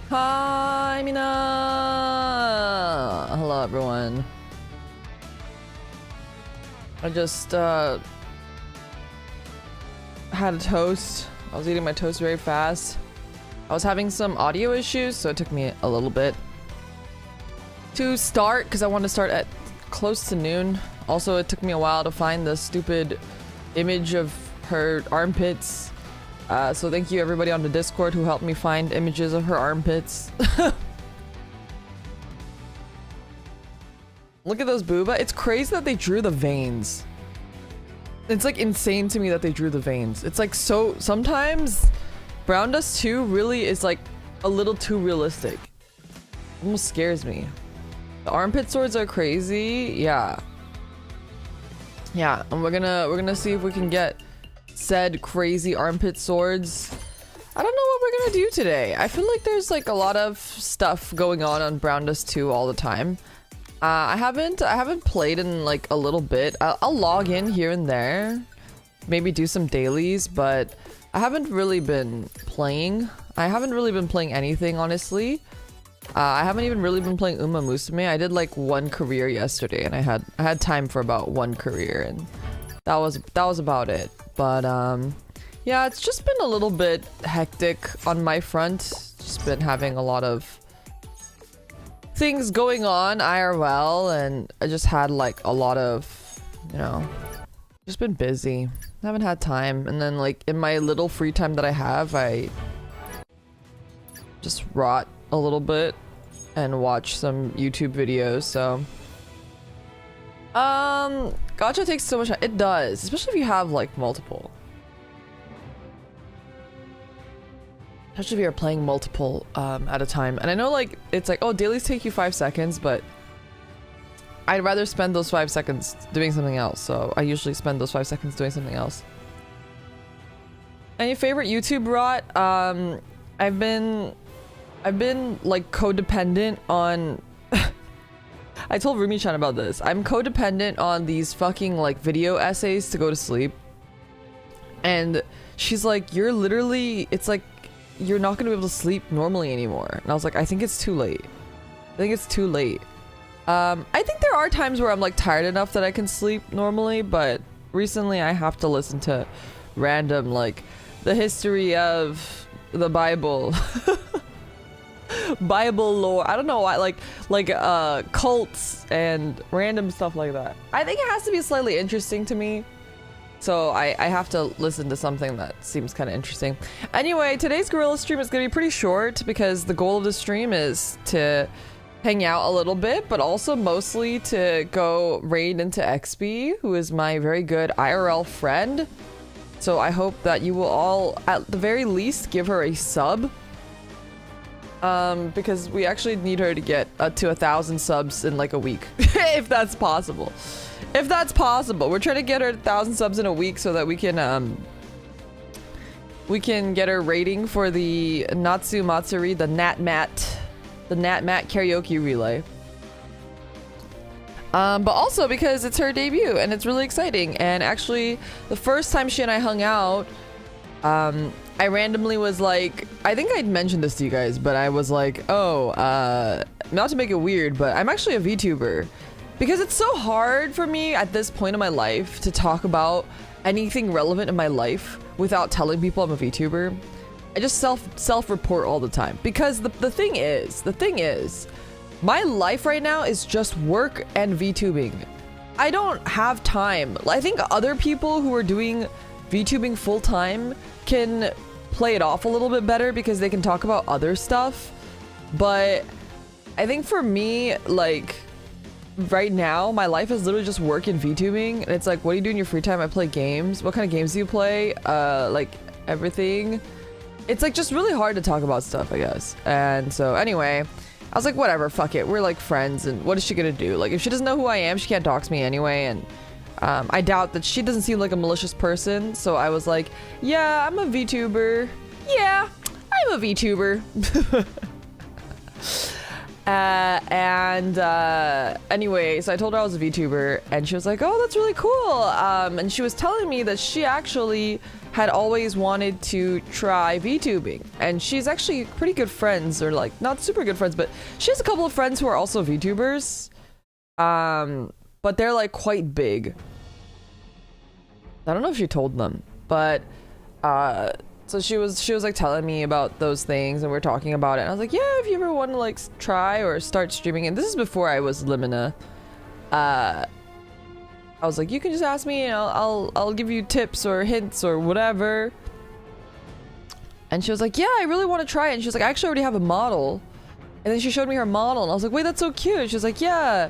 Hi, Mina! Hello, everyone. I just, had a toast. I was eating my toast very fast. I was having some audio issues, so it took me a little bit to start, because I wanted to start at close to noon. Also, it took me a while to find the stupid image of her armpits. So thank you everybody on the Discord who helped me find images of her armpits. Look at those booba. It's crazy that they drew the veins. It's like insane to me that they drew the veins. It's like so, sometimes Brown Dust 2 really is like a little too realistic. It almost scares me. The armpit swords are crazy. Yeah. Yeah, and we're gonna see if we can get said crazy armpit swords. I don't know what we're gonna do today. I feel like there's like a lot of stuff going on Brown Dust 2 all the time. I haven't played in like a little bit. I'll log in here and there, maybe do some dailies, but I haven't really been playing. I haven't really been playing anything, honestly. I haven't even really been playing Uma Musume. I did like one career yesterday, and I had time for about one career, and that was about it. But yeah, it's just been a little bit hectic on my front. Just been having a lot of things going on IRL, and I just had like a lot of, you know, just been busy. I haven't had time, and then like in my little free time that I have, I just rot a little bit and watch some YouTube videos. So Gacha takes so much time. It does, especially if you have like multiple. Especially if you're playing multiple at a time. And I know like it's like, oh, dailies take you 5 seconds, but I'd rather spend those 5 seconds doing something else. So I usually spend those 5 seconds doing something else. And your favorite YouTube rot? I've been like codependent on I told Rumi-chan about this. I'm codependent on these fucking like video essays to go to sleep. And she's like, you're literally, it's like, you're not gonna be able to sleep normally anymore. And I was like, I think it's too late. I think it's too late. I think there are times where I'm like tired enough that I can sleep normally, but recently I have to listen to random like the history of the Bible. Bible lore. I don't know why, like cults and random stuff like that. I think it has to be slightly interesting to me. So I have to listen to something that seems kind of interesting. Anyway, today's Gorilla stream is going to be pretty short because the goal of the stream is to hang out a little bit, but also mostly to go raid into XB, who is my very good IRL friend. So I hope that you will all, at the very least, give her a sub. Because we actually need her to get to 1,000 subs in like a week, if that's possible. If that's possible, we're trying to get her 1,000 subs in a week so that we can get her rating for the Natsu Matsuri, the Nat Mat karaoke relay. But also because it's her debut and it's really exciting. And actually, the first time she and I hung out, I randomly was like, I think I'd mentioned this to you guys, but I was like, oh, not to make it weird, but I'm actually a VTuber. Because it's so hard for me at this point in my life to talk about anything relevant in my life without telling people I'm a VTuber. I just self-report all the time. Because the thing is, my life right now is just work and VTubing. I don't have time. I think other people who are doing VTubing full time can play it off a little bit better because they can talk about other stuff. But I think for me, like right now, my life is literally just work and VTubing. And it's like, what do you do in your free time? I play games. What kind of games do you play? Like everything. It's like just really hard to talk about stuff, I guess. And so anyway, I was like, whatever, fuck it. We're like friends, and what is she gonna do? Like if she doesn't know who I am, she can't dox me anyway. And I doubt that she doesn't seem like a malicious person. So I was like, yeah, I'm a VTuber. Yeah, I'm a VTuber. Anyway, so I told her I was a VTuber, and she was like, oh, that's really cool. And she was telling me that she actually had always wanted to try VTubing, and she's actually pretty good friends, or like not super good friends, but she has a couple of friends who are also VTubers. But they're like quite big. I don't know if she told them, but so she was like telling me about those things, and we're talking about it, and I was like, yeah, if you ever want to like try or start streaming, and this is before I was Limina, I was like, you can just ask me and I'll give you tips or hints or whatever. And she was like, yeah, I really want to try it. And she was like, I actually already have a model. And then she showed me her model, and I was like, wait, that's so cute. And she was like, yeah,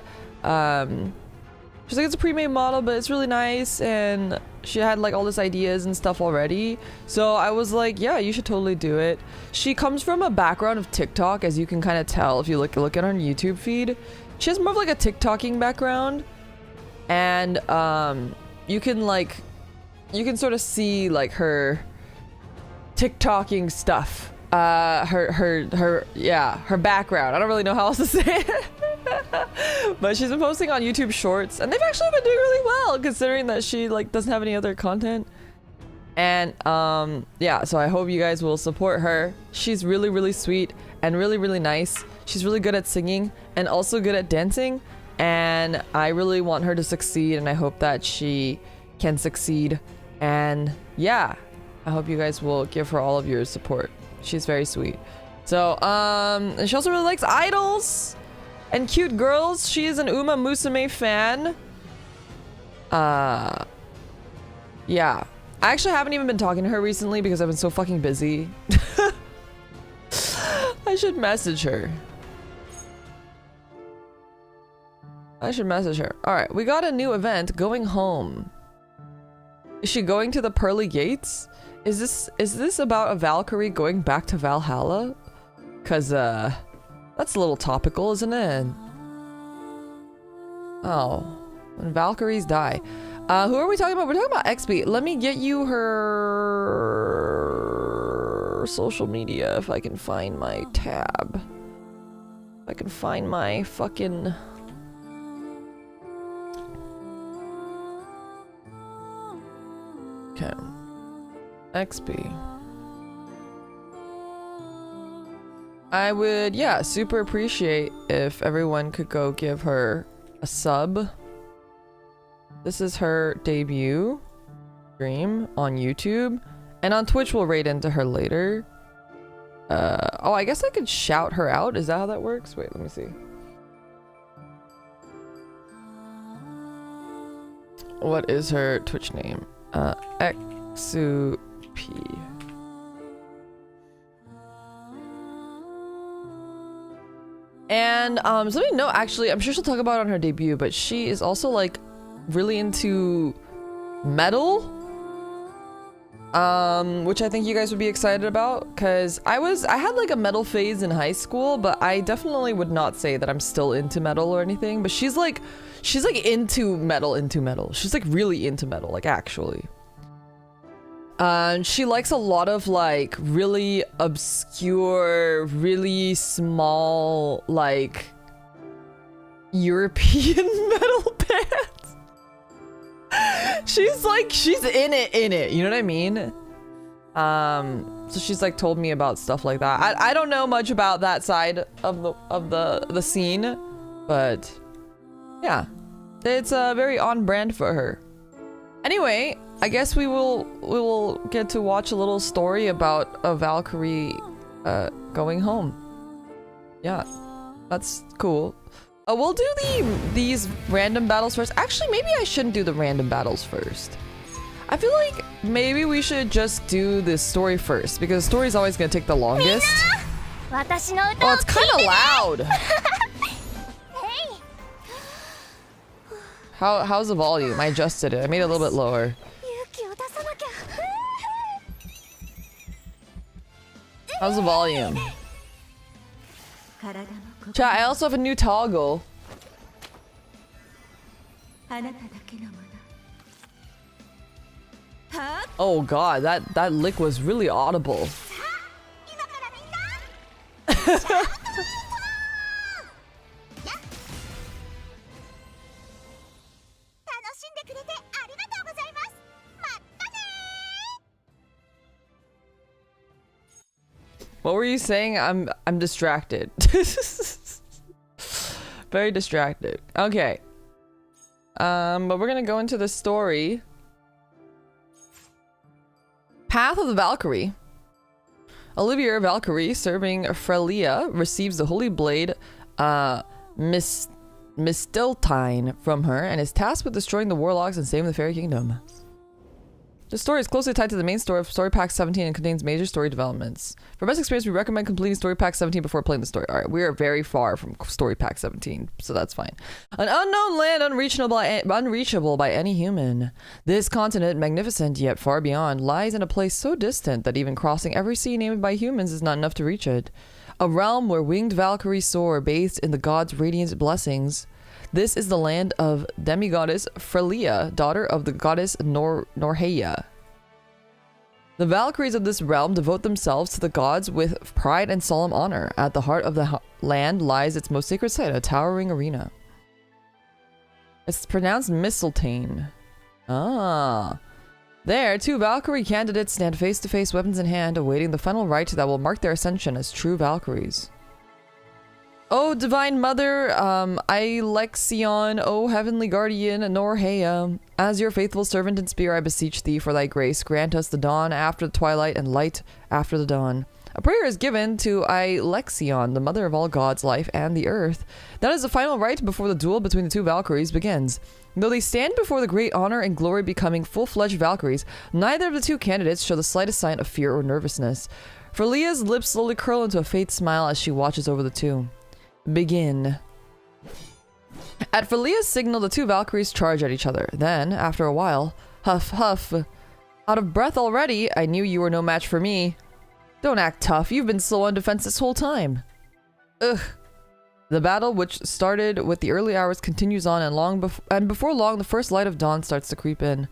she's like, it's a pre-made model, but it's really nice. And she had like all this ideas and stuff already. So I was like, yeah, you should totally do it. She comes from a background of TikTok, as you can kind of tell if you look at her YouTube feed. She has more of like a TikToking background. And you can sort of see like her TikToking stuff. Her background. I don't really know how else to say it. But she's been posting on YouTube Shorts, and they've actually been doing really well considering that she like doesn't have any other content. And yeah, so I hope you guys will support her. She's really, really sweet and really, really nice. She's really good at singing and also good at dancing. And I really want her to succeed, and I hope that she can succeed. And yeah, I hope you guys will give her all of your support. She's very sweet. So, and she also really likes idols and cute girls. She is an Uma Musume fan. Yeah. I actually haven't even been talking to her recently because I've been so fucking busy. I should message her. Alright, we got a new event, going home. Is she going to the pearly gates? Is this about a Valkyrie going back to Valhalla? Cause that's a little topical, isn't it? Oh, when Valkyries die. Who are we talking about? We're talking about XP. Let me get you her social media if I can find my tab. If I can find my fucking... Okay. XP. I would, yeah, super appreciate if everyone could go give her a sub. This is her debut stream on YouTube, and on Twitch we'll raid into her later. Oh, I guess I could shout her out. Is that how that works? Wait, let me see. What is her Twitch name? Xup. And something to note, actually, I'm sure she'll talk about it on her debut, but she is also like really into metal, which I think you guys would be excited about, because I had like a metal phase in high school, but I definitely would not say that I'm still into metal or anything. But she's like into metal. She's like really into metal, like actually. She likes a lot of like really obscure, really small, like European metal bands. She's in it, you know what I mean? So she's like told me about stuff like that. I don't know much about that side of the scene, but yeah, it's very on brand for her. Anyway, I guess we will get to watch a little story about a Valkyrie going home. Yeah, that's cool. We'll do these random battles first. Actually, maybe I shouldn't do the random battles first. I feel like maybe we should just do this story first, because the story's always gonna take the longest. Oh, it's kind of loud. How's the volume? I adjusted it. I made it a little bit lower. How's the volume? Chat, I also have a new toggle. Oh god, that lick was really audible. What were you saying? I'm distracted. Very distracted. Okay. But we're gonna go into the story. Path of the Valkyrie. Olivia Valkyrie, serving Frelia, receives the Holy Blade, Mistiltine from her and is tasked with destroying the warlocks and saving the Fairy Kingdom. The story is closely tied to the main story of Story Pack 17 and contains major story developments. For best experience, we recommend completing Story Pack 17 before playing the story. Alright, we are very far from Story Pack 17, so that's fine. An unknown land unreachable by any human. This continent, magnificent yet far beyond, lies in a place so distant that even crossing every sea named by humans is not enough to reach it. A realm where winged Valkyries soar, bathed in the gods' radiant blessings. This is the land of demigoddess Frelia, daughter of the goddess Norheia. The Valkyries of this realm devote themselves to the gods with pride and solemn honor. At the heart of the land lies its most sacred site, a towering arena. It's pronounced Mistletoe. Ah. There, two Valkyrie candidates stand face to face, weapons in hand, awaiting the final rite that will mark their ascension as true Valkyries. O Divine Mother, Ilexion, O Heavenly Guardian, Norheia, as your faithful servant and spear, I beseech thee for thy grace. Grant us the dawn after the twilight and light after the dawn. A prayer is given to Ilexion, the mother of all gods, life, and the earth. That is the final rite before the duel between the two Valkyries begins. Though they stand before the great honor and glory becoming full-fledged Valkyries, neither of the two candidates show the slightest sign of fear or nervousness. Frelia's lips slowly curl into a faint smile as she watches over the two. Begin. At Frelia's signal, the two Valkyries charge at each other. Then, after a while, huff, huff. Out of breath already, I knew you were no match for me. Don't act tough, you've been slow on defense this whole time. Ugh. The battle, which started with the early hours, continues on, and before long, the first light of dawn starts to creep in.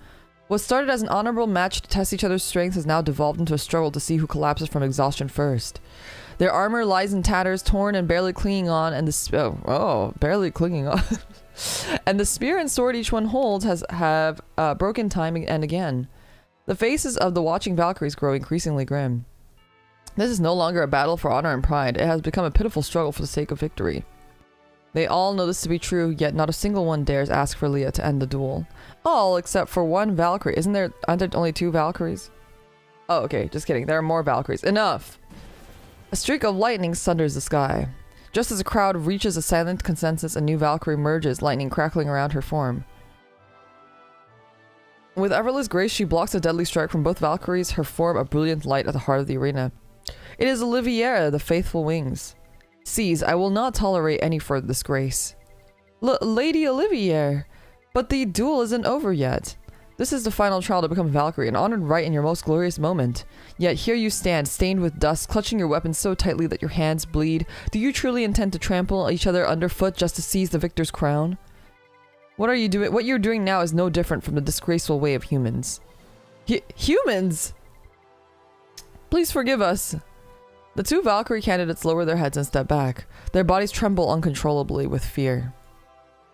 What started as an honorable match to test each other's strength has now devolved into a struggle to see who collapses from exhaustion first. Their armor lies in tatters, torn and barely clinging on, and barely clinging on. And the spear and sword each one holds have broken time and again. The faces of the watching Valkyries grow increasingly grim. This is no longer a battle for honor and pride. It has become a pitiful struggle for the sake of victory. They all know this to be true, yet not a single one dares ask for Leah to end the duel. All except for one Valkyrie. Aren't there only two Valkyries? Oh, okay, just kidding. There are more Valkyries. Enough! A streak of lightning sunders the sky. Just as the crowd reaches a silent consensus, a new Valkyrie emerges, lightning crackling around her form. With effortless grace, she blocks a deadly strike from both Valkyries, her form a brilliant light at the heart of the arena. It is Oliviera, the faithful wings. Seize, I will not tolerate any further disgrace. Lady Olivier, but the duel isn't over yet. This is the final trial to become Valkyrie, an honored right in your most glorious moment. Yet here you stand, stained with dust, clutching your weapon so tightly that your hands bleed. Do you truly intend to trample each other underfoot just to seize the victor's crown? What are you doing? What you're doing now is no different from the disgraceful way of humans. Humans? Please forgive us. The two Valkyrie candidates lower their heads and step back. Their bodies tremble uncontrollably with fear.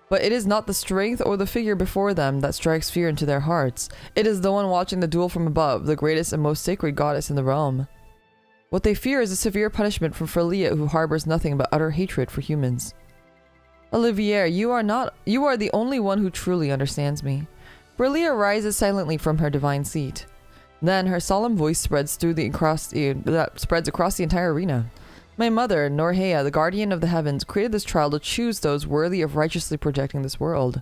But it is not the strength or the figure before them that strikes fear into their hearts. It is the one watching the duel from above, the greatest and most sacred goddess in the realm. What they fear is a severe punishment from Frelia, who harbors nothing but utter hatred for humans. Olivier, you are the only one who truly understands me. Frelia rises silently from her divine seat. Then her solemn voice spreads across the entire arena. My mother, Norheia, the guardian of the heavens, created this trial to choose those worthy of righteously protecting this world.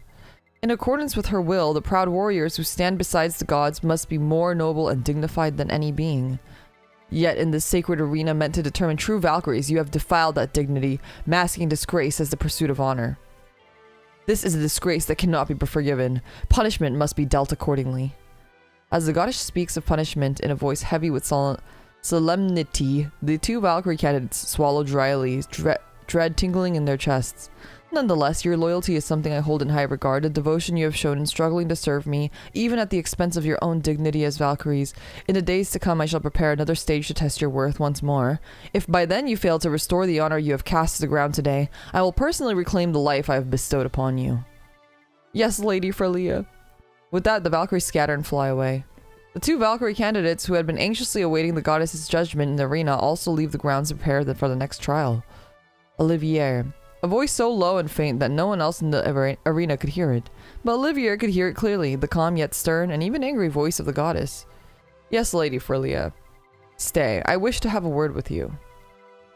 In accordance with her will, the proud warriors who stand beside the gods must be more noble and dignified than any being. Yet in this sacred arena meant to determine true Valkyries, you have defiled that dignity, masking disgrace as the pursuit of honor. This is a disgrace that cannot be forgiven. Punishment must be dealt accordingly. As the goddess speaks of punishment in a voice heavy with solemnity, the two Valkyrie candidates swallow dryly, dread tingling in their chests. Nonetheless, your loyalty is something I hold in high regard, a devotion you have shown in struggling to serve me, even at the expense of your own dignity as Valkyries. In the days to come, I shall prepare another stage to test your worth once more. If by then you fail to restore the honor you have cast to the ground today, I will personally reclaim the life I have bestowed upon you. Yes, Lady Frelia. With that, the Valkyries scatter and fly away. The two Valkyrie candidates who had been anxiously awaiting the goddess's judgment in the arena also leave the grounds to prepare for the next trial. Olivier. A voice so low and faint that no one else in the arena could hear it. But Olivier could hear it clearly, the calm yet stern and even angry voice of the goddess. Yes, Lady Frelia. Stay. I wish to have a word with you.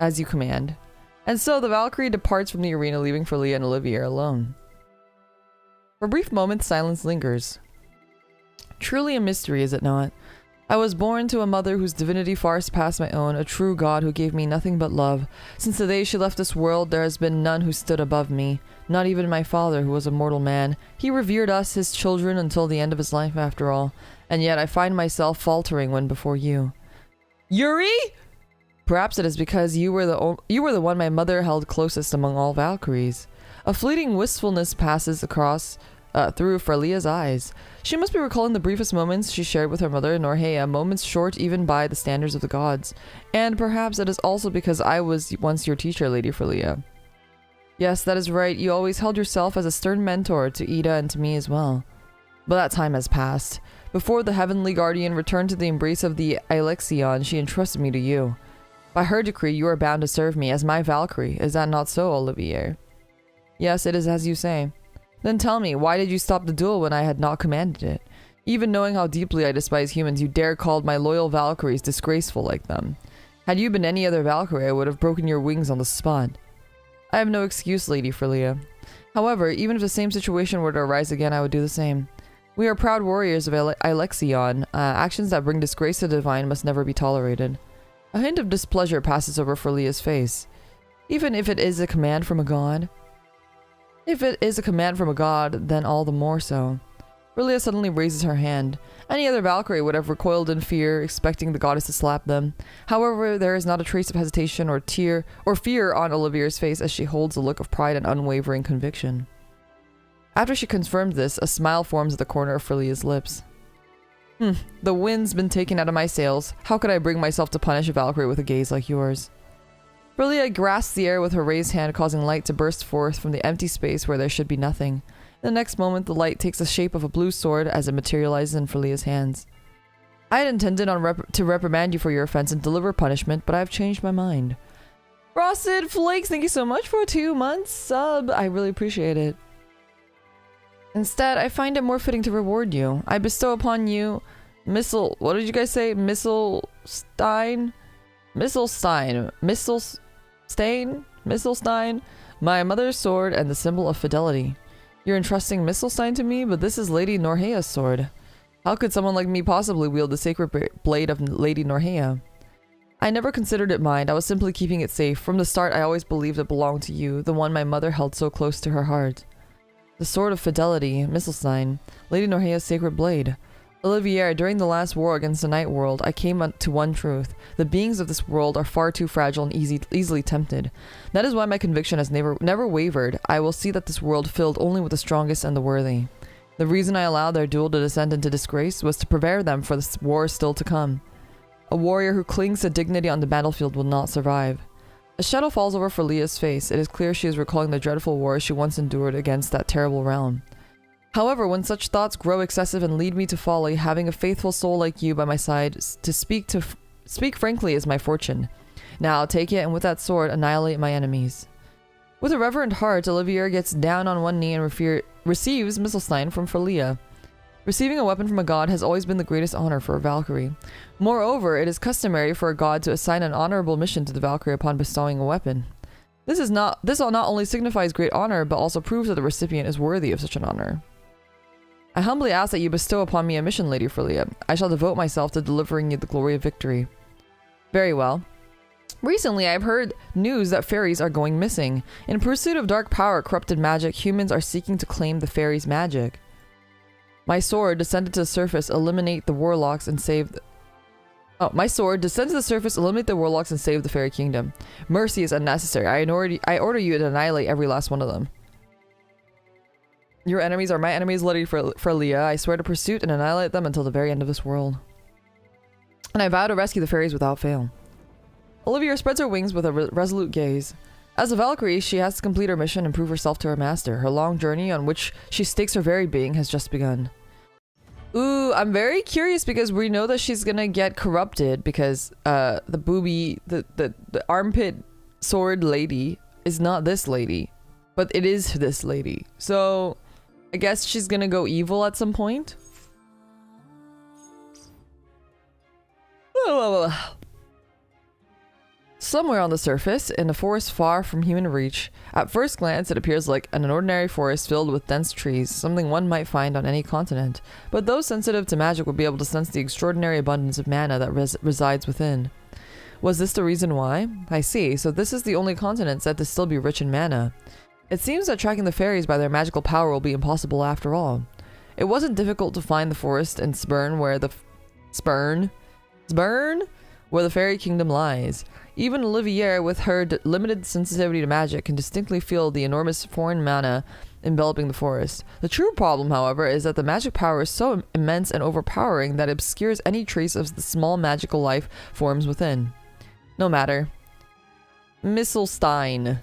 As you command. And so the Valkyrie departs from the arena, leaving Frelia and Olivier alone. For a brief moment, silence lingers. Truly a mystery, is it not? I was born to a mother whose divinity far surpassed my own, a true god who gave me nothing but love. Since the day she left this world, there has been none who stood above me. Not even my father, who was a mortal man. He revered us, his children, until the end of his life, after all. And yet I find myself faltering when before you. Yuri? Perhaps it is because you were the one my mother held closest among all Valkyries. A fleeting wistfulness passes through Frelia's eyes. She must be recalling the briefest moments she shared with her mother, Norheia, moments short even by the standards of the gods. And perhaps it is also because I was once your teacher, Lady Frelia. Yes, that is right. You always held yourself as a stern mentor to Ida and to me as well. But that time has passed. Before the Heavenly Guardian returned to the embrace of the Alexion, she entrusted me to you. By her decree, you are bound to serve me as my Valkyrie. Is that not so, Olivier? Yes, it is as you say. Then tell me, why did you stop the duel when I had not commanded it? Even knowing how deeply I despise humans, you dare call my loyal Valkyries disgraceful like them. Had you been any other Valkyrie, I would have broken your wings on the spot. I have no excuse, Lady Frelia. However, even if the same situation were to arise again, I would do the same. We are proud warriors of Alexion. Actions that bring disgrace to the divine must never be tolerated. A hint of displeasure passes over Frelia's face. Even if it is a command from a god? If it is a command from a god, then all the more so. Frelia suddenly raises her hand. Any other Valkyrie would have recoiled in fear, expecting the goddess to slap them. However, there is not a trace of hesitation or fear on Olivier's face as she holds a look of pride and unwavering conviction. After she confirms this, a smile forms at the corner of Frelia's lips. The wind's been taken out of my sails. How could I bring myself to punish a Valkyrie with a gaze like yours? Frelia grasps the air with her raised hand, causing light to burst forth from the empty space where there should be nothing. In the next moment, the light takes the shape of a blue sword as it materializes in Frelia's hands. I had intended to reprimand you for your offense and deliver punishment, but I have changed my mind. Frosted Flakes, thank you so much for a 2-month sub. I really appreciate it. Instead, I find it more fitting to reward you. I bestow upon you what did you guys say? Misselstein, my mother's sword and the symbol of fidelity. You're entrusting Misselstein to me, but this is Lady Norheia's sword. How could someone like me possibly wield the sacred blade of Lady Norheia? I never considered it mine. I was simply keeping it safe. From the start, I always believed it belonged to you, the one my mother held so close to her heart. The sword of fidelity, Misselstein, Lady Norheia's sacred blade. Olivier, during the last war against the Night World, I came to one truth. The beings of this world are far too fragile and easily tempted. That is why my conviction has never wavered. I will see that this world filled only with the strongest and the worthy. The reason I allowed their duel to descend into disgrace was to prepare them for the war still to come. A warrior who clings to dignity on the battlefield will not survive. A shadow falls over Frelia's face. It is clear she is recalling the dreadful wars she once endured against that terrible realm. However, when such thoughts grow excessive and lead me to folly, having a faithful soul like you by my side to speak frankly is my fortune. Now take it, and with that sword, annihilate my enemies. With a reverent heart, Olivier gets down on one knee and receives Misselstein from Frelia. Receiving a weapon from a god has always been the greatest honor for a Valkyrie. Moreover, it is customary for a god to assign an honorable mission to the Valkyrie upon bestowing a weapon. This not only signifies great honor, but also proves that the recipient is worthy of such an honor. I humbly ask that you bestow upon me a mission, Lady Frelia. I shall devote myself to delivering you the glory of victory. Very well. Recently, I've heard news that fairies are going missing. In pursuit of dark power, corrupted magic, humans are seeking to claim the fairies' magic. My sword descended to the surface, eliminate the warlocks and save my sword descend to the surface, eliminate the warlocks and save the fairy kingdom. Mercy is unnecessary. I order you to annihilate every last one of them. Your enemies are my enemies, Lady Frelia. I swear to pursue and annihilate them until the very end of this world. And I vow to rescue the fairies without fail. Olivia spreads her wings with a resolute gaze. As a Valkyrie, she has to complete her mission and prove herself to her master. Her long journey, on which she stakes her very being, has just begun. Ooh, I'm very curious because we know that she's gonna get corrupted because the booby, the armpit sword lady is not this lady, but it is this lady. So I guess she's gonna go evil at some point. Somewhere on the surface, in a forest far from human reach, at first glance it appears like an ordinary forest filled with dense trees, something one might find on any continent, but those sensitive to magic will be able to sense the extraordinary abundance of mana that resides within. Was this the reason why? I see, so this is the only continent said to still be rich in mana. It seems that tracking the fairies by their magical power will be impossible after all. It wasn't difficult to find the forest in Spurn where the where the fairy kingdom lies. Even Olivier, with her limited sensitivity to magic, can distinctly feel the enormous foreign mana enveloping the forest. The true problem, however, is that the magic power is so immense and overpowering that it obscures any trace of the small magical life forms within. No matter. Misselstein.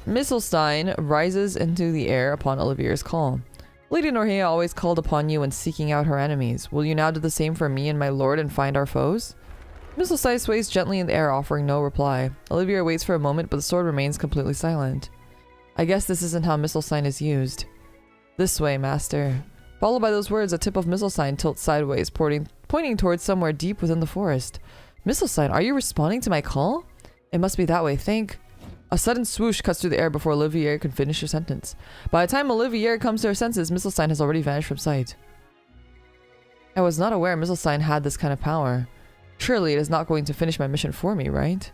Misselstein rises into the air upon Olivier's call. Lady Norhea always called upon you when seeking out her enemies. Will you now do the same for me and my lord and find our foes? Misselstein sways gently in the air, offering no reply. Olivier waits for a moment, but the sword remains completely silent. I guess this isn't how Misselstein is used. This way, master. Followed by those words, a tip of Misselstein tilts sideways, pointing towards somewhere deep within the forest. Misselstein, are you responding to my call? It must be that way, think. A sudden swoosh cuts through the air before Olivier can finish her sentence. By the time Olivier comes to her senses, Misselstein has already vanished from sight. I was not aware Misselstein had this kind of power. Surely it is not going to finish my mission for me, right?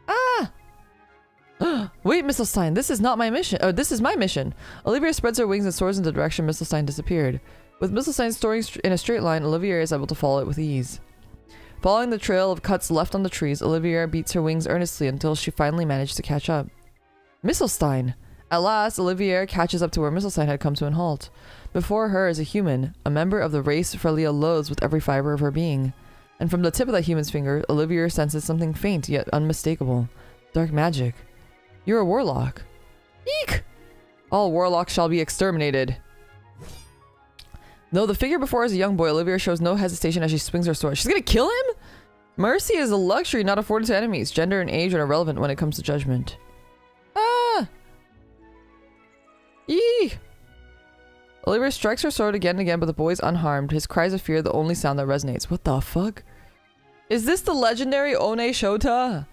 Ah! Wait, Misselstein, this is not my mission. Oh, this is my mission. Olivier spreads her wings and soars in the direction Misselstein disappeared. With Misselstein soaring in a straight line, Olivier is able to follow it with ease. Following the trail of cuts left on the trees, Olivier beats her wings earnestly until she finally managed to catch up. Misselstein! At last, Olivier catches up to where Misselstein had come to an halt. Before her is a human, a member of the race Frelia loathes with every fiber of her being. And from the tip of that human's finger, Olivier senses something faint yet unmistakable. Dark magic. You're a warlock. Eek! All warlocks shall be exterminated. Though the figure before is a young boy, Olivier shows no hesitation as she swings her sword. She's gonna kill him? Mercy is a luxury not afforded to enemies. Gender and age are irrelevant when it comes to judgment. Ah! Yee! Olivier strikes her sword again and again, but the boy is unharmed. His cries of fear the only sound that resonates. What the fuck? Is this the legendary One Shota?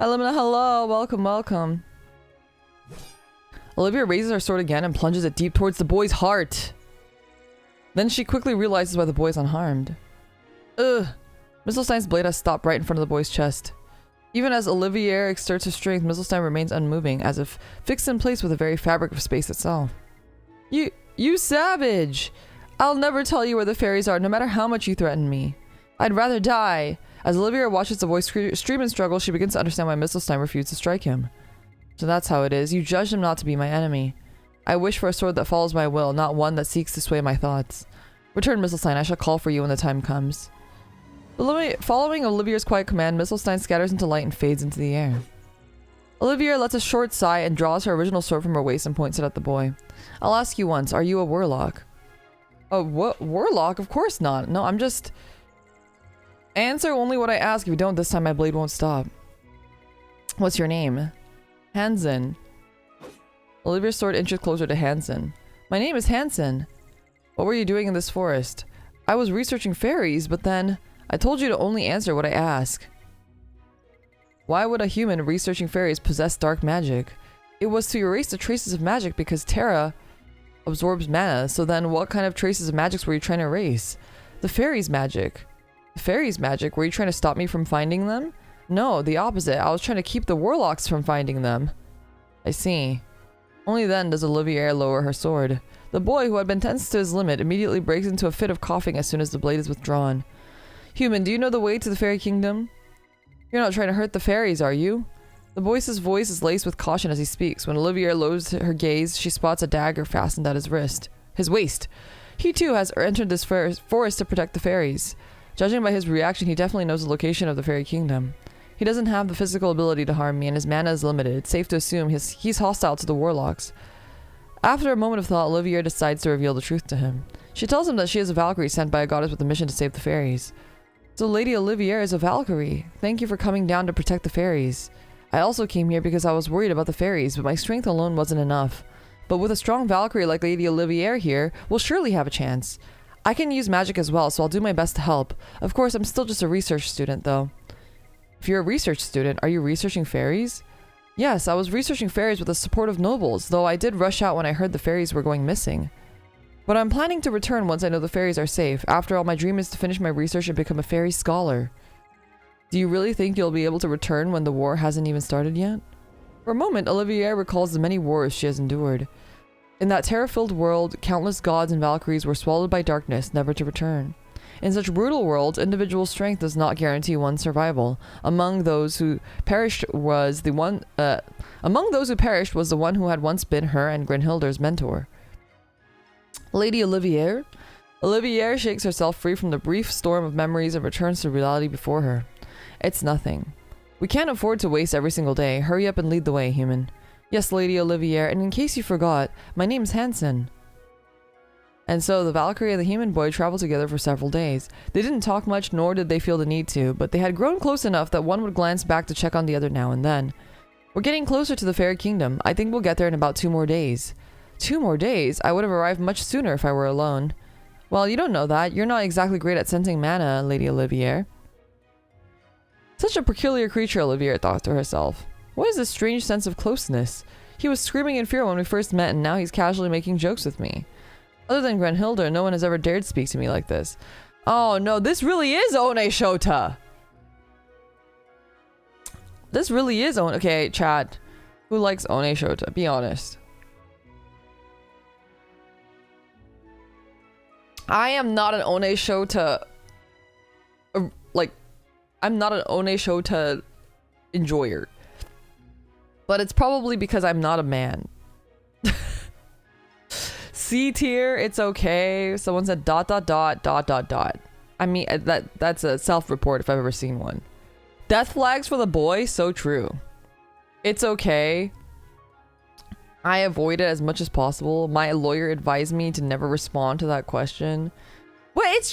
Limina, hello. Welcome, welcome. Olivier raises her sword again and plunges it deep towards the boy's heart. Then she quickly realizes why the boy is unharmed. Ugh. Misselstein's blade has stopped right in front of the boy's chest. Even as Olivier exerts her strength, Misselstein remains unmoving, as if fixed in place with the very fabric of space itself. You savage! I'll never tell you where the fairies are, no matter how much you threaten me. I'd rather die. As Olivier watches the boy scream and struggle, she begins to understand why Misselstein refused to strike him. So that's how it is. You judged him not to be my enemy. I wish for a sword that follows my will, not one that seeks to sway my thoughts. Return, Misselstein. I shall call for you when the time comes. Following Olivier's quiet command, Misselstein scatters into light and fades into the air. Olivier lets a short sigh and draws her original sword from her waist and points it at the boy. I'll ask you once, are you a warlock? A warlock? Of course not. No, I'm just... Answer only what I ask. If you don't, this time my blade won't stop. What's your name? Hansen. Olivier's sword inches closer to Hansen. My name is Hansen. What were you doing in this forest? I was researching fairies, but then I told you to only answer what I ask. Why would a human researching fairies possess dark magic? It was to erase the traces of magic because Terra absorbs mana, so then what kind of traces of magics were you trying to erase? The fairies' magic. The fairies' magic? Were you trying to stop me from finding them? No, the opposite. I was trying to keep the warlocks from finding them. I see. Only then does Olivier lower her sword. The boy, who had been tense to his limit, immediately breaks into a fit of coughing as soon as the blade is withdrawn. Human, do you know the way to the fairy kingdom? You're not trying to hurt the fairies, are you? The boy's voice is laced with caution as he speaks. When Olivier lowers her gaze, she spots a dagger fastened at his waist. He too has entered this forest to protect the fairies. Judging by his reaction, he definitely knows the location of the fairy kingdom. He doesn't have the physical ability to harm me, and his mana is limited. It's safe to assume he's hostile to the warlocks. After a moment of thought, Olivier decides to reveal the truth to him. She tells him that she is a Valkyrie sent by a goddess with a mission to save the fairies. So Lady Olivier is a Valkyrie. Thank you for coming down to protect the fairies. I also came here because I was worried about the fairies, but my strength alone wasn't enough. But with a strong Valkyrie like Lady Olivier here, we'll surely have a chance. I can use magic as well, so I'll do my best to help. Of course, I'm still just a research student, though. If you're a research student, are you researching fairies? Yes, I was researching fairies with the support of nobles, though I did rush out when I heard the fairies were going missing. But I'm planning to return once I know the fairies are safe. After all, my dream is to finish my research and become a fairy scholar. Do you really think you'll be able to return when the war hasn't even started yet? For a moment, Olivier recalls the many wars she has endured. In that terror-filled world, countless gods and Valkyries were swallowed by darkness, never to return. In such brutal worlds, individual strength does not guarantee one's survival. Among those who perished was the one who had once been her and Grenhilder's mentor. Lady Olivier? Olivier shakes herself free from the brief storm of memories and returns to reality before her. It's nothing. We can't afford to waste every single day. Hurry up and lead the way, human. Yes, Lady Olivier, and in case you forgot, my name's Hansen. And so the Valkyrie and the human boy traveled together for several days. They didn't talk much, nor did they feel the need to, but they had grown close enough that one would glance back to check on the other now and then. We're getting closer to the Fairy Kingdom. I think we'll get there in about 2 more days. 2 more days? I would have arrived much sooner if I were alone. Well, you don't know that. You're not exactly great at sensing mana, Lady Olivier. Such a peculiar creature, Olivier thought to herself. What is this strange sense of closeness? He was screaming in fear when we first met, and now he's casually making jokes with me. Other than Grenhilder, no one has ever dared speak to me like this. Oh no, this really is One Shota! This really is One... Okay, chat. Who likes One Shota? Be honest. I am not an One Shota... I'm not an One Shota enjoyer. But it's probably because I'm not a man. C tier, it's okay. Someone said ... I mean, that's a self-report if I've ever seen one. Death flags for the boy, so true. It's okay. I avoid it as much as possible. My lawyer advised me to never respond to that question. Well, it's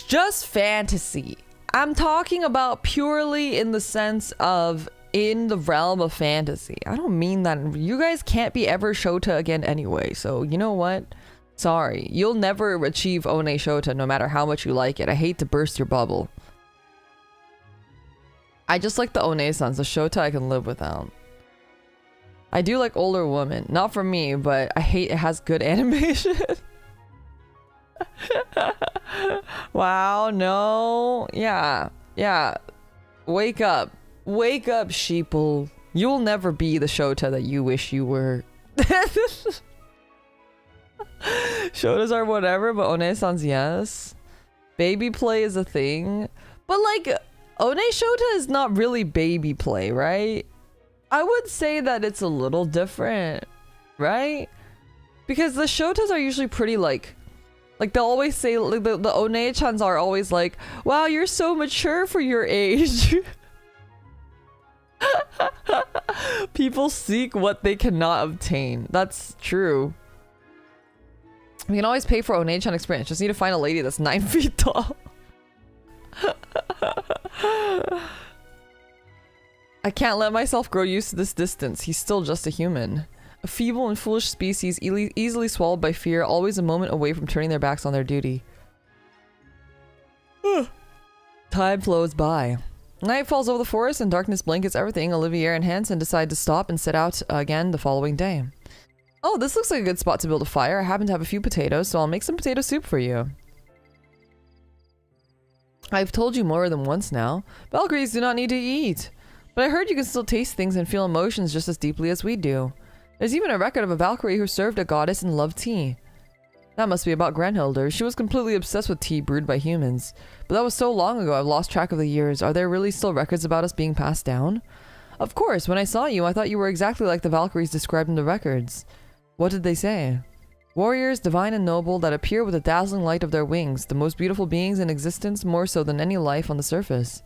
just fantasy. I'm talking about purely in the sense of in the realm of fantasy. I don't mean that. You guys can't be ever Shota again anyway. So you know what? Sorry. You'll never achieve One Shota no matter how much you like it. I hate to burst your bubble. I just like the One-sans. The Shota I can live without. I do like older women. Not for me, but I hate it has good animation. Wow, no. Yeah. Wake up. Wake up, sheeple. You'll never be the Shota that you wish you were. Shotas are whatever, but One-sans, yes. Baby play is a thing. But like, One Shota is not really baby play, right? I would say that it's a little different, right? Because the Shotas are usually pretty like they'll always say, like, the One-chans are always like, wow, you're so mature for your age. People seek what they cannot obtain. That's true. We can always pay for One-chan experience. Just need to find a lady that's 9 feet tall. I can't let myself grow used to this distance. He's still just a human. A feeble and foolish species easily swallowed by fear, always a moment away from turning their backs on their duty. Time flows by. Night falls over the forest and darkness blankets everything. Olivier and Hansen decide to stop and set out again the following day. Oh, this looks like a good spot to build a fire. I happen to have a few potatoes, so I'll make some potato soup for you. I've told you more than once now. Valkyries do not need to eat. But I heard you can still taste things and feel emotions just as deeply as we do. There's even a record of a Valkyrie who served a goddess and loved tea. That must be about Grenhilder. She was completely obsessed with tea brewed by humans. But that was so long ago I've lost track of the years. Are there really still records about us being passed down? Of course, when I saw you, I thought you were exactly like the Valkyries described in the records. What did they say? Warriors, divine and noble, that appear with the dazzling light of their wings, the most beautiful beings in existence, more so than any life on the surface.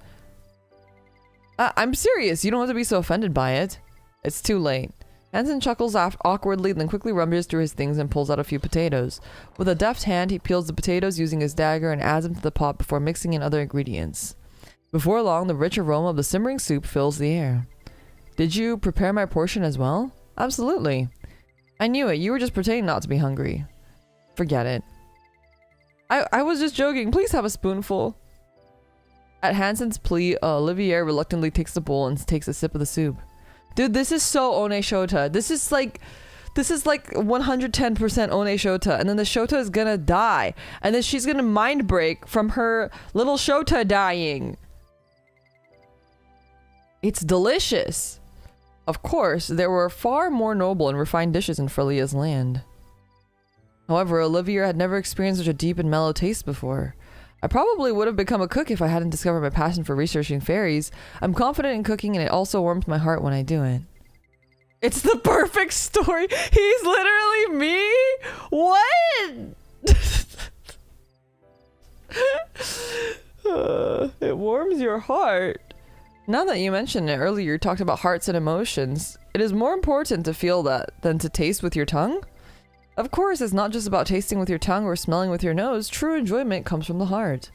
I'm serious, you don't have to be so offended by it. It's too late. Hansen chuckles awkwardly, then quickly rummages through his things and pulls out a few potatoes. With a deft hand, he peels the potatoes using his dagger and adds them to the pot before mixing in other ingredients. Before long, the rich aroma of the simmering soup fills the air. Did you prepare my portion as well? Absolutely. I knew it. You were just pretending not to be hungry. Forget it. I was just joking. Please have a spoonful. At Hansen's plea, Olivier reluctantly takes the bowl and takes a sip of the soup. Dude, this is so One Shota. This is like 110% One Shota. And then the Shota is gonna die. And then she's gonna mind break from her little Shota dying. It's delicious. Of course, there were far more noble and refined dishes in Frelia's land. However, Olivier had never experienced such a deep and mellow taste before. I probably would have become a cook if I hadn't discovered my passion for researching fairies. I'm confident in cooking and it also warms my heart when I do it. It's the perfect story. He's literally me? What? It warms your heart. Now that you mentioned it earlier, you talked about hearts and emotions. It is more important to feel that than to taste with your tongue? Of course, it's not just about tasting with your tongue or smelling with your nose. True enjoyment comes from the heart.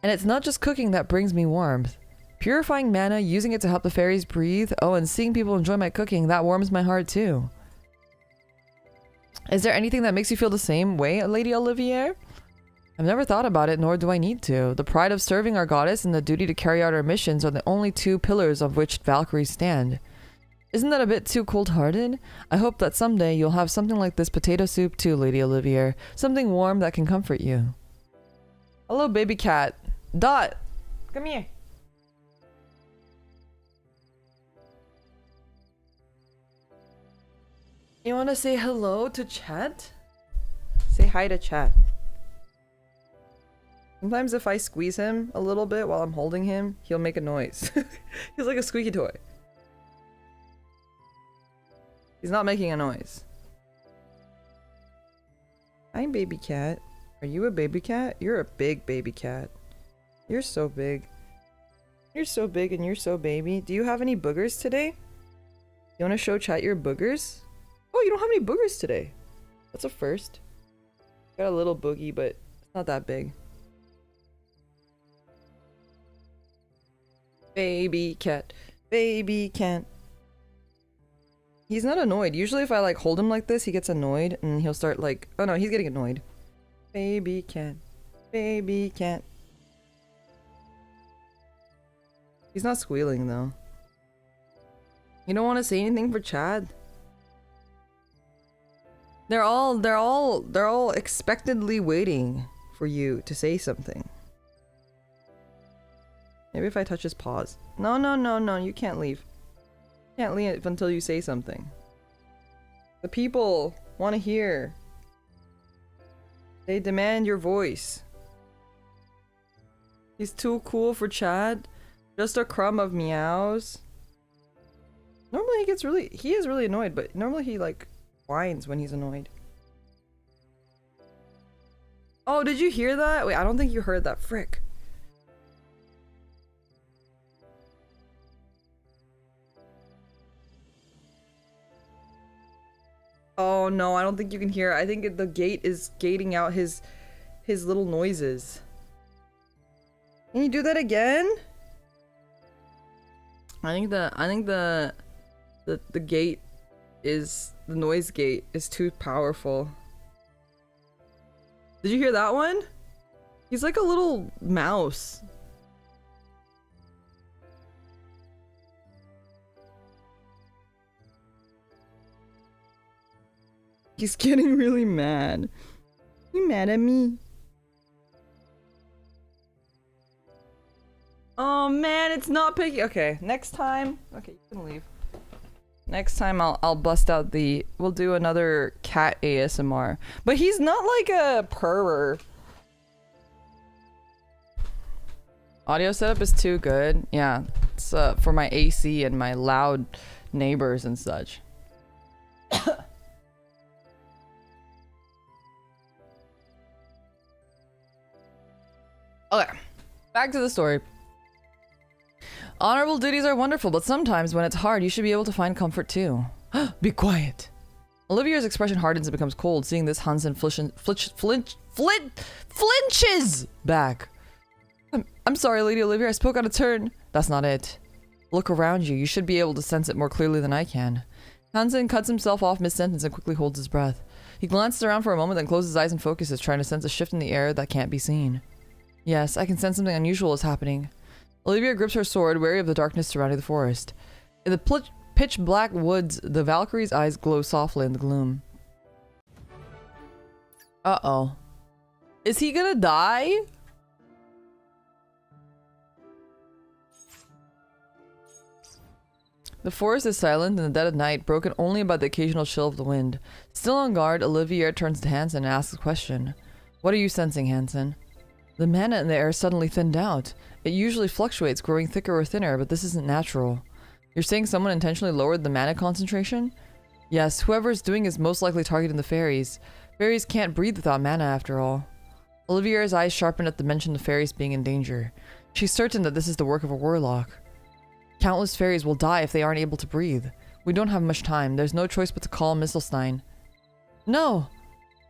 And it's not just cooking that brings me warmth. Purifying mana, using it to help the fairies breathe, oh, and seeing people enjoy my cooking, that warms my heart too. Is there anything that makes you feel the same way, Lady Olivier? I've never thought about it, nor do I need to. The pride of serving our goddess and the duty to carry out our missions are the only two pillars of which Valkyries stand. Isn't that a bit too cold-hearted? I hope that someday you'll have something like this potato soup too, Lady Olivier. Something warm that can comfort you. Hello, baby cat. Dot! Come here. You want to say hello to chat? Say hi to chat. Sometimes if I squeeze him a little bit while I'm holding him, he'll make a noise. He's like a squeaky toy. He's not making a noise. Hi, baby cat. Are you a baby cat? You're a big baby cat. You're so big. You're so big and you're so baby. Do you have any boogers today? You want to show chat your boogers? Oh, you don't have any boogers today. That's a first. Got a little boogie, but it's not that big. Baby cat. Baby cat. He's not annoyed. Usually if I like hold him like this, he gets annoyed and he'll start like, oh no, he's getting annoyed. Baby cat. Baby cat. He's not squealing though. You don't want to say anything for Chad? They're all expectantly waiting for you to say something. Maybe if I touch his paws. No, no, no, no, you can't leave. Can't leave until you say something. The people want to hear. They demand your voice. He's too cool for Chad. Just a crumb of meows. Normally he is really annoyed, but normally he like whines when he's annoyed. Oh, did you hear that? Wait, I don't think you heard that. Frick. Oh no, I don't think you can hear it. I think the gate is gating out his little noises. Can you do that again? I think the gate is, the noise gate is too powerful. Did you hear that one? He's like a little mouse. He's getting really mad. You mad at me? Oh man, it's not picking. Okay, next time. Okay, you can leave. Next time I'll bust out the. We'll do another cat ASMR. But he's not like a purrer. Audio setup is too good. Yeah, it's for my AC and my loud neighbors and such. Okay, back to the story. Honorable duties are wonderful, but sometimes when it's hard, you should be able to find comfort too. Be quiet. Olivia's expression hardens and becomes cold. Seeing this, Hansen flinches back. I'm sorry, Lady Olivia. I spoke out of turn. That's not it. Look around you. You should be able to sense it more clearly than I can. Hansen cuts himself off mid-sentence and quickly holds his breath. He glances around for a moment, then closes his eyes and focuses, trying to sense a shift in the air that can't be seen. Yes, I can sense something unusual is happening. Olivia grips her sword, wary of the darkness surrounding the forest. In the pitch-black woods, the Valkyrie's eyes glow softly in the gloom. Uh-oh. Is he gonna die? The forest is silent in the dead of night, broken only by the occasional chill of the wind. Still on guard, Olivia turns to Hansen and asks a question. What are you sensing, Hansen? The mana in the air suddenly thinned out. It usually fluctuates, growing thicker or thinner, but this isn't natural. You're saying someone intentionally lowered the mana concentration? Yes, whoever is doing is most likely targeting the fairies. Fairies can't breathe without mana after all. Olivia's eyes sharpen at the mention of fairies being in danger. She's certain that this is the work of a warlock. Countless fairies will die if they aren't able to breathe. We don't have much time. There's no choice but to call Mistelstein. No!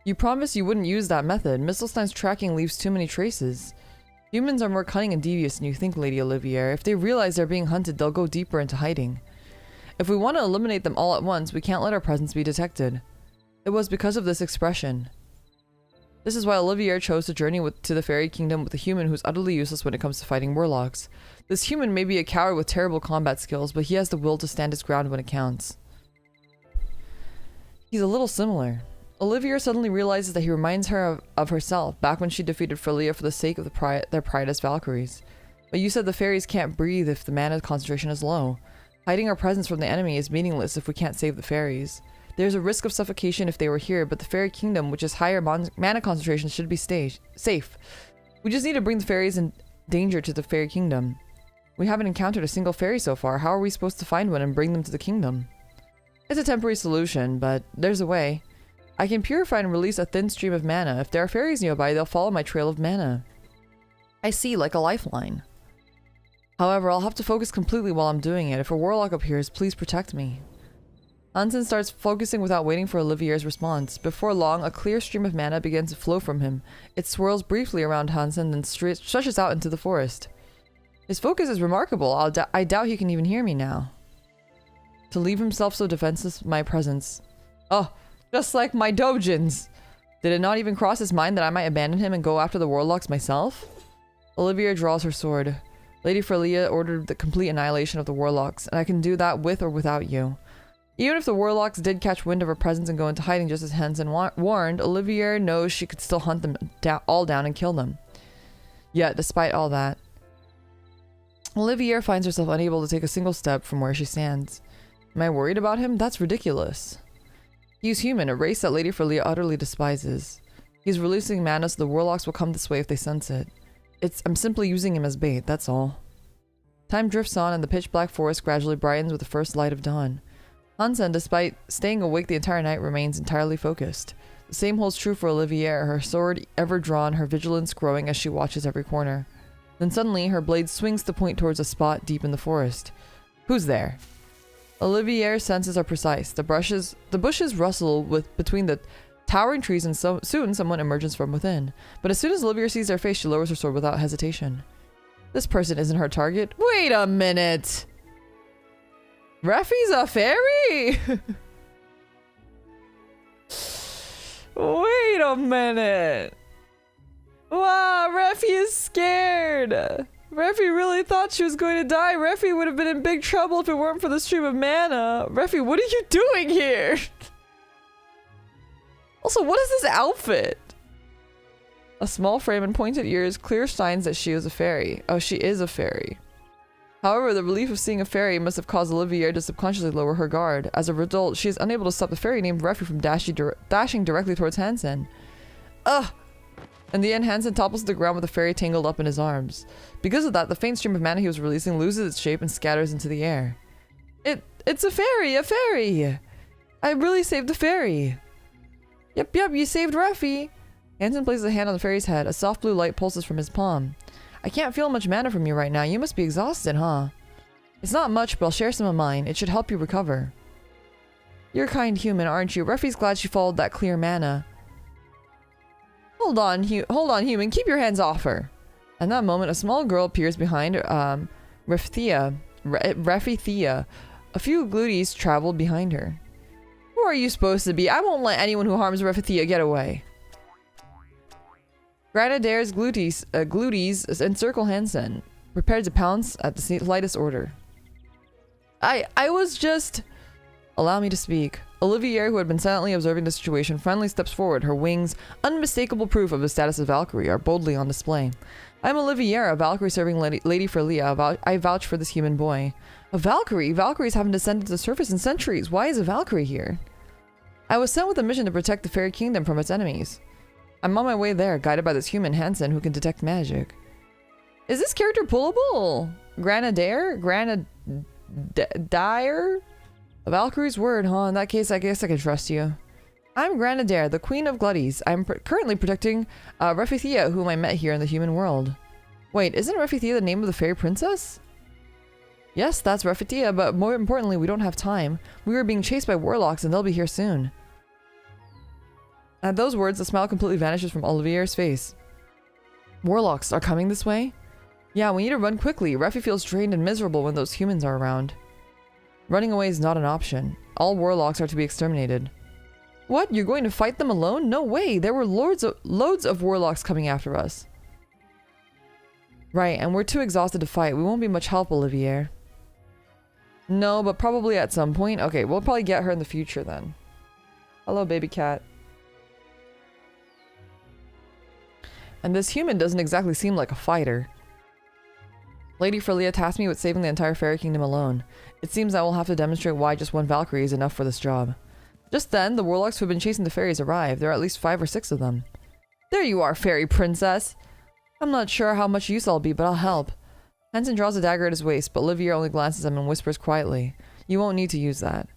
You promised you wouldn't use that method. Mistelstein's tracking leaves too many traces. Humans are more cunning and devious than you think, Lady Olivia. If they realize they're being hunted, they'll go deeper into hiding. If we want to eliminate them all at once, we can't let our presence be detected. It was because of this expression. This is why Olivier chose to journey to the fairy kingdom with a human who's utterly useless when it comes to fighting warlocks. This human may be a coward with terrible combat skills, but he has the will to stand his ground when it counts. He's a little similar. Olivia suddenly realizes that he reminds her of herself, back when she defeated Frelia for the sake of their pride as Valkyries. But you said the fairies can't breathe if the mana concentration is low. Hiding our presence from the enemy is meaningless if we can't save the fairies. There's a risk of suffocation if they were here, but the fairy kingdom, which is higher mana concentration, should be safe. We just need to bring the fairies in danger to the fairy kingdom. We haven't encountered a single fairy so far. How are we supposed to find one and bring them to the kingdom? It's a temporary solution, but there's a way. I can purify and release a thin stream of mana. If there are fairies nearby, they'll follow my trail of mana. I see, like a lifeline. However, I'll have to focus completely while I'm doing it. If a warlock appears, please protect me. Hansen starts focusing without waiting for Olivier's response. Before long, a clear stream of mana begins to flow from him. It swirls briefly around Hansen, then stretches out into the forest. His focus is remarkable. I doubt he can even hear me now. To leave himself so defenseless in my presence. Oh, just like my dojins. Did it not even cross his mind that I might abandon him and go after the warlocks myself? Olivia draws her sword. Lady Frelia ordered the complete annihilation of the warlocks, and I can do that with or without you. Even if the warlocks did catch wind of her presence and go into hiding just as Hansen warned, Olivia knows she could still hunt them all down and kill them. Yet, despite all that, Olivia finds herself unable to take a single step from where she stands. Am I worried about him? That's ridiculous. He's human, a race that Lady Frelia utterly despises. He's releasing mana so the warlocks will come this way if they sense it. I'm simply using him as bait, that's all. Time drifts on and the pitch-black forest gradually brightens with the first light of dawn. Hansen, despite staying awake the entire night, remains entirely focused. The same holds true for Olivier, her sword ever drawn, her vigilance growing as she watches every corner. Then suddenly, her blade swings to point towards a spot deep in the forest. Who's there? Olivier's senses are precise. The bushes rustle between the towering trees and soon someone emerges from within. But as soon as Olivier sees their face, she lowers her sword without hesitation. This person isn't her target. Wait a minute! Reffy's a fairy? Wait a minute! Wow, Reffy is scared! Reffy really thought she was going to die. Reffy would have been in big trouble if it weren't for the stream of mana. Reffy, what are you doing here? Also, what is this outfit? A small frame and pointed ears, clear signs that she is a fairy. Oh, she is a fairy. However, the relief of seeing a fairy must have caused Olivia to subconsciously lower her guard. As a result, she is unable to stop the fairy named Reffy from dashing directly towards Hansen. Ugh! In the end, Hansen topples to the ground with the fairy tangled up in his arms. Because of that, the faint stream of mana he was releasing loses its shape and scatters into the air. It's a fairy! A fairy! I really saved the fairy! Yep, you saved Reffy! Hansen places a hand on the fairy's head. A soft blue light pulses from his palm. I can't feel much mana from you right now. You must be exhausted, huh? It's not much, but I'll share some of mine. It should help you recover. You're a kind human, aren't you? Refi's glad she followed that clear mana. Hold on, human. Keep your hands off her. At that moment, a small girl appears behind Refithia. A few gluties traveled behind her. Who are you supposed to be? I won't let anyone who harms Refithia get away. Grenadier's gluties encircle Hansen, prepared to pounce at the slightest order. I was just... Allow me to speak. Olivier, who had been silently observing the situation, finally steps forward. Her wings, unmistakable proof of the status of Valkyrie, are boldly on display. I'm Olivier, a Valkyrie serving lady for Leah. I vouch for this human boy. A Valkyrie? Valkyries haven't descended to the surface in centuries. Why is a Valkyrie here? I was sent with a mission to protect the fairy kingdom from its enemies. I'm on my way there, guided by this human Hansen who can detect magic. Is this character pullable? Grenadier? Grenadier? A Valkyrie's word, huh? In that case, I guess I can trust you. I'm Grenadier, the Queen of Glutties. I'm currently protecting Refithia, whom I met here in the human world. Wait, isn't Refithia the name of the fairy princess? Yes, that's Refithia, but more importantly, we don't have time. We were being chased by warlocks and they'll be here soon. At those words, the smile completely vanishes from Olivier's face. Warlocks are coming this way? Yeah, we need to run quickly. Refi feels drained and miserable when those humans are around. Running away is not an option. All warlocks are to be exterminated. What? You're going to fight them alone? No way! There were loads of warlocks coming after us. Right, and we're too exhausted to fight. We won't be much help, Olivier. No, but probably at some point. Okay, we'll probably get her in the future then. Hello, baby cat. And this human doesn't exactly seem like a fighter. Lady Frelia tasked me with saving the entire fairy kingdom alone. It seems I will have to demonstrate why just one Valkyrie is enough for this job. Just then, the warlocks who have been chasing the fairies arrive. There are at least 5 or 6 of them. There you are, fairy princess! I'm not sure how much use I'll be, but I'll help. Hansen draws a dagger at his waist, but Olivier only glances at him and whispers quietly. You won't need to use that.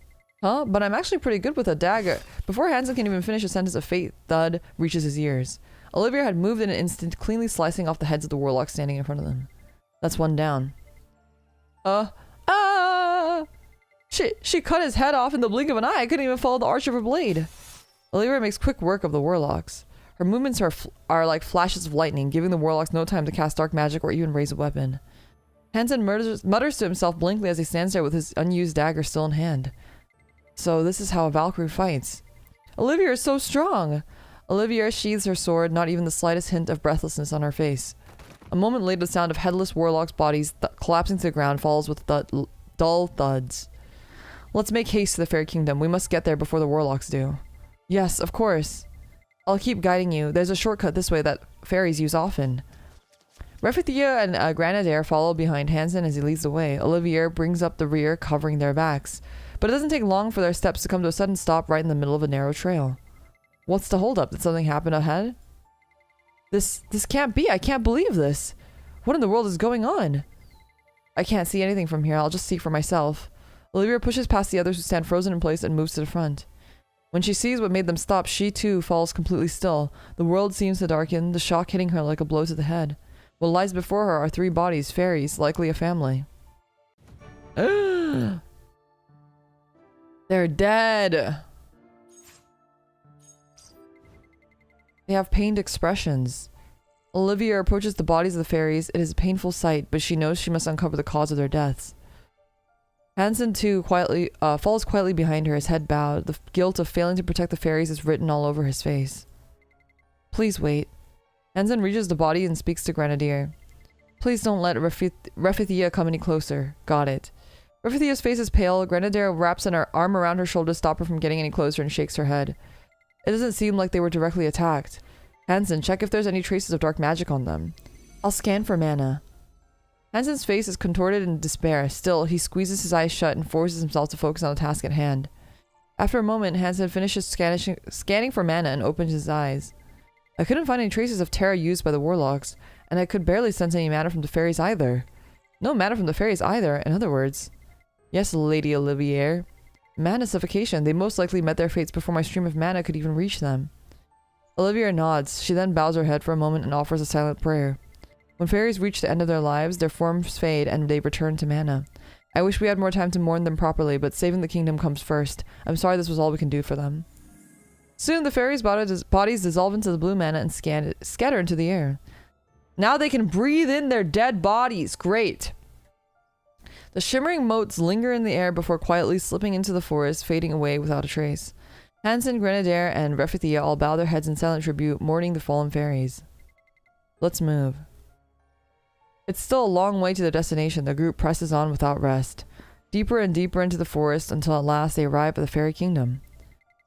Huh? But I'm actually pretty good with a dagger. Before Hansen can even finish a sentence, a faint thud reaches his ears. Olivier had moved in an instant, cleanly slicing off the heads of the warlocks standing in front of them. That's one down. She cut his head off in the blink of an eye. I couldn't even follow the arch of her blade. Olivier makes quick work of the warlocks. Her movements are like flashes of lightning, giving the warlocks no time to cast dark magic or even raise a weapon. Hansen mutters to himself blankly as he stands there with his unused dagger still in hand. So this is how a Valkyrie fights. Olivier is so strong! Olivier sheathes her sword, not even the slightest hint of breathlessness on her face. A moment later, the sound of headless warlocks' bodies collapsing to the ground follows with dull thuds. Let's make haste to the fairy kingdom. We must get there before the warlocks do. Yes, of course. I'll keep guiding you. There's a shortcut this way that fairies use often. Refithia and Grenadier follow behind Hansen as he leads the way. Olivier brings up the rear, covering their backs. But it doesn't take long for their steps to come to a sudden stop right in the middle of a narrow trail. What's the holdup? Did something happen ahead? This can't be. I can't believe this. What in the world is going on? I can't see anything from here. I'll just see for myself. Olivia pushes past the others who stand frozen in place and moves to the front. When she sees what made them stop, she too falls completely still. The world seems to darken, the shock hitting her like a blow to the head. What lies before her are 3 bodies, fairies, likely a family. They're dead! They have pained expressions. Olivia approaches the bodies of the fairies. It is a painful sight, but she knows she must uncover the cause of their deaths. Hansen too follows quietly behind her, his head bowed. The guilt of failing to protect the fairies is written all over his face. Please wait. Hansen reaches the body and speaks to Grenadier. Please don't let Refithia come any closer. Got it. Refithia's face is pale. Grenadier wraps an arm around her shoulder to stop her from getting any closer and shakes her head. It doesn't seem like they were directly attacked. Hansen, check if there's any traces of dark magic on them. I'll scan for mana. Hansen's face is contorted in despair. Still, he squeezes his eyes shut and forces himself to focus on the task at hand. After a moment, Hansen finishes scanning for mana and opens his eyes. I couldn't find any traces of terror used by the warlocks, and I could barely sense any mana from the fairies either. No mana from the fairies either, in other words. Yes, Lady Olivier. Mana suffocation. They most likely met their fates before my stream of mana could even reach them. Olivier nods. She then bows her head for a moment and offers a silent prayer. When fairies reach the end of their lives, their forms fade and they return to mana. I wish we had more time to mourn them properly, but saving the kingdom comes first. I'm sorry this was all we can do for them. Soon the fairies' bodies dissolve into the blue mana and scatter into the air. Now they can breathe in their dead bodies. Great. The shimmering motes linger in the air before quietly slipping into the forest, fading away without a trace. Hansen, Grenadier, and Refithia all bow their heads in silent tribute, mourning the fallen fairies. Let's move. It's still a long way to their destination. The group presses on without rest, deeper and deeper into the forest until at last they arrive at the fairy kingdom.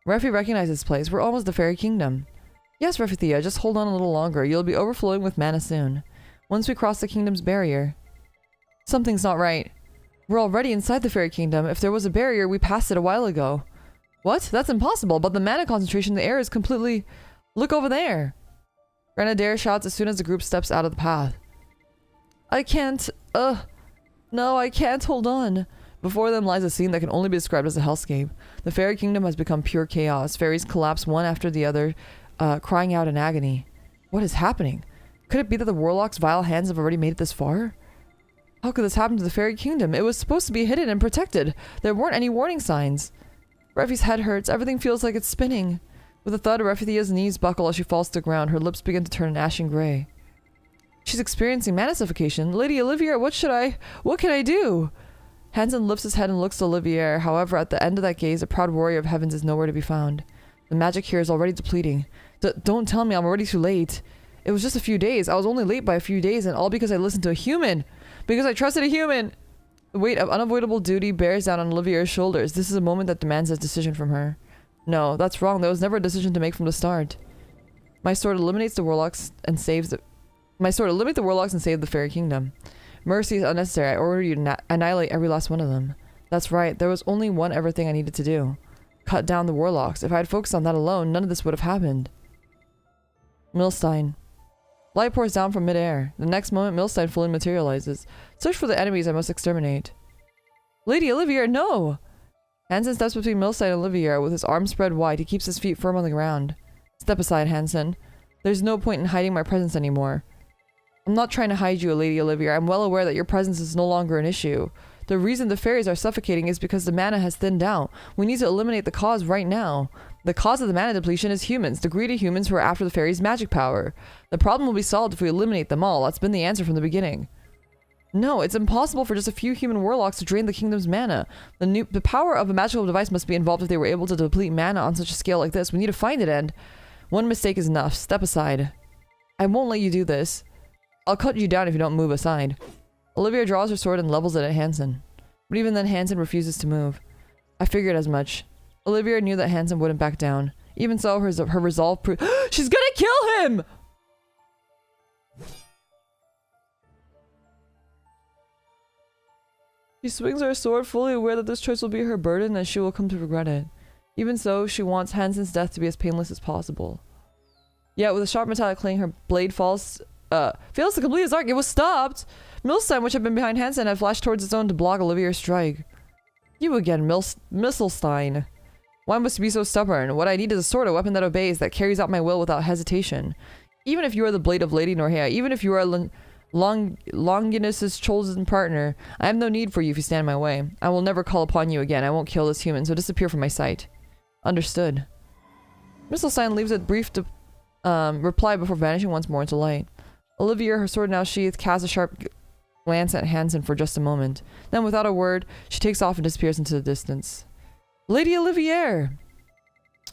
Refi recognizes this place. We're almost the fairy kingdom. Yes, Refithia, just hold on a little longer. You'll be overflowing with mana soon. Once we cross the kingdom's barrier. Something's not right. We're already inside the fairy kingdom. If there was a barrier, we passed it a while ago. What? That's impossible, but the mana concentration in the air is completely... Look over there! Grenadier shouts as soon as the group steps out of the path. I can't... No, I can't hold on. Before them lies a scene that can only be described as a hellscape. The fairy kingdom has become pure chaos. Fairies collapse one after the other, crying out in agony. What is happening? Could it be that the warlock's vile hands have already made it this far? How could this happen to the fairy kingdom? It was supposed to be hidden and protected. There weren't any warning signs. Refi's head hurts. Everything feels like it's spinning. With a thud, Refithia's knees buckle as she falls to the ground. Her lips begin to turn an ashen gray. She's experiencing mana suffocation. Lady Olivier, what can I do? Hansen lifts his head and looks to Olivier. However, at the end of that gaze, a proud warrior of heavens is nowhere to be found. The magic here is already depleting. Don't tell me I'm already too late. It was just a few days. I was only late by a few days, and all because I listened to a human. Because I trusted a human. The weight of unavoidable duty bears down on Olivier's shoulders. This is a moment that demands a decision from her. No, that's wrong. There was never a decision to make from the start. My sword eliminates the warlocks and saves the... My sword eliminates the warlocks and save the fairy kingdom. Mercy is unnecessary. I order you to annihilate every last one of them. That's right. There was only one ever thing I needed to do. Cut down the warlocks. If I had focused on that alone, none of this would have happened. Milstein. Light pours down from midair. The next moment, Milstein fully materializes. Search for the enemies I must exterminate. Lady Olivier, no! Hansen steps between Milstein and Olivier with his arms spread wide. He keeps his feet firm on the ground. Step aside, Hansen. There's no point in hiding my presence anymore. I'm not trying to hide you, Lady Olivier. I'm well aware that your presence is no longer an issue. The reason the fairies are suffocating is because the mana has thinned out. We need to eliminate the cause right now. The cause of the mana depletion is humans, the greedy humans who are after the fairies' magic power. The problem will be solved if we eliminate them all. That's been the answer from the beginning. No, it's impossible for just a few human warlocks to drain the kingdom's mana. The power of a magical device must be involved if they were able to deplete mana on such a scale like this. We need to find it, and one mistake is enough. Step aside. I won't let you do this. I'll cut you down if you don't move aside. Olivia draws her sword and levels it at Hansen. But even then, Hansen refuses to move. I figured as much. Olivia knew that Hansen wouldn't back down. Even so, her resolve proved— She's gonna kill him! She swings her sword, fully aware that this choice will be her burden and she will come to regret it. Even so, she wants Hansen's death to be as painless as possible. Yet, with a sharp metallic clang, her blade fails to complete its arc. It was stopped! Milstein, which had been behind Hansen, had flashed towards its own to block Olivier's strike. You again, Misselstein. Why must you be so stubborn? What I need is a sword, a weapon that obeys, that carries out my will without hesitation. Even if you are the blade of Lady Norhea, even if you are Longinus's chosen partner, I have no need for you if you stand in my way. I will never call upon you again. I won't kill this human, so disappear from my sight. Understood. Misselstein leaves a brief reply before vanishing once more into light. Olivia, her sword now sheathed, casts a sharp glance at Hansen for just a moment. Then, without a word, she takes off and disappears into the distance. Lady Olivier!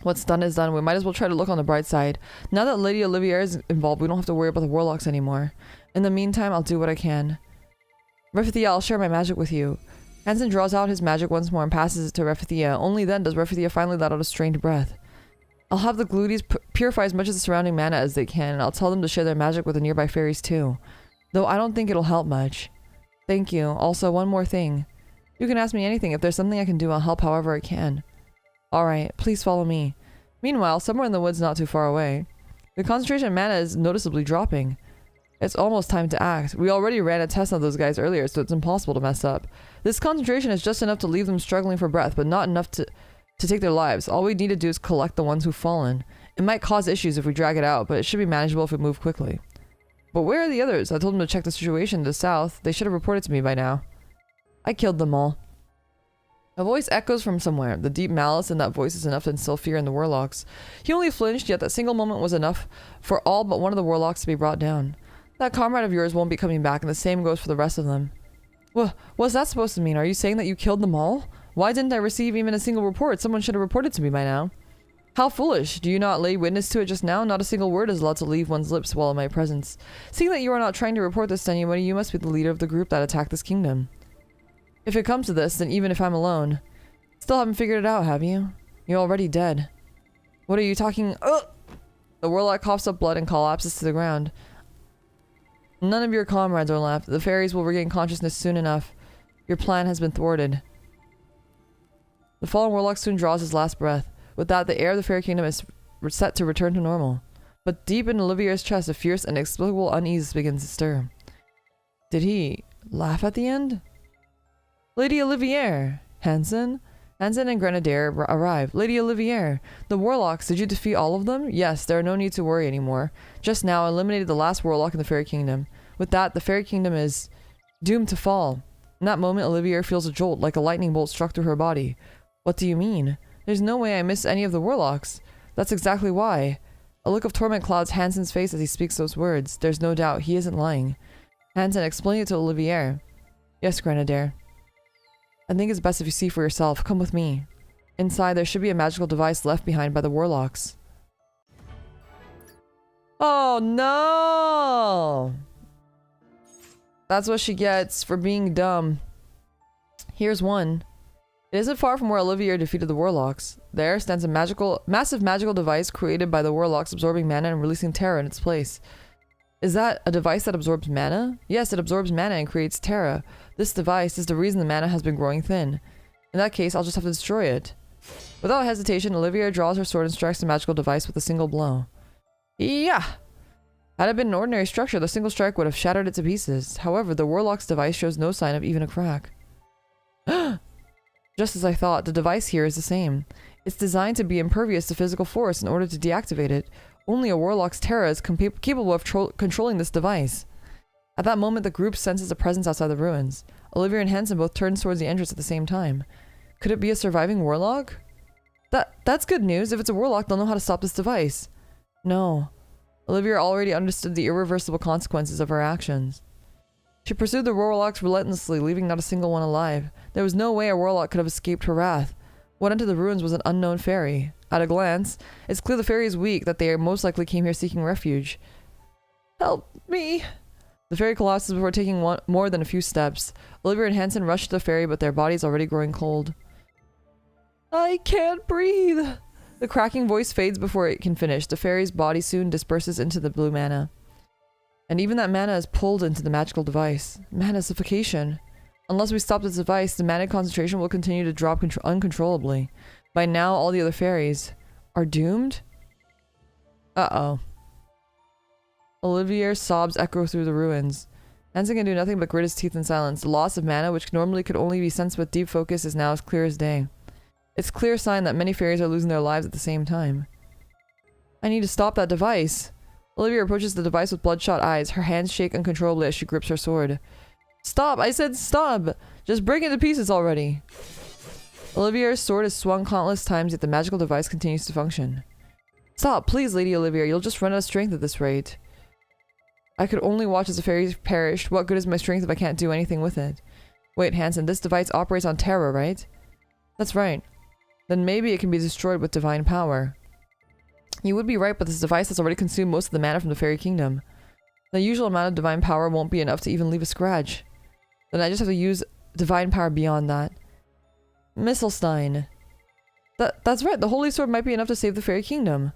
What's done is done. We might as well try to look on the bright side. Now that Lady Olivier is involved, we don't have to worry about the warlocks anymore. In the meantime, I'll do what I can. Refithia, I'll share my magic with you. Hansen draws out his magic once more and passes it to Refithia. Only then does Refithia finally let out a strained breath. I'll have the Gluties purify as much of the surrounding mana as they can, and I'll tell them to share their magic with the nearby fairies too. Though I don't think it'll help much. Thank you. Also, one more thing. You can ask me anything. If there's something I can do, I'll help however I can. Alright, please follow me. Meanwhile, somewhere in the woods not too far away, the concentration of mana is noticeably dropping. It's almost time to act. We already ran a test on those guys earlier, so it's impossible to mess up. This concentration is just enough to leave them struggling for breath, but not enough to take their lives. All we need to do is collect the ones who've fallen. It might cause issues if we drag it out, but it should be manageable if we move quickly. But where are the others? I told them to check the situation to the south. They should have reported to me by now. I killed them all. A voice echoes from somewhere. The deep malice in that voice is enough to instill fear in the warlocks. He only flinched, yet that single moment was enough for all but one of the warlocks to be brought down. That comrade of yours won't be coming back, and the same goes for the rest of them. What's that supposed to mean? Are you saying that you killed them all? Why didn't I receive even a single report? Someone should have reported to me by now. How foolish! Do you not lay witness to it just now? Not a single word is allowed to leave one's lips while in my presence. Seeing that you are not trying to report this to anybody, you must be the leader of the group that attacked this kingdom. If it comes to this, then even if I'm alone... Still haven't figured it out, have you? You're already dead. What are you talking... Ugh! The warlock coughs up blood and collapses to the ground. None of your comrades are left. The fairies will regain consciousness soon enough. Your plan has been thwarted. The fallen warlock soon draws his last breath. With that, the air of the fairy kingdom is set to return to normal. But deep in Olivier's chest, a fierce and inexplicable unease begins to stir. Did he laugh at the end? Lady Olivier! Hansen and Grenadier arrive. Lady Olivier! The warlocks, did you defeat all of them? Yes, there are no need to worry anymore. Just now, I eliminated the last warlock in the fairy kingdom. With that, the fairy kingdom is doomed to fall. In that moment, Olivier feels a jolt, like a lightning bolt struck through her body. What do you mean? There's no way I missed any of the warlocks. That's exactly why. A look of torment clouds Hansen's face as he speaks those words. There's no doubt he isn't lying. Hansen, explain it to Olivier. Yes, Grenadier. I think it's best if you see for yourself. Come with me. Inside, there should be a magical device left behind by the warlocks. Oh no! That's what she gets for being dumb. Here's one. It isn't far from where Olivier defeated the warlocks. There stands a massive magical device created by the warlocks, absorbing mana and releasing terror in its place. Is that a device that absorbs mana? Yes, it absorbs mana and creates terror. This device is the reason the mana has been growing thin. In that case, I'll just have to destroy it. Without hesitation, Olivier draws her sword and strikes the magical device with a single blow. Yeah! Had it been an ordinary structure, the single strike would have shattered it to pieces. However, the warlock's device shows no sign of even a crack. Just as I thought, the device here is the same. It's designed to be impervious to physical force in order to deactivate it. Only a warlock's terror is capable of controlling this device. At that moment, the group senses a presence outside the ruins. Olivier and Hansen both turn towards the entrance at the same time. Could it be a surviving warlock? That's good news. If it's a warlock, they'll know how to stop this device. No. Olivier already understood the irreversible consequences of her actions. She pursued the warlocks relentlessly, leaving not a single one alive. There was no way a warlock could have escaped her wrath. What entered the ruins was an unknown fairy. At a glance, it's clear the fairy is weak, that they most likely came here seeking refuge. Help me! The fairy collapses before taking more than a few steps. Olivier and Hansen rush to the fairy, but their bodies already growing cold. I can't breathe! The cracking voice fades before it can finish. The fairy's body soon disperses into the blue mana. And even that mana is pulled into the magical device. Mana suffocation. Unless we stop this device, the mana concentration will continue to drop uncontrollably. By now, all the other fairies are doomed? Uh-oh. Olivier's sobs echo through the ruins. Hansen can do nothing but grit his teeth in silence. The loss of mana, which normally could only be sensed with deep focus, is now as clear as day. It's a clear sign that many fairies are losing their lives at the same time. I need to stop that device. Olivia approaches the device with bloodshot eyes. Her hands shake uncontrollably as she grips her sword. Stop! I said stop! Just break it to pieces already! Olivier's sword is swung countless times, yet the magical device continues to function. Stop, please, Lady Olivia. You'll just run out of strength at this rate. I could only watch as the fairies perished. What good is my strength if I can't do anything with it? Wait, Hansen, this device operates on terror, right? That's right. Then maybe it can be destroyed with divine power. You would be right, but this device has already consumed most of the mana from the fairy kingdom. The usual amount of divine power won't be enough to even leave a scratch. Then I just have to use divine power beyond that. Misselstein. That's right, the holy sword might be enough to save the fairy kingdom.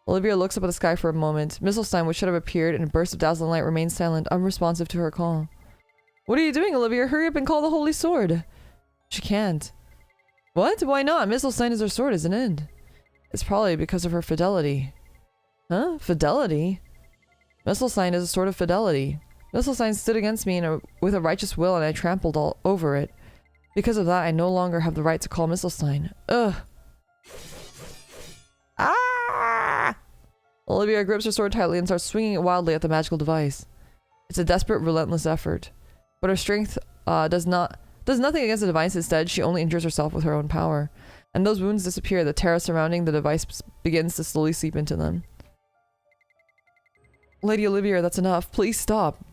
Olivia looks up at the sky for a moment. Misselstein, which should have appeared in a burst of dazzling light, remains silent, unresponsive to her call. What are you doing, Olivia? Hurry up and call the holy sword. She can't. What? Why not? Misselstein is her sword, isn't it? It's probably because of her fidelity. Huh? Fidelity? Misselstein is a sword of fidelity. Misselstein stood against me with a righteous will, and I trampled all over it. Because of that, I no longer have the right to call Misselstein. Ugh. Ah! Olivia grips her sword tightly and starts swinging it wildly at the magical device. It's a desperate, relentless effort. But her strength does nothing against the device. Instead, she only injures herself with her own power. And those wounds disappear. The terror surrounding the device begins to slowly seep into them. Lady Olivia, that's enough. Please stop.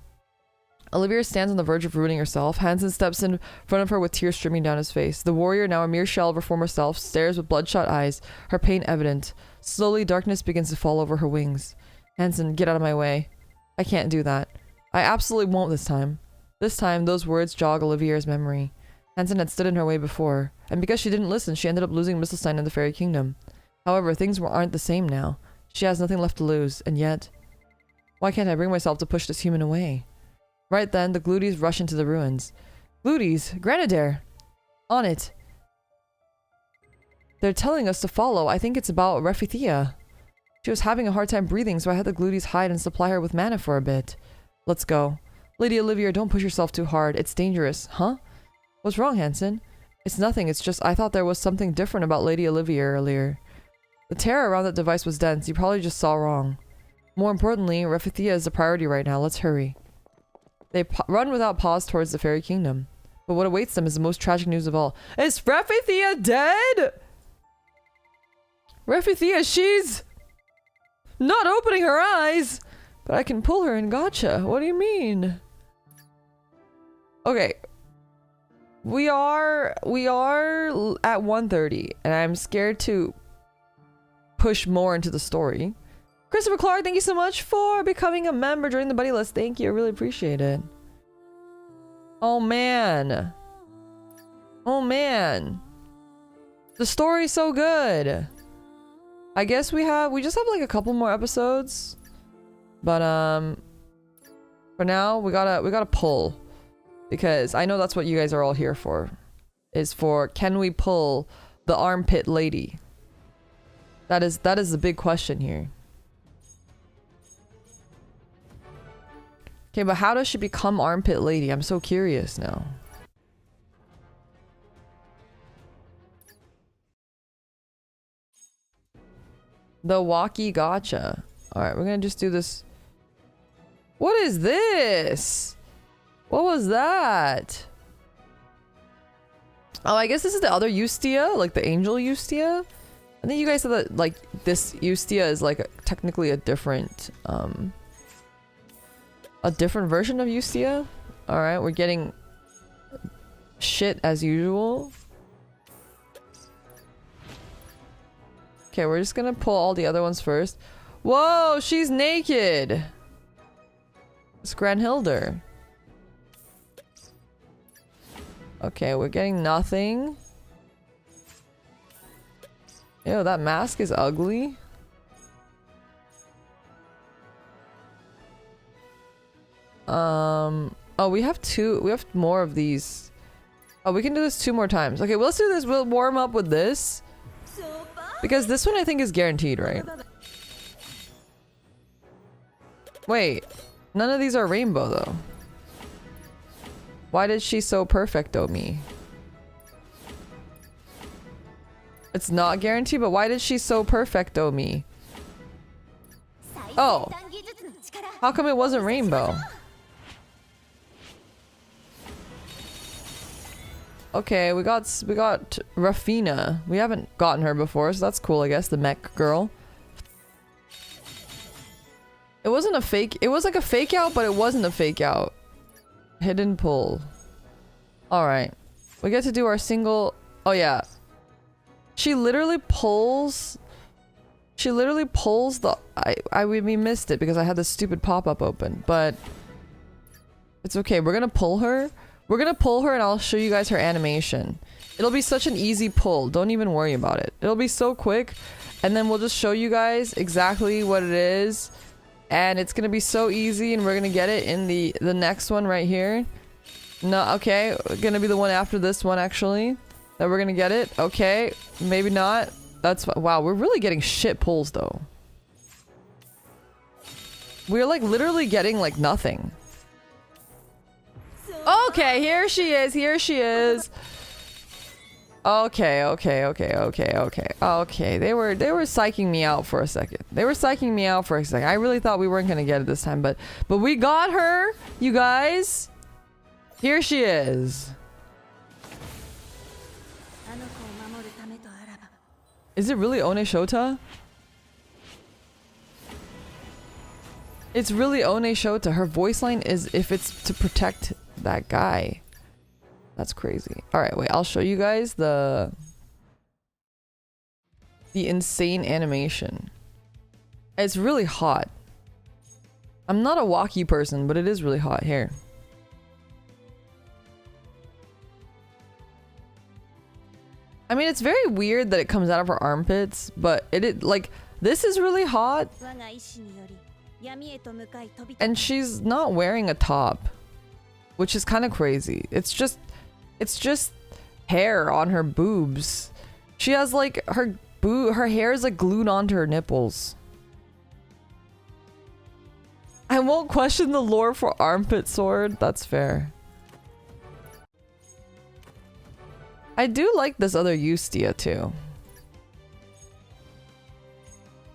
Olivia stands on the verge of ruining herself. Hansen steps in front of her with tears streaming down his face. The warrior, now a mere shell of her former self, stares with bloodshot eyes, her pain evident. Slowly, darkness begins to fall over her wings. Hansen, get out of my way. I can't do that. I absolutely won't this time. This time, those words jog Olivia's memory. Hansen had stood in her way before, and because she didn't listen, she ended up losing Mistelstein in the Fairy Kingdom. However, things aren't the same now. She has nothing left to lose, and yet... Why can't I bring myself to push this human away? Right then, the Gluties rush into the ruins. Gluties! Grenadier! On it! They're telling us to follow. I think it's about Refithia. She was having a hard time breathing, so I had the Gluties hide and supply her with mana for a bit. Let's go. Lady Olivia, don't push yourself too hard. It's dangerous. Huh? What's wrong, Hansen? It's nothing. It's just I thought there was something different about Lady Olivia earlier. The terror around that device was dense. You probably just saw wrong. More importantly, Refithia is the priority right now. Let's hurry. They run without pause towards the Fairy Kingdom. But what awaits them is the most tragic news of all. Is Refithia dead? Refithia, she's not opening her eyes! But I can pull her in Gacha. What do you mean? Okay. We are at 1:30, and I'm scared to push more into the story. Christopher Clark, thank you so much for becoming a member during the buddy list. Thank you, I really appreciate it. Oh man. Oh man. The story's so good. I guess we just have like a couple more episodes. But for now we gotta pull. Because I know that's what you guys are all here for. Is for, can we pull the armpit lady? That is the big question here. Okay, but how does she become armpit lady? I'm so curious now. The waki gacha. Alright, we're gonna just do this. What is this? What was that? Oh, I guess this is the other Eustia, like the angel Eustia. I think you guys said that like this Eustia is like technically a different version of Eustia. Alright, we're getting shit as usual. Okay, we're just gonna pull all the other ones first. Whoa, she's naked! It's Granhilder. Okay, we're getting nothing. Ew, that mask is ugly. Oh, we have more of these. Oh, we can do this 2 more times. Okay, well, let's do this. We'll warm up with this. Because this one I think is guaranteed, right? Wait, none of these are rainbow though. Why did she so perfecto me? It's not guaranteed, but why did she so perfecto me? Oh, how come it wasn't rainbow? Okay, we got Rafina. We haven't gotten her before, so that's cool, I guess. The mech girl. It wasn't a fake. It was like a fake out, but it wasn't a fake out. Hidden pull. Alright. We get to do our single... Oh, yeah. She literally pulls... She literally pulls the... We missed it because I had this stupid pop-up open, but... It's okay. We're gonna pull her. We're gonna pull her and I'll show you guys her animation. It'll be such an easy pull. Don't even worry about it. It'll be so quick. And then we'll just show you guys exactly what it is. And it's gonna be so easy and we're gonna get it in the next one right here. No, okay. Gonna be the one after this one actually. That we're gonna get it. Okay. Maybe not. That's... Wow, we're really getting shit pulls though. We're like literally getting like nothing. Okay, here she is. Here she is. Okay. They were psyching me out for a second. I really thought we weren't gonna get it this time, but we got her, you guys. Here she is. Is it really One Shota? It's really One Shota. Her voice line is if it's to protect that guy. That's crazy. Alright, wait, I'll show you guys the insane animation. It's really hot. I'm not a waki person, but it is really hot. Here. I mean, it's very weird that it comes out of her armpits, but it like, this is really hot. And she's not wearing a top, which is kind of crazy. It's just hair on her boobs. She has like her hair is like glued onto her nipples. I won't question the lore for armpit sword. That's fair. I do like this other Ustia too.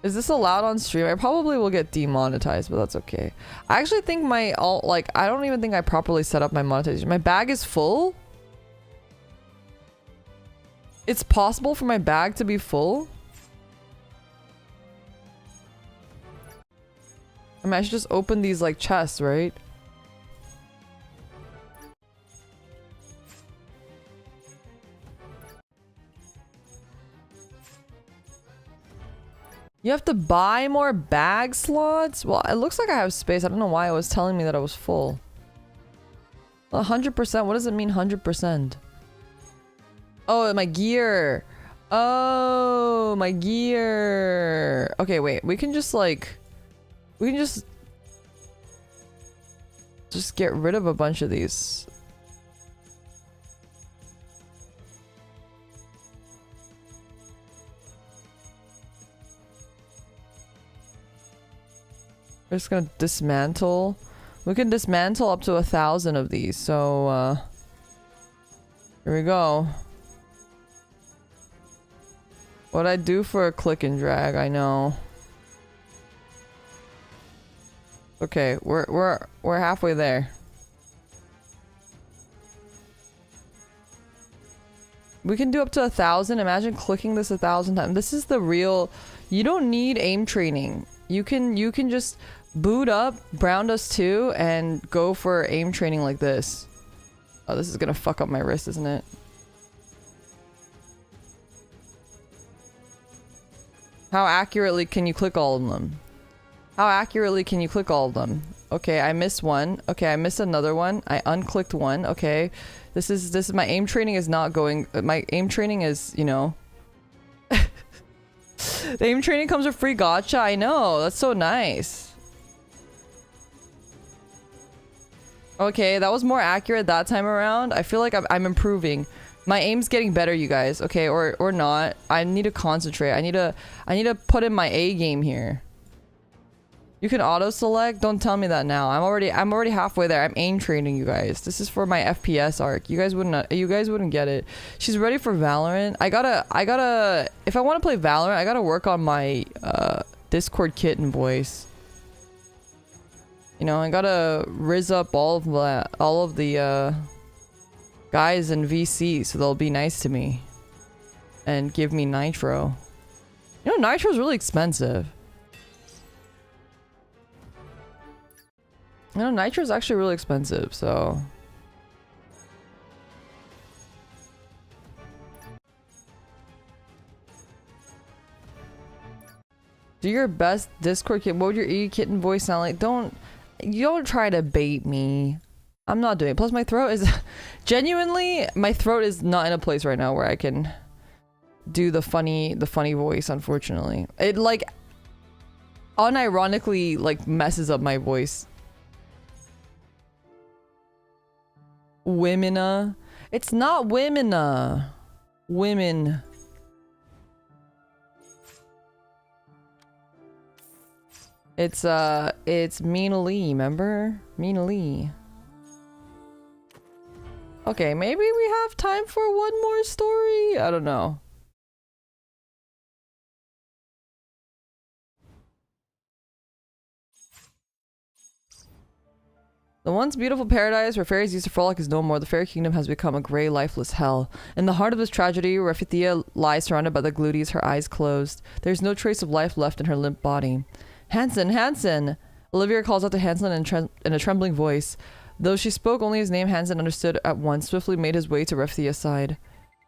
Is this allowed on stream? I probably will get demonetized, but that's okay. I actually think my I don't even think I properly set up my monetization. My bag is full? It's possible for my bag to be full? I mean, I should just open these like chests, right? You have to buy more bag slots? Well, it looks like I have space. I don't know why it was telling me that I was full. 100%? What does it mean 100%? Oh, my gear. Oh, my gear. Okay, wait. We can just like... We can just get rid of a bunch of these. We're just gonna dismantle. We can dismantle up to 1,000 of these, so here we go. What'd I do for a click and drag? I know. Okay, we're halfway there. We can do up to 1,000. Imagine clicking this 1,000 times. This is the real. You don't need aim training. You can just boot up Brown Dust 2 and go for aim training like this. Oh, this is gonna fuck up my wrist, isn't it? How accurately can you click all of them? How accurately can you click all of them? Okay, I missed one. Okay, I missed another one. I unclicked one. Okay. This is my aim training is not going. My aim training is, you know. The aim training comes with free gacha. I know. That's so nice. Okay, that was more accurate that time around. I feel like I'm improving. My aim's getting better, you guys. Okay, or not. I need to concentrate. I need to put in my A game here. You can auto select. Don't tell me that now. I'm already halfway there. I'm aim training, you guys. This is for my FPS arc. You guys wouldn't get it. She's ready for Valorant. I gotta if I want to play Valorant, I gotta work on my Discord kitten voice. You know, I gotta riz up all of the guys in VC so they'll be nice to me and give me nitro. You know, nitro's really expensive. You know, nitro is actually really expensive, so... Do your best Discord kitten. What would your E kitten voice sound like? You don't try to bait me. I'm not doing it. Plus my throat is... Genuinely, my throat is not in a place right now where I can do the funny voice, unfortunately. It, like, unironically, like, messes up my voice. Womena. It's not Womena. Women. It's Mina Lee, remember? Mina Lee. Okay, maybe we have time for one more story? I don't know. The once beautiful paradise where fairies used to frolic is no more. The fairy kingdom has become a grey, lifeless hell. In the heart of this tragedy, Refithia lies surrounded by the gluties, her eyes closed. There is no trace of life left in her limp body. Hansen! Hansen! Olivia calls out to Hansen in a trembling voice. Though she spoke only his name, Hansen understood at once, swiftly made his way to Refithia's side.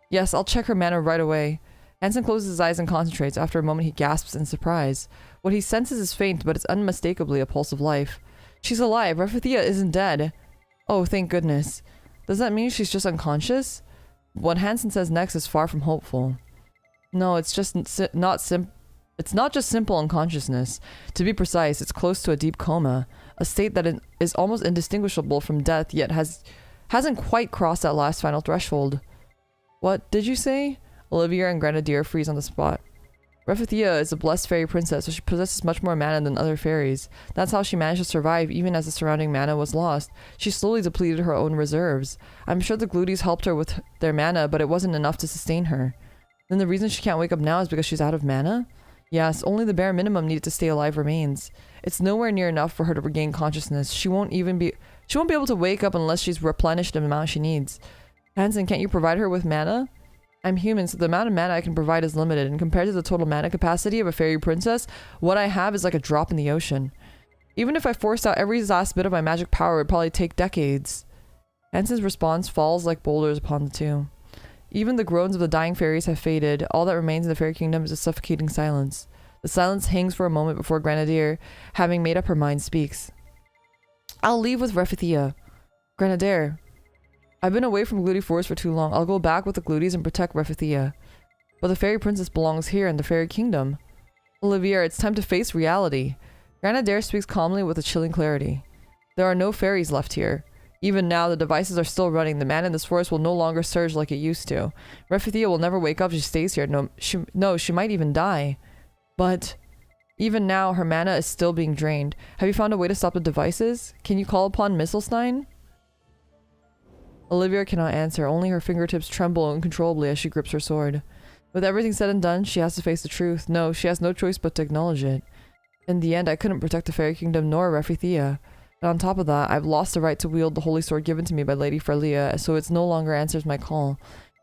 Yes, I'll check her mana right away. Hansen closes his eyes and concentrates. After a moment, he gasps in surprise. What he senses is faint, but it's unmistakably a pulse of life. She's alive. Refithia isn't dead. Oh, thank goodness. Does that mean she's just unconscious? What Hansen says next is far from hopeful. No, it's just It's not just simple unconsciousness. To be precise, it's close to a deep coma, a state that is almost indistinguishable from death, yet hasn't quite crossed that last final threshold. What did you say? Olivia and Grenadier freeze on the spot. Refithia is a blessed fairy princess, so she possesses much more mana than other fairies. That's how she managed to survive even as the surrounding mana was lost. She slowly depleted her own reserves. I'm sure the gluties helped her with their mana, but it wasn't enough to sustain her. Then the reason she can't wake up now is because she's out of mana? Yes, only the bare minimum needed to stay alive remains. It's nowhere near enough for her to regain consciousness. She won't be able to wake up unless she's replenished the amount she needs. Hansen, can't you provide her with mana? I'm human, so the amount of mana I can provide is limited, and compared to the total mana capacity of a fairy princess, what I have is like a drop in the ocean. Even if I forced out every last bit of my magic power, it would probably take decades. Hansen's response falls like boulders upon the two. Even the groans of the dying fairies have faded. All that remains in the fairy kingdom is a suffocating silence. The silence hangs for a moment before Grenadier, having made up her mind, speaks. I'll leave with Refithia. Grenadier, I've been away from Gluty Forest for too long. I'll go back with the Gluties and protect Refithia. But the fairy princess belongs here in the fairy kingdom. Olivier, it's time to face reality. Grenadier speaks calmly with a chilling clarity. There are no fairies left here. Even now, the devices are still running. The man in this forest will no longer surge like it used to. Refithia will never wake up if she stays here. No, she might even die. But even now, her mana is still being drained. Have you found a way to stop the devices? Can you call upon Misselstein? Olivia cannot answer. Only her fingertips tremble uncontrollably as she grips her sword. With everything said and done, she has to face the truth. No, she has no choice but to acknowledge it. In the end, I couldn't protect the fairy kingdom nor Refithia. And on top of that, I've lost the right to wield the holy sword given to me by Lady Frelia, so it no longer answers my call.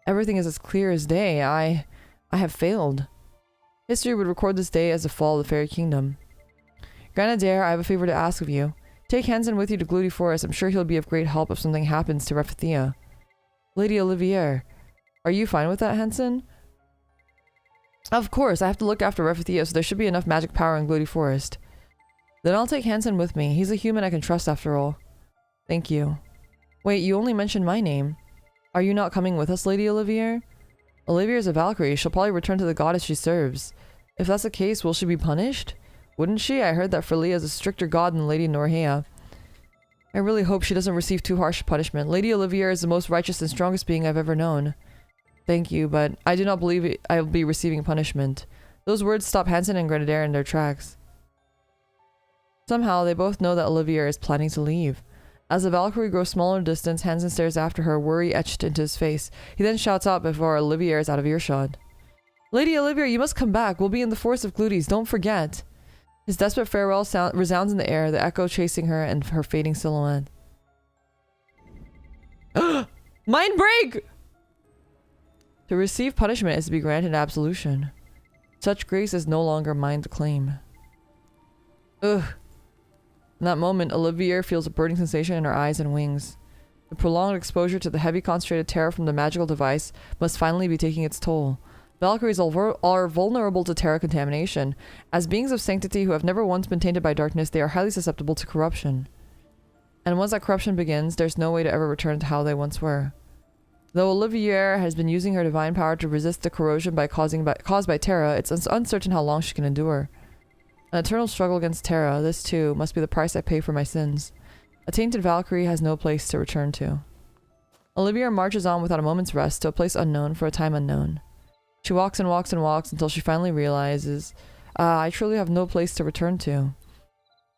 Everything is as clear as day. I have failed. History would record this day as the fall of the fairy kingdom. Grenadier, I have a favor to ask of you. Take Hansen with you to Gluty Forest. I'm sure he'll be of great help if something happens to Refithia. Lady Olivier, are you fine with that, Hansen? Of course, I have to look after Refithia, so there should be enough magic power in Gluty Forest. Then I'll take Hansen with me. He's a human I can trust after all. Thank you. Wait, you only mentioned my name. Are you not coming with us, Lady Olivier? Olivier is a Valkyrie. She'll probably return to the goddess she serves. If that's the case, will she be punished? Wouldn't she? I heard that Frelia is a stricter god than Lady Norhea. I really hope she doesn't receive too harsh punishment. Lady Olivier is the most righteous and strongest being I've ever known. Thank you, but I do not believe I will be receiving punishment. Those words stop Hansen and Grenadier in their tracks. Somehow, they both know that Olivier is planning to leave. As the Valkyrie grows smaller in distance, Hansen stares after her, worry etched into his face. He then shouts out before Olivier is out of earshot. Lady Olivier, you must come back. We'll be in the forest of Gluties. Don't forget. His desperate farewell sound resounds in the air, the echo chasing her and her fading silhouette. Mind break! To receive punishment is to be granted absolution. Such grace is no longer mine to claim. Ugh. In that moment, Olivier feels a burning sensation in her eyes and wings. The prolonged exposure to the heavy concentrated terror from the magical device must finally be taking its toll. Valkyries are vulnerable to terror contamination. As beings of sanctity who have never once been tainted by darkness, they are highly susceptible to corruption. And once that corruption begins, there's no way to ever return to how they once were. Though Olivier has been using her divine power to resist the corrosion caused by Terra, it's uncertain how long she can endure. An eternal struggle against Terra, this too, must be the price I pay for my sins. A tainted Valkyrie has no place to return to. Olivier marches on without a moment's rest to a place unknown for a time unknown. She walks and walks and walks until she finally realizes, I truly have no place to return to.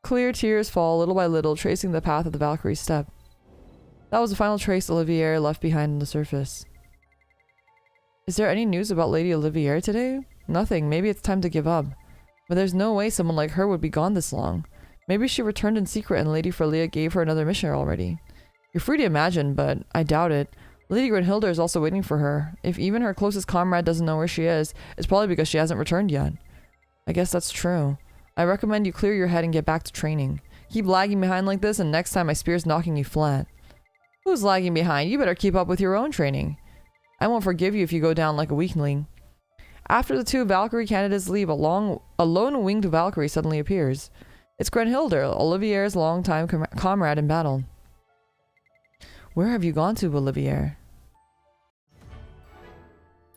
Clear tears fall little by little, tracing the path of the Valkyrie's step. That was the final trace Olivier left behind on the surface. Is there any news about Lady Olivier today? Nothing. Maybe it's time to give up. But there's no way someone like her would be gone this long. Maybe she returned in secret and Lady Frelia gave her another mission already. You're free to imagine, but I doubt it. Lady Grenhilda is also waiting for her. If even her closest comrade doesn't know where she is, it's probably because she hasn't returned yet. I guess that's true. I recommend you clear your head and get back to training. Keep lagging behind like this and next time my spear's knocking you flat. Who's lagging behind? You better keep up with your own training. I won't forgive you if you go down like a weakling. After the two Valkyrie candidates leave, a lone winged Valkyrie suddenly appears. It's Grenhilda, Olivier's longtime comrade in battle. Where have you gone to, Olivier?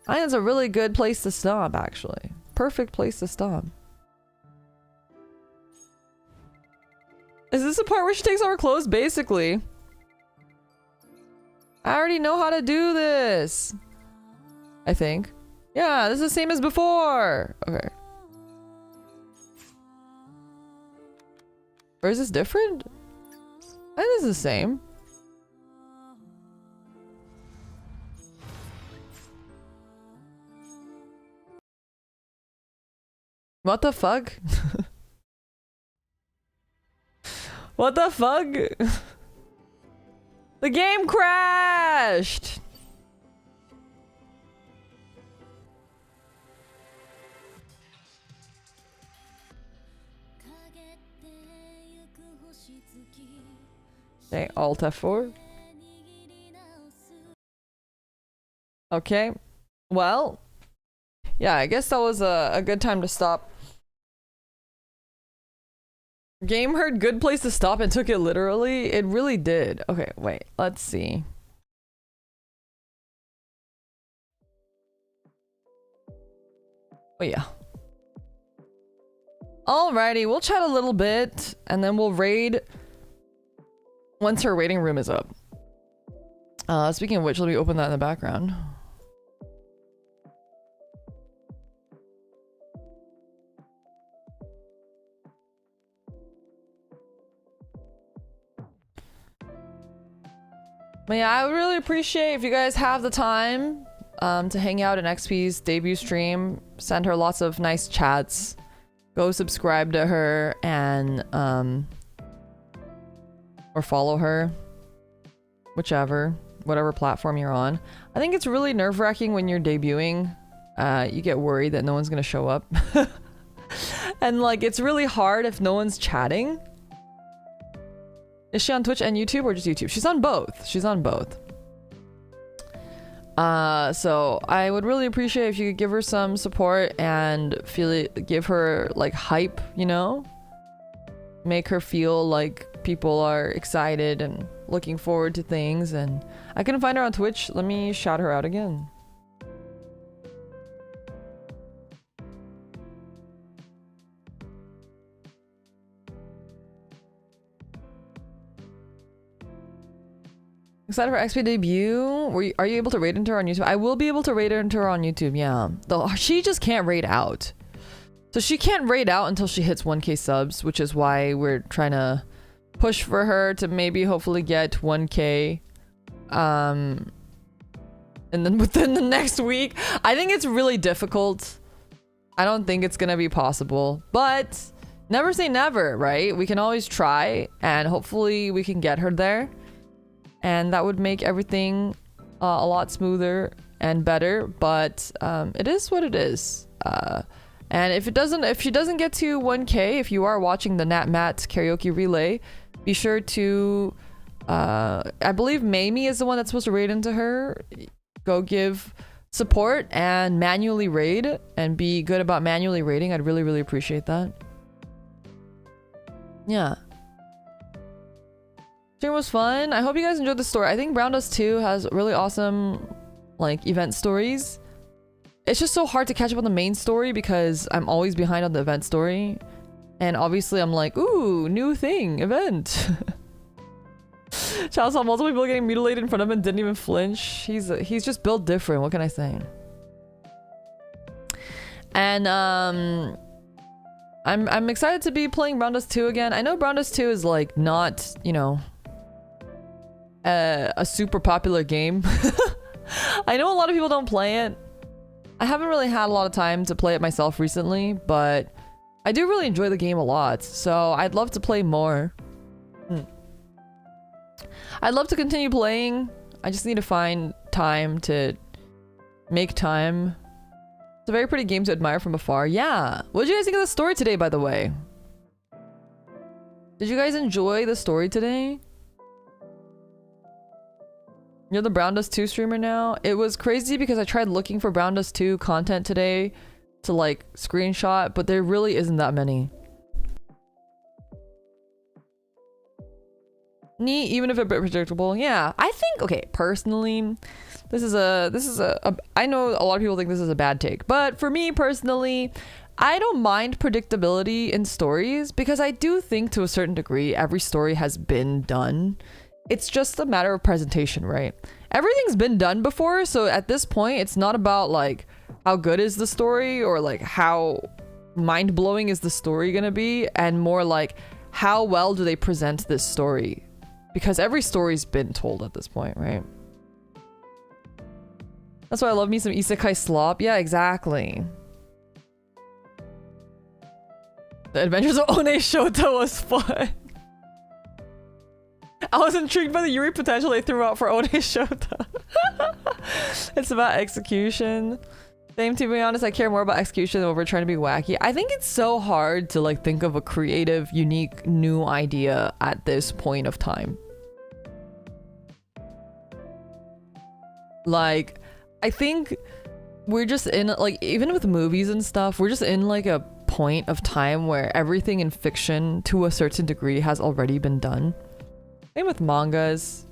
I think it's a really good place to stop, actually. Perfect place to stop. Is this the part where she takes off her clothes? Basically. I already know how to do this. I think. Yeah, this is the same as before. Okay. Or is this different? I think this is the same. What the fuck? What the fuck? The game crashed! Okay, Alt F4. Okay. Well. Yeah, I guess that was a good time to stop. Game heard good place to stop and took it literally. It really did. Okay, wait. Let's see. Oh yeah. Alrighty, we'll chat a little bit and then we'll raid once her raiding room is up. Speaking of which, let me open that in the background. But yeah, I would really appreciate if you guys have the time to hang out in XP's debut stream. Send her lots of nice chats. Go subscribe to her and or follow her. Whichever. Whatever platform you're on. I think it's really nerve-wracking when you're debuting. You get worried that no one's gonna show up. And like, it's really hard if no one's chatting. Is she on Twitch and YouTube or just YouTube? She's on both. She's on both. So I would really appreciate if you could give her some support and give her like hype, you know? Make her feel like people are excited and looking forward to things. And I couldn't find her on Twitch. Let me shout her out again. Excited for XP debut? Are you able to raid into her on YouTube? I will be able to raid into her on YouTube, yeah. Though she just can't raid out. So she can't raid out until she hits 1k subs, which is why we're trying to push for her to maybe hopefully get 1k and then within the next week. I think it's really difficult. I don't think it's gonna be possible, but never say never, right? We can always try and hopefully we can get her there. And that would make everything a lot smoother and better, but it is what it is. And if she doesn't get to 1k, if you are watching the Nat Matt karaoke relay, be sure to, I believe Mamie is the one that's supposed to raid into her. Go give support and manually raid and be good about manually raiding. I'd really, really appreciate that. Yeah. Stream was fun. I hope you guys enjoyed the story. I think Brown Dust 2 has really awesome like event stories. It's just so hard to catch up on the main story because I'm always behind on the event story. And obviously I'm like, ooh, new thing, event. Child saw multiple people getting mutilated in front of him and didn't even flinch. He's just built different. What can I say? And I'm excited to be playing Brown Dust 2 again. I know Brown Dust 2 is like not, you know, a super popular game. I know a lot of people don't play it. I haven't really had a lot of time to play it myself recently, but I do really enjoy the game a lot, so I'd love to play more. I'd love to continue playing. I just need to find time to make time. It's a very pretty game to admire from afar. Yeah. What did you guys think of the story today, by the way? Did you guys enjoy the story today? You're the Brown Dust 2 streamer now? It was crazy because I tried looking for Brown Dust 2 content today to like screenshot, but there really isn't that many. Neat, even if a bit predictable. Yeah, I think, okay, personally, this is a I know a lot of people think this is a bad take, but for me personally, I don't mind predictability in stories because I do think to a certain degree every story has been done. It's just a matter of presentation, right? Everything's been done before, so at this point it's not about like how good is the story or like how mind-blowing is the story gonna be, and more like how well do they present this story, because every story's been told at this point, right? That's why I love me some isekai slop. Yeah, exactly. The Adventures of One Shota was fun. I was intrigued by the Yuri potential they threw out for One Shota. It's about execution. Same, to be honest, I care more about execution than over trying to be wacky. I think it's so hard to like think of a creative, unique, new idea at this point of time. Like, I think we're just in, like, even with movies and stuff, we're just in like a point of time where everything in fiction to a certain degree has already been done. Same with mangas.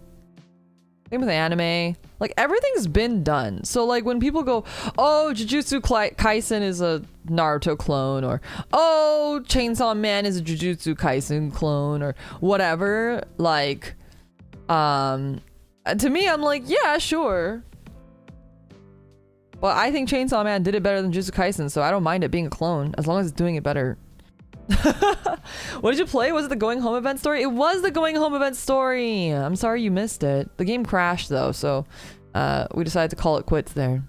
Same with anime. Like, everything's been done. So like when people go, oh, Jujutsu Kaisen is a Naruto clone, or oh, Chainsaw Man is a Jujutsu Kaisen clone, or whatever, like, to me, I'm like, yeah, sure. Well, I think Chainsaw Man did it better than Jujutsu Kaisen, so I don't mind it being a clone, as long as it's doing it better. What did you play? Was it the Going Home event story? It was the Going Home event story! I'm sorry you missed it. The game crashed, though, so we decided to call it quits there.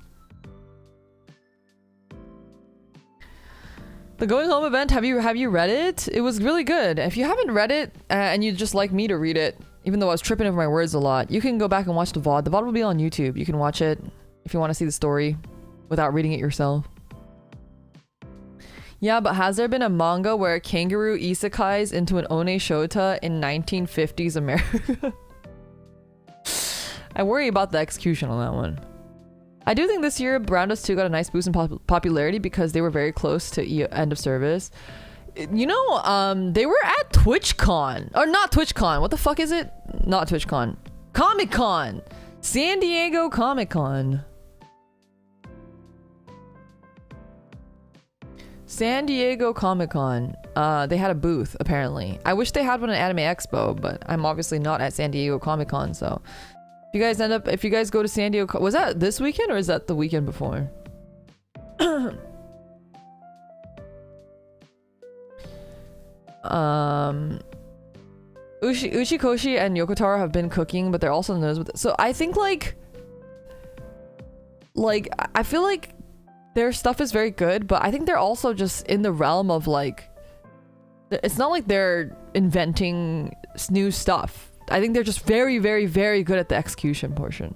The Going Home event, have you read it? It was really good. If you haven't read it, and you'd just like me to read it, even though I was tripping over my words a lot, you can go back and watch the VOD. The VOD will be on YouTube. You can watch it if you want to see the story without reading it yourself. Yeah, but has there been a manga where a kangaroo isekais into an One Shota in 1950s America? I worry about the execution on that one. I do think this year Brown Dust 2 got a nice boost in popularity because they were very close to end of service. You know, they were at TwitchCon. Or not TwitchCon. What the fuck is it? Not TwitchCon. Comic-Con. San Diego Comic-Con. San Diego Comic-Con. They had a booth, apparently. I wish they had one at Anime Expo, but I'm obviously not at San Diego Comic-Con, so... If you guys go to San Diego... Was that this weekend, or is that the weekend before? Uchikoshi and Yokotaro have been cooking, but they're also known as... So I think, like... I feel like their stuff is very good, but I think they're also just in the realm of, like... It's not like they're inventing new stuff. I think they're just very, very, very good at the execution portion.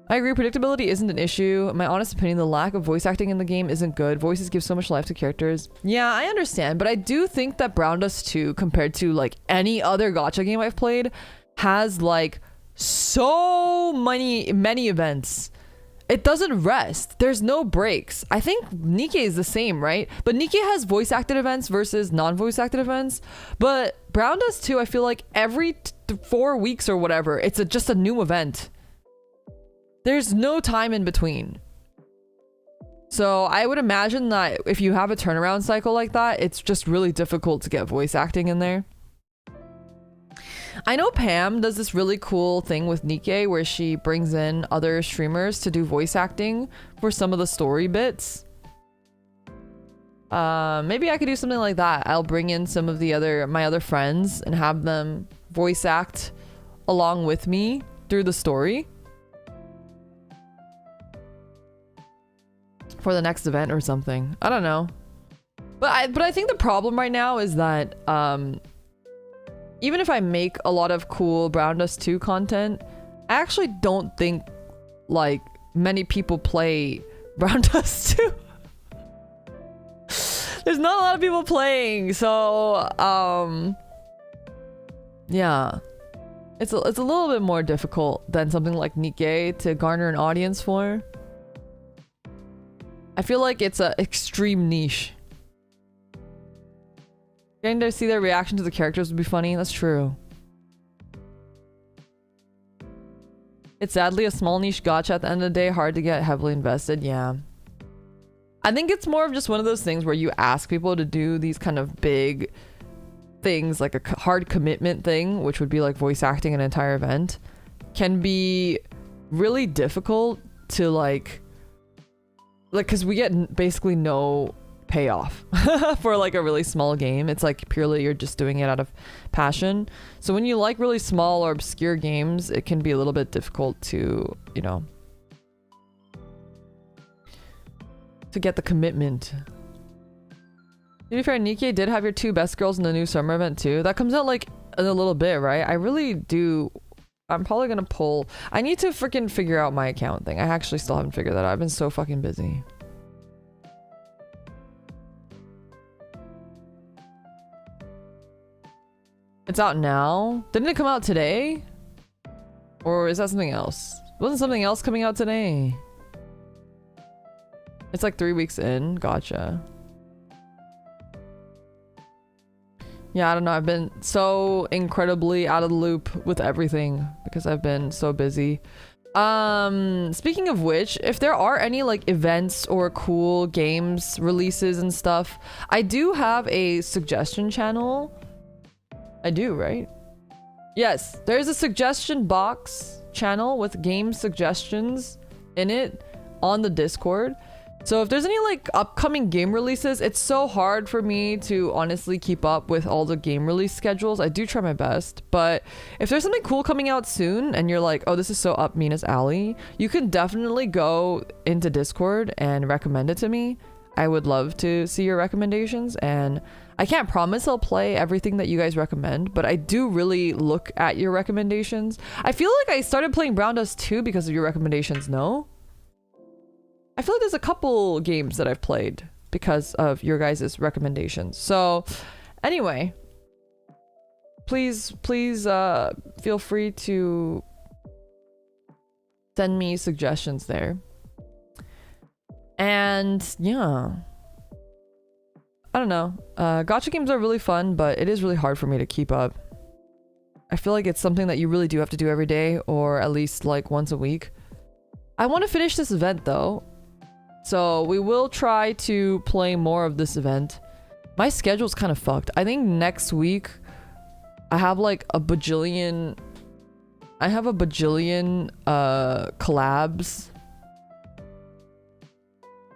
I agree, predictability isn't an issue. In my honest opinion, the lack of voice acting in the game isn't good. Voices give so much life to characters. Yeah, I understand, but I do think that Brown Dust 2, compared to like any other gacha game I've played, has like so many events. It doesn't rest. There's no breaks. I think Nikke is the same, right? But Nikke has voice acted events versus non-voice acted events. But Brown Dust 2, I feel like every 4 weeks or whatever, it's just a new event. There's no time in between. So I would imagine that if you have a turnaround cycle like that, it's just really difficult to get voice acting in there. I know Pam does this really cool thing with Nikke where she brings in other streamers to do voice acting for some of the story bits. Maybe I could do something like that. I'll bring in some of my other friends and have them voice act along with me through the story for the next event or something. I don't know. But I think the problem right now is that even if I make a lot of cool Brown Dust 2 content, I actually don't think like many people play Brown Dust 2. There's not a lot of people playing, so yeah. It's a little bit more difficult than something like Nikkei to garner an audience for. I feel like it's an extreme niche. Getting to see their reaction to the characters would be funny. That's true. It's sadly a small niche gacha at the end of the day. Hard to get heavily invested. Yeah. I think it's more of just one of those things where you ask people to do these kind of big things, like a hard commitment thing, which would be like voice acting an entire event, can be really difficult to like because we get basically no payoff for like a really small game. It's like purely you're just doing it out of passion. So when you like really small or obscure games, it can be a little bit difficult to, you know, to get the commitment. To be fair, Nikkei did have your 2 best girls in the new summer event too. That comes out like in a little bit, right? I really do. I'm probably gonna pull. I need to freaking figure out my account thing. I actually still haven't figured that out. I've been so fucking busy. It's out now? Didn't it come out today? Or is that something else? Wasn't something else coming out today? It's like 3 weeks in. Gotcha. Yeah, I don't know. I've been so incredibly out of the loop with everything because I've been so busy. Speaking of which, if there are any like events or cool games releases and stuff, I do have a suggestion channel. I do, right? Yes, there's a suggestion box channel with game suggestions in it on the Discord. So if there's any like upcoming game releases, it's so hard for me to honestly keep up with all the game release schedules. I do try my best, but if there's something cool coming out soon and you're like, oh, this is so up Mina's alley, you can definitely go into Discord and recommend it to me. I would love to see your recommendations, and I can't promise I'll play everything that you guys recommend, but I do really look at your recommendations. I feel like I started playing Brown Dust 2 because of your recommendations, no? I feel like there's a couple games that I've played because of your guys' recommendations. So anyway, please feel free to send me suggestions there. And yeah, I don't know. Gacha games are really fun, but it is really hard for me to keep up. I feel like it's something that you really do have to do every day, or at least like once a week. I want to finish this event though. So we will try to play more of this event. My schedule's kind of fucked. I think next week I have like a bajillion... I have a bajillion collabs.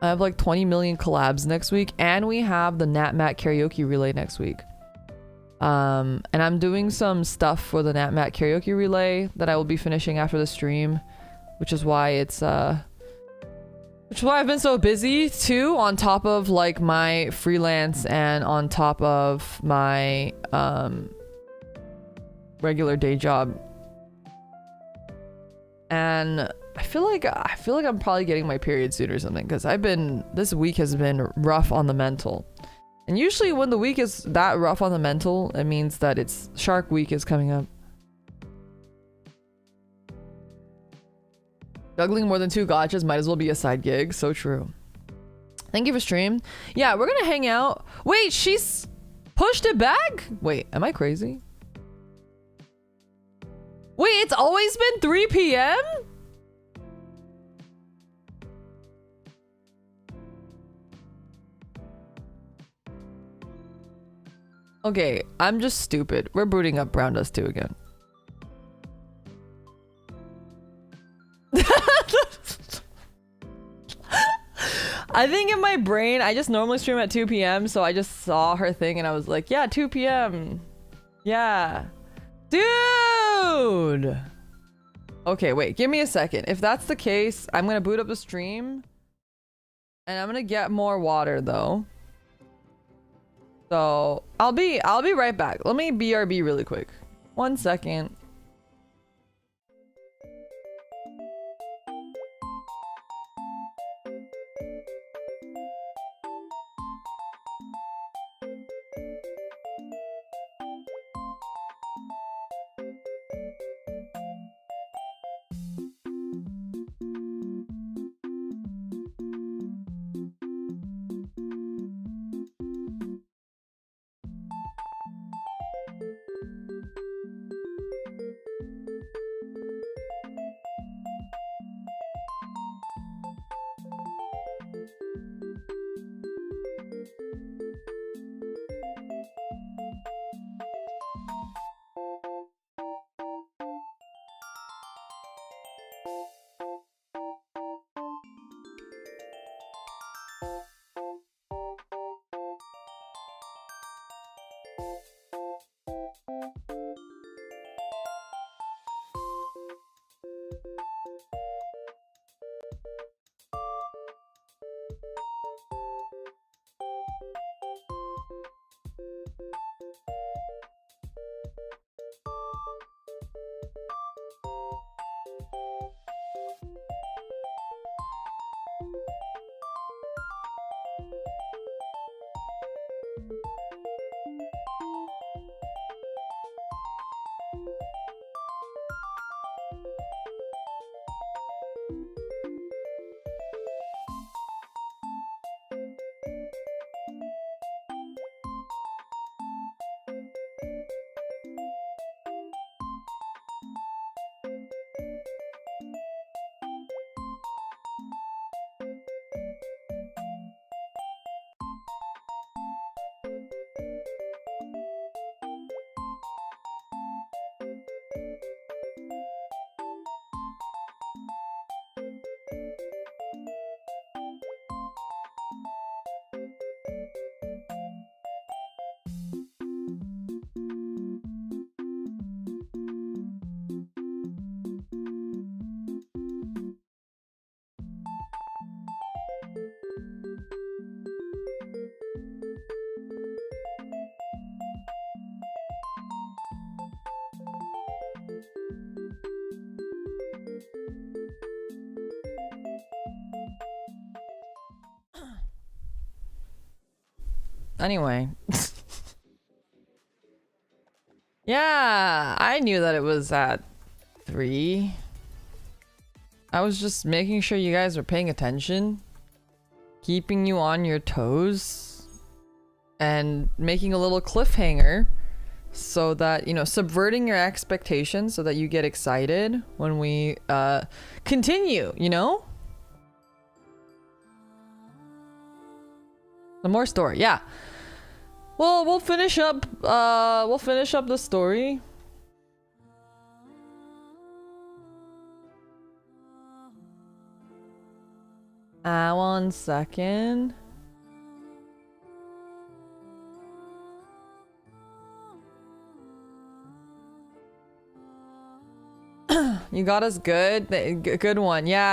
I have like 20 million collabs next week, and we have the NatMat karaoke relay next week. And I'm doing some stuff for the NatMat karaoke relay that I will be finishing after the stream, which is why it's which is why I've been so busy too, on top of like my freelance and on top of my regular day job. And I feel like I'm probably getting my period soon or something, because this week has been rough on the mental. And usually when the week is that rough on the mental, it means that it's Shark Week is coming up. Juggling more than 2 gachas might as well be a side gig. So true. Thank you for stream. Yeah, we're gonna hang out. Wait, she's pushed it back? Wait, am I crazy? Wait, it's always been 3 p.m.? Okay, I'm just stupid. We're booting up Brown Dust 2 again. I think in my brain, I just normally stream at 2 p.m. So I just saw her thing and I was like, yeah, 2 p.m. Yeah. Dude! Okay, wait, give me a second. If that's the case, I'm gonna boot up the stream. And I'm gonna get more water though. So I'll be right back. Let me BRB really quick. 1 second. Anyway. Yeah, I knew that it was at 3. I was just making sure you guys were paying attention, keeping you on your toes, and making a little cliffhanger so that, you know, subverting your expectations so that you get excited when we continue, you know? The more story, yeah. Well, we'll finish up the story. 1 second. You got us good. Good one. Yeah.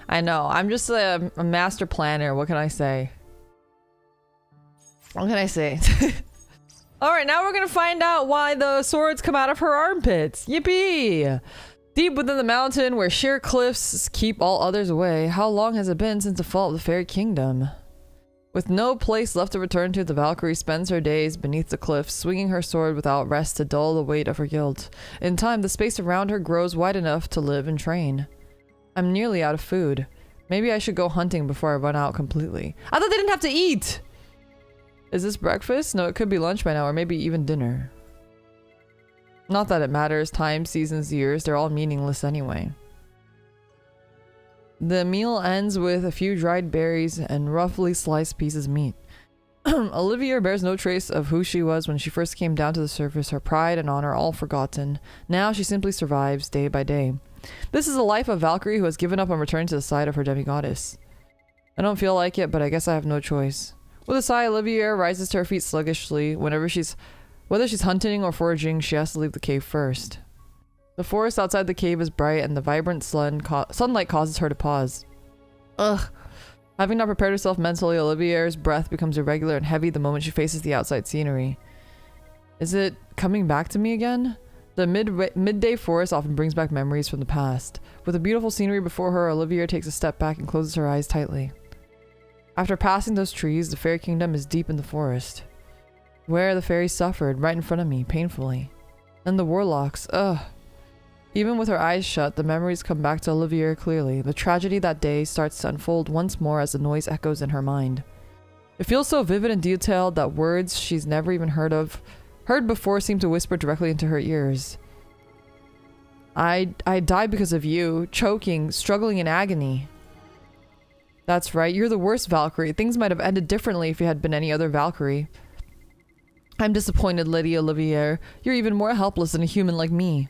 I know. I'm just a master planner. What can I say? What can I say? Alright, now we're gonna find out why the swords come out of her armpits. Yippee! Deep within the mountain, where sheer cliffs keep all others away, how long has it been since the fall of the Fairy Kingdom? With no place left to return to, the Valkyrie spends her days beneath the cliffs, swinging her sword without rest to dull the weight of her guilt. In time, the space around her grows wide enough to live and train. I'm nearly out of food. Maybe I should go hunting before I run out completely. I thought they didn't have to eat! Is this breakfast? No, it could be lunch by now, or maybe even dinner. Not that it matters. Time, seasons, years, they're all meaningless anyway. The meal ends with a few dried berries and roughly sliced pieces of meat. Olivia bears no trace of who she was when she first came down to the surface, her pride and honor all forgotten. Now she simply survives day by day. This is the life of Valkyrie, who has given up on returning to the side of her demigoddess. I don't feel like it, but I guess I have no choice. With a sigh, Olivia rises to her feet sluggishly. Whether she's hunting or foraging, she has to leave the cave first. The forest outside the cave is bright, and the vibrant sunlight causes her to pause. Ugh. Having not prepared herself mentally, Olivier's breath becomes irregular and heavy the moment she faces the outside scenery. Is it coming back to me again? The midday forest often brings back memories from the past. With the beautiful scenery before her, Olivier takes a step back and closes her eyes tightly. After passing those trees, the fairy kingdom is deep in the forest. Where the fairies suffered, right in front of me, painfully. And the warlocks, ugh. Even with her eyes shut, the memories come back to Olivier clearly. The tragedy that day starts to unfold once more as the noise echoes in her mind. It feels so vivid and detailed that words she's never even heard before seem to whisper directly into her ears. I died because of you, choking, struggling in agony. That's right, you're the worst Valkyrie. Things might have ended differently if you had been any other Valkyrie. I'm disappointed, Lady Olivier. You're even more helpless than a human like me.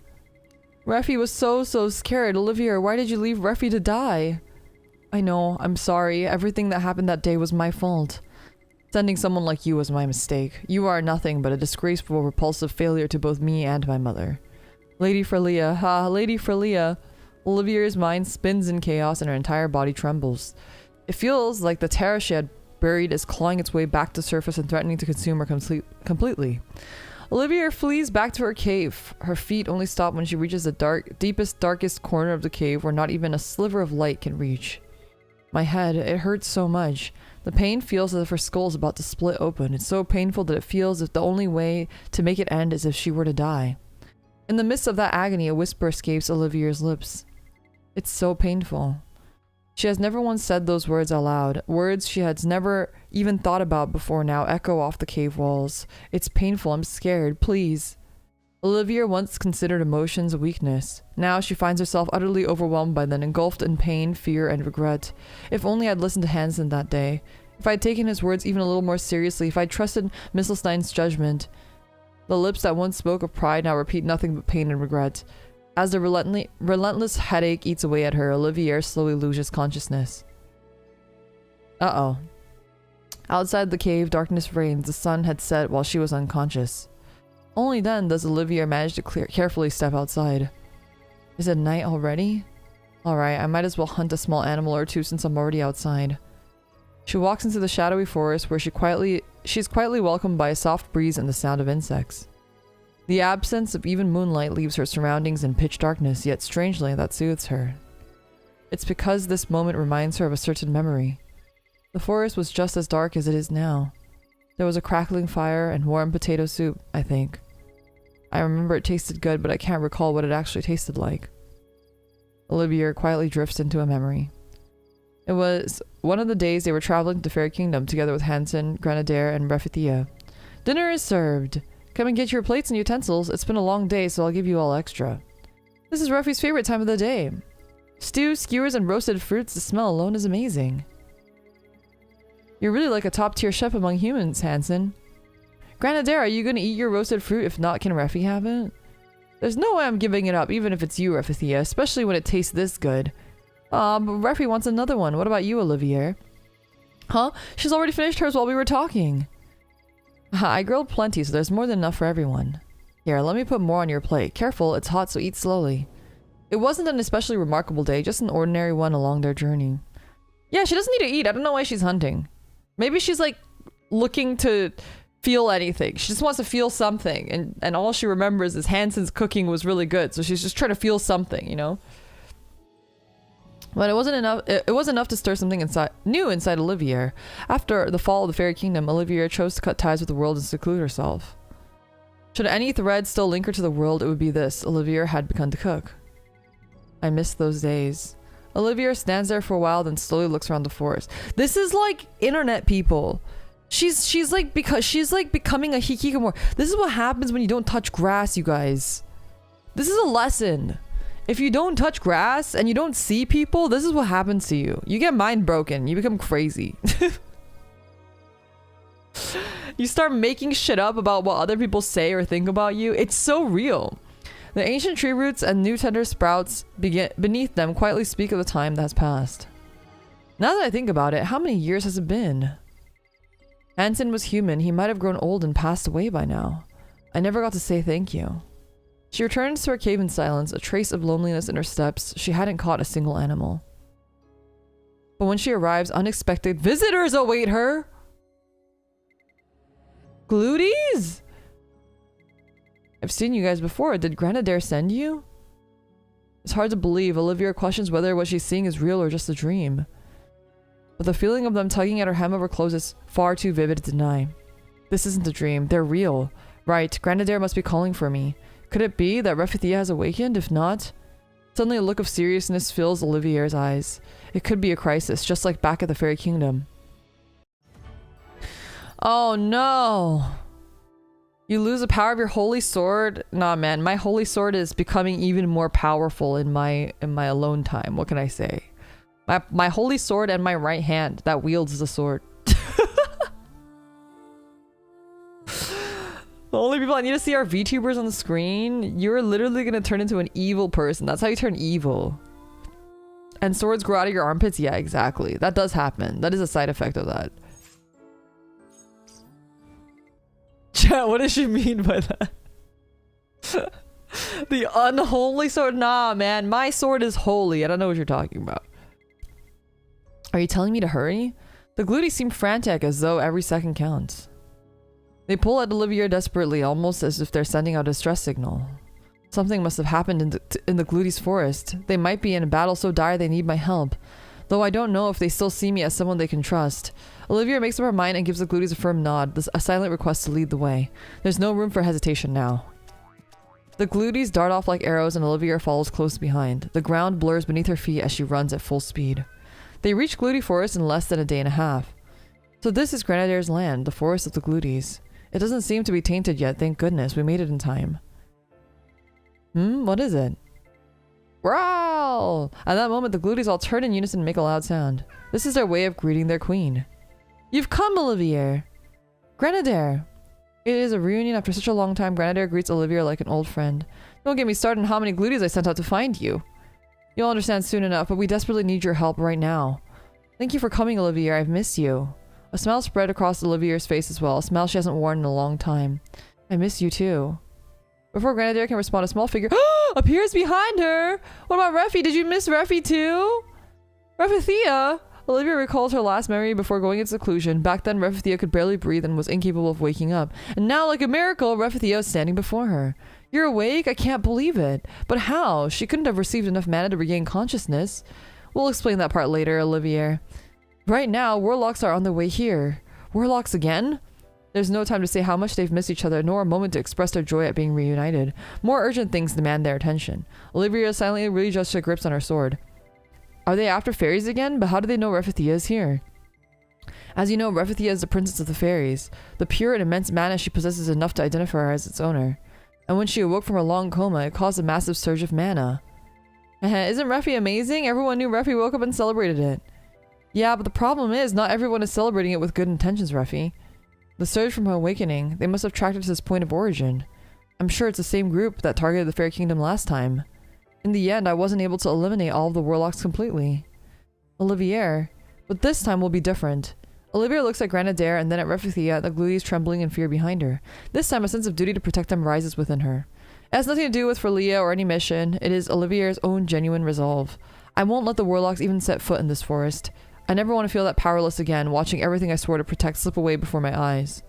Refi was so scared. Olivier, why did you leave Refi to die? I know, I'm sorry. Everything that happened that day was my fault. Sending someone like you was my mistake. You are nothing but a disgraceful, repulsive failure to both me and my mother. Lady Frelia, Lady Frelia. Olivier's mind spins in chaos and her entire body trembles. It feels like the terror she had buried is clawing its way back to surface and threatening to consume her completely. Olivier flees back to her cave. Her feet only stop when she reaches the deepest, darkest corner of the cave where not even a sliver of light can reach. My head, it hurts so much. The pain feels as if her skull is about to split open. It's so painful that it feels as if the only way to make it end is if she were to die. In the midst of that agony, a whisper escapes Olivier's lips. It's so painful. She has never once said those words aloud. Words she has never even thought about before now echo off the cave walls. It's painful. I'm scared. Please. Olivier once considered emotions a weakness. Now she finds herself utterly overwhelmed by them, engulfed in pain, fear, and regret. If only I'd listened to Hansen that day. If I'd taken his words even a little more seriously. If I'd trusted Misselstein's judgment. The lips that once spoke of pride now repeat nothing but pain and regret. As the relentless headache eats away at her, Olivier slowly loses consciousness. Uh-oh. Outside the cave, darkness reigns. The sun had set while she was unconscious. Only then does Olivier manage to carefully step outside. Is it night already? Alright, I might as well hunt a small animal or two since I'm already outside. She walks into the shadowy forest where she's quietly welcomed by a soft breeze and the sound of insects. The absence of even moonlight leaves her surroundings in pitch darkness, yet strangely that soothes her. It's because this moment reminds her of a certain memory. The forest was just as dark as it is now. There was a crackling fire and warm potato soup, I think. I remember it tasted good, but I can't recall what it actually tasted like. Olivier quietly drifts into a memory. It was one of the days they were traveling to Fairy Kingdom together with Hansen, Grenadier, and Refithia. Dinner is served! Come and get your plates and utensils. It's been a long day, so I'll give you all extra. This is Refi's favorite time of the day. Stew, skewers, and roasted fruits. The smell alone is amazing. You're really like a top-tier chef among humans, Hansen. Grenadier, are you going to eat your roasted fruit? If not, can Refi have it? There's no way I'm giving it up, even if it's you, Refithia, especially when it tastes this good. But Refi wants another one. What about you, Olivier? Huh? She's already finished hers while we were talking. I grilled plenty, so there's more than enough for everyone. Here, let me put more on your plate. Careful, it's hot, so eat slowly. It wasn't an especially remarkable day, just an ordinary one along their journey. Yeah, she doesn't need to eat. I don't know why she's hunting. Maybe she's like looking to feel anything. She just wants to feel something, and all she remembers is Hansen's cooking was really good, so she's just trying to feel something, you know? But it wasn't enough. It was enough to stir something new inside Olivier. After the fall of the Fairy Kingdom, Olivier chose to cut ties with the world and seclude herself. Should any thread still link her to the world, it would be this: Olivier had begun to cook. I miss those days. Olivier stands there for a while, then slowly looks around the forest. This is like internet people. She's like becoming a hikikomori. This is what happens when you don't touch grass, you guys. This is a lesson. If you don't touch grass and you don't see people, this is what happens to you. You get mind broken. You become crazy. You start making shit up about what other people say or think about you. It's so real. The ancient tree roots and new tender sprouts beneath them quietly speak of the time that has passed. Now that I think about it, how many years has it been? Hansen was human. He might have grown old and passed away by now. I never got to say thank you. She returns to her cave in silence, a trace of loneliness in her steps. She hadn't caught a single animal. But when she arrives, unexpected visitors await her. Glooties? I've seen you guys before. Did Grenadier send you? It's hard to believe. Olivia questions whether what she's seeing is real or just a dream. But the feeling of them tugging at her hem of her clothes is far too vivid to deny. This isn't a dream. They're real. Right, Grenadier must be calling for me. Could it be that Refithia has awakened? If not... Suddenly a look of seriousness fills Olivier's eyes. It could be a crisis, just like back at the Fairy Kingdom. Oh no! You lose the power of your holy sword? Nah man, my holy sword is becoming even more powerful in my alone time. What can I say? My holy sword and my right hand that wields the sword. The only people I need to see are VTubers on the screen. You're literally gonna turn into an evil person. That's how you turn evil. And swords grow out of your armpits? Yeah, exactly. That does happen. That is a side effect of that. Chat, what does she mean by that? The unholy sword? Nah, man. My sword is holy. I don't know what you're talking about. Are you telling me to hurry? The Glooties seem frantic, as though every second counts. They pull at Olivia desperately, almost as if they're sending out a distress signal. Something must have happened in the Glooties forest. They might be in a battle so dire they need my help. Though I don't know if they still see me as someone they can trust. Olivia makes up her mind and gives the Glooties a firm nod, a silent request to lead the way. There's no room for hesitation now. The Glooties dart off like arrows and Olivia follows close behind. The ground blurs beneath her feet as she runs at full speed. They reach Gloody Forest in less than a day and a half. So this is Grenadier's land, the forest of the Glooties. It doesn't seem to be tainted yet, thank goodness. We made it in time. What is it? Growl! At that moment, the Glooties all turn in unison and make a loud sound. This is their way of greeting their queen. You've come, Olivier! Grenadier! It is a reunion after such a long time. Grenadier greets Olivier like an old friend. Don't get me started on how many Glooties I sent out to find you. You'll understand soon enough, but we desperately need your help right now. Thank you for coming, Olivier. I've missed you. A smile spread across Olivier's face as well, a smile she hasn't worn in a long time. I miss you too. Before Grenadier can respond, a small figure appears behind her! What about Refi? Did you miss Refi too? Refithia! Olivia recalls her last memory before going into seclusion. Back then, Refithia could barely breathe and was incapable of waking up. And now, like a miracle, Refithia is standing before her. You're awake? I can't believe it. But how? She couldn't have received enough mana to regain consciousness. We'll explain that part later, Olivier. Right now, warlocks are on their way here. Warlocks again? There's no time to say how much they've missed each other, nor a moment to express their joy at being reunited. More urgent things demand their attention. Olivia silently readjusts her grips on her sword. Are they after fairies again? But how do they know Refithia is here? As you know, Refithia is the princess of the fairies. The pure and immense mana she possesses is enough to identify her as its owner. And when she awoke from her long coma, it caused a massive surge of mana. Isn't Refi amazing? Everyone knew Refi woke up and celebrated it. Yeah, but the problem is, not everyone is celebrating it with good intentions, Refi. The surge from her awakening, they must have tracked it to this point of origin. I'm sure it's the same group that targeted the Fairy Kingdom last time. In the end, I wasn't able to eliminate all of the warlocks completely. Olivier, but this time will be different. Olivia looks at Grenadier and then at Refithia, the Glooties trembling in fear behind her. This time, a sense of duty to protect them rises within her. It has nothing to do with Frelia or any mission. It is Olivier's own genuine resolve. I won't let the warlocks even set foot in this forest. I never want to feel that powerless again, watching everything I swore to protect slip away before my eyes.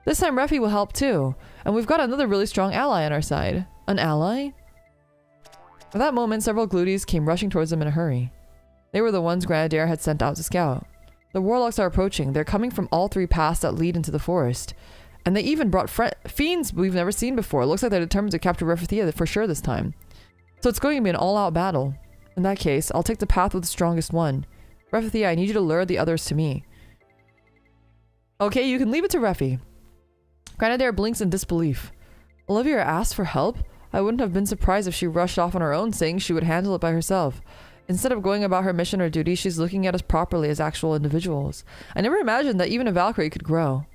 This time Refi will help too, and we've got another really strong ally on our side. An ally? At that moment, several Glooties came rushing towards them in a hurry. They were the ones Grenadier had sent out to scout. The warlocks are approaching. They're coming from all three paths that lead into the forest. And they even brought fiends we've never seen before. It looks like they're determined to capture Refithia for sure this time. So it's going to be an all-out battle. In that case, I'll take the path with the strongest one. Refithia, I need you to lure the others to me. Okay, you can leave it to Refi. Grenadier blinks in disbelief. Olivia asked for help? I wouldn't have been surprised if she rushed off on her own, saying she would handle it by herself. Instead of going about her mission or duty, she's looking at us properly as actual individuals. I never imagined that even a Valkyrie could grow.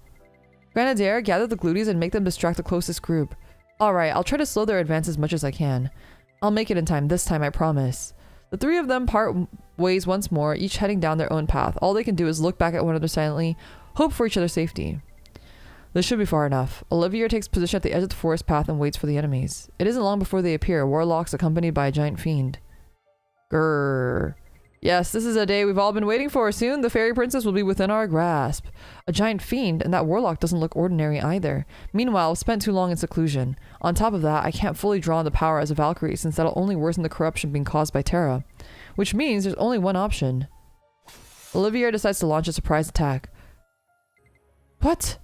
Grenadier, gather the Glooties and make them distract the closest group. Alright, I'll try to slow their advance as much as I can. I'll make it in time this time, I promise. The three of them part ways once more, each heading down their own path. All they can do is look back at one another silently, hope for each other's safety. This should be far enough. Olivia takes position at the edge of the forest path and waits for the enemies. It isn't long before they appear, warlocks accompanied by a giant fiend. Grrr. Yes, this is a day we've all been waiting for. Soon, the fairy princess will be within our grasp. A giant fiend, and that warlock doesn't look ordinary either. Meanwhile, I've spent too long in seclusion. On top of that, I can't fully draw on the power as a Valkyrie, since that'll only worsen the corruption being caused by Terra. Which means there's only one option. Olivier decides to launch a surprise attack. What?